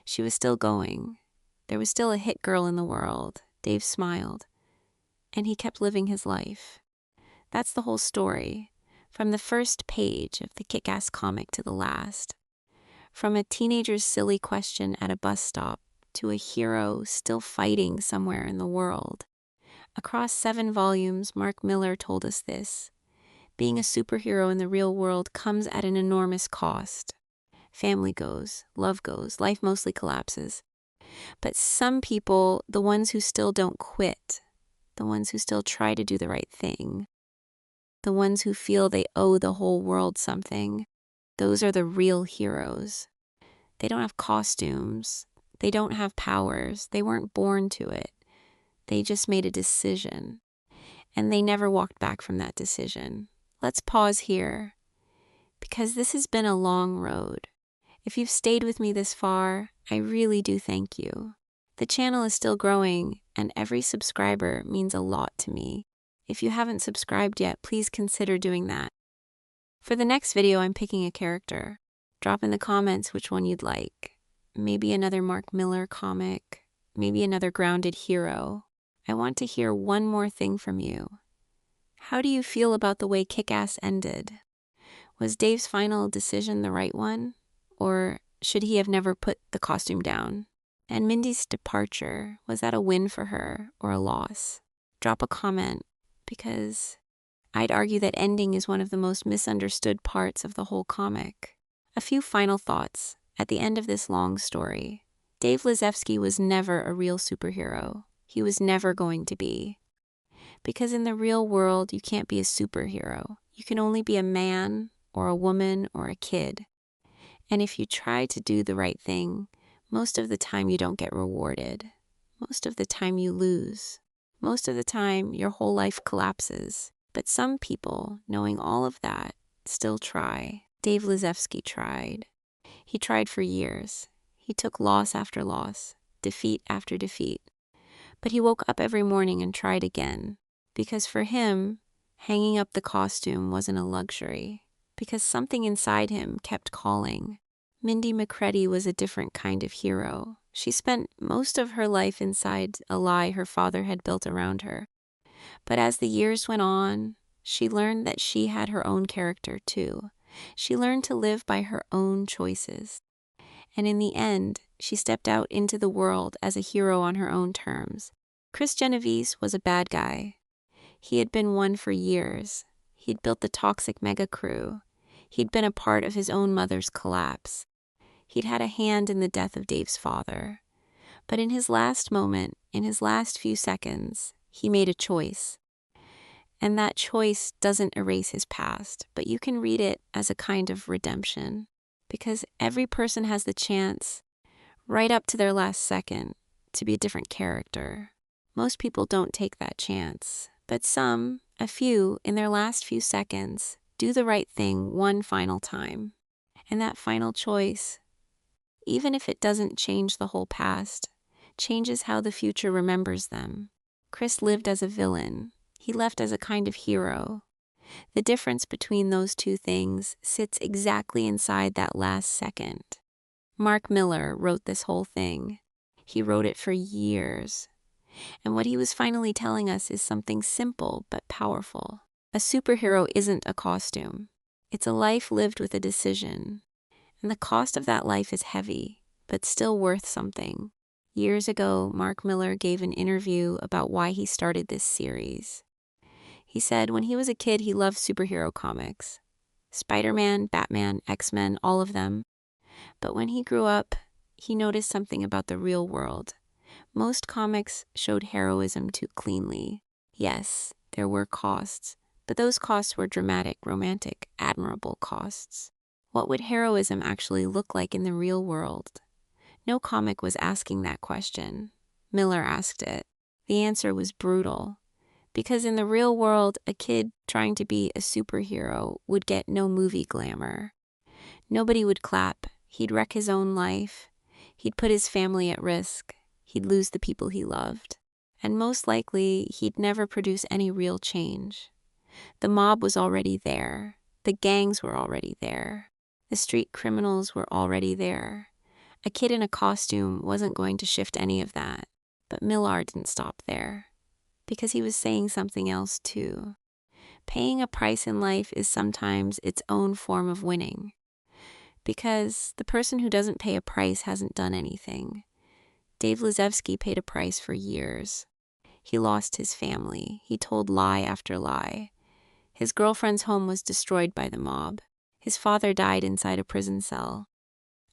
She was still going. There was still a hit girl in the world. Dave smiled. And he kept living his life. That's the whole story. From the first page of the Kick-Ass comic to the last. From a teenager's silly question at a bus stop to a hero still fighting somewhere in the world. Across 7 volumes, Mark Millar told us this. Being a superhero in the real world comes at an enormous cost. Family goes, love goes, life mostly collapses. But some people, the ones who still don't quit, the ones who still try to do the right thing, the ones who feel they owe the whole world something, those are the real heroes. They don't have costumes. They don't have powers. They weren't born to it. They just made a decision. And they never walked back from that decision. Let's pause here. Because this has been a long road. If you've stayed with me this far, I really do thank you. The channel is still growing, and every subscriber means a lot to me. If you haven't subscribed yet, please consider doing that. For the next video, I'm picking a character. Drop in the comments which one you'd like. maybe another Mark Millar comic, maybe another grounded hero, I want to hear one more thing from you. How do you feel about the way Kick-Ass ended? Was Dave's final decision the right one? Or should he have never put the costume down? And Mindy's departure, was that a win for her or a loss? Drop a comment, because I'd argue that ending is one of the most misunderstood parts of the whole comic. A few final thoughts. At the end of this long story, Dave Lizewski was never a real superhero. He was never going to be. Because in the real world, you can't be a superhero. You can only be a man or a woman or a kid. And if you try to do the right thing, most of the time you don't get rewarded. Most of the time you lose. Most of the time your whole life collapses. But some people, knowing all of that, still try. Dave Lizewski tried. He tried for years. He took loss after loss, defeat after defeat. But he woke up every morning and tried again. Because for him, hanging up the costume wasn't a luxury. Because something inside him kept calling. Mindy McCready was a different kind of hero. She spent most of her life inside a lie her father had built around her. But as the years went on, she learned that she had her own character too. She learned to live by her own choices. And in the end, she stepped out into the world as a hero on her own terms. Chris Genovese was a bad guy. He had been one for years. He'd built the toxic mega crew. He'd been a part of his own mother's collapse. He'd had a hand in the death of Dave's father. But in his last moment, in his last few seconds, he made a choice. And that choice doesn't erase his past, but you can read it as a kind of redemption. Because every person has the chance, right up to their last second, to be a different character. Most people don't take that chance. But some, a few, in their last few seconds, do the right thing one final time. And that final choice, even if it doesn't change the whole past, changes how the future remembers them. Chris lived as a villain. He left as a kind of hero. The difference between those two things sits exactly inside that last second. Mark Millar wrote this whole thing. He wrote it for years. And what he was finally telling us is something simple but powerful. A superhero isn't a costume. It's a life lived with a decision. And the cost of that life is heavy, but still worth something. Years ago, Mark Millar gave an interview about why he started this series. He said when he was a kid, he loved superhero comics. Spider-Man, Batman, X-Men, all of them. But when he grew up, he noticed something about the real world. Most comics showed heroism too cleanly. Yes, there were costs, but those costs were dramatic, romantic, admirable costs. What would heroism actually look like in the real world? No comic was asking that question. Millar asked it. The answer was brutal. Because in the real world, a kid trying to be a superhero would get no movie glamour. Nobody would clap. He'd wreck his own life. He'd put his family at risk. He'd lose the people he loved. And most likely, he'd never produce any real change. The mob was already there. The gangs were already there. The street criminals were already there. A kid in a costume wasn't going to shift any of that. But Millar didn't stop there. Because he was saying something else too. Paying a price in life is sometimes its own form of winning. Because the person who doesn't pay a price hasn't done anything. Dave Lizewski paid a price for years. He lost his family. He told lie after lie. His girlfriend's home was destroyed by the mob. His father died inside a prison cell.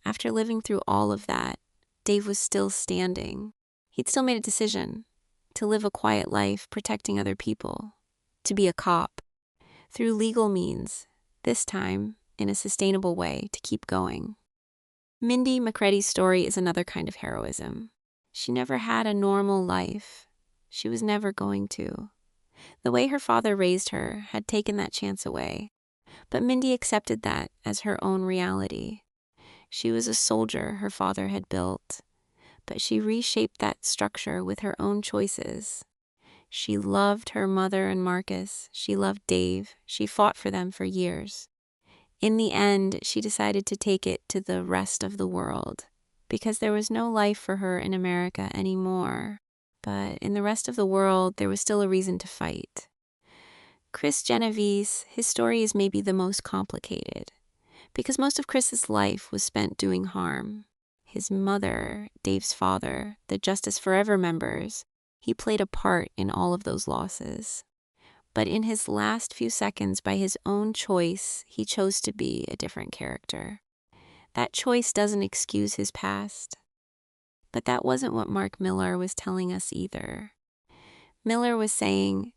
After living through all of that, Dave was still standing. He'd still made a decision. To live a quiet life, protecting other people. To be a cop. Through legal means. This time, in a sustainable way, to keep going. Mindy McCready's story is another kind of heroism. She never had a normal life. She was never going to. The way her father raised her had taken that chance away. But Mindy accepted that as her own reality. She was a soldier her father had built. But she reshaped that structure with her own choices. She loved her mother and Marcus. She loved Dave. She fought for them for years. In the end, she decided to take it to the rest of the world. because there was no life for her in America anymore. But in the rest of the world, there was still a reason to fight. Chris Genovese, his story is maybe the most complicated, because most of Chris's life was spent doing harm. His mother, Dave's father, the Justice Forever members, he played a part in all of those losses. But in his last few seconds, by his own choice, he chose to be a different character. That choice doesn't excuse his past. But that wasn't what Mark Millar was telling us either. Millar was saying,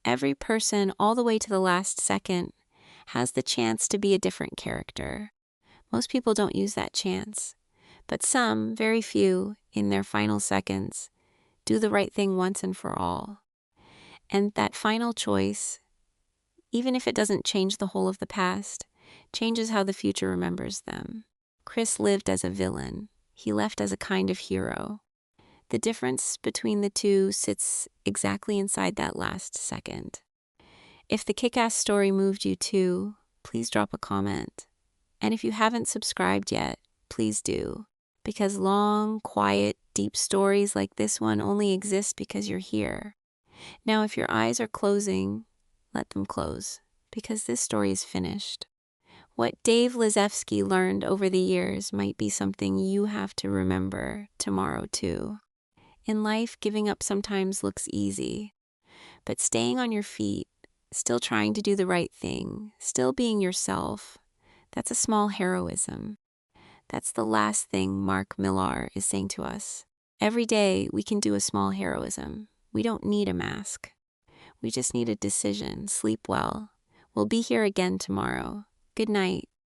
every person, all the way to the last second, has the chance to be a different character. Most people don't use that chance. But some, very few, in their final seconds, do the right thing once and for all. And that final choice, even if it doesn't change the whole of the past, changes how the future remembers them. Chris lived as a villain. He left as a kind of hero. The difference between the two sits exactly inside that last second. If the Kick-Ass story moved you too, please drop a comment. And if you haven't subscribed yet, please do. Because long, quiet, deep stories like this one only exist because you're here. Now, if your eyes are closing, let them close, because this story is finished. What Dave Lizewski learned over the years might be something you have to remember tomorrow too. In life, giving up sometimes looks easy, but staying on your feet, still trying to do the right thing, still being yourself, that's a small heroism. That's the last thing Mark Millar is saying to us. Every day, we can do a small heroism. We don't need a mask. We just need a decision. Sleep well. We'll be here again tomorrow. Good night.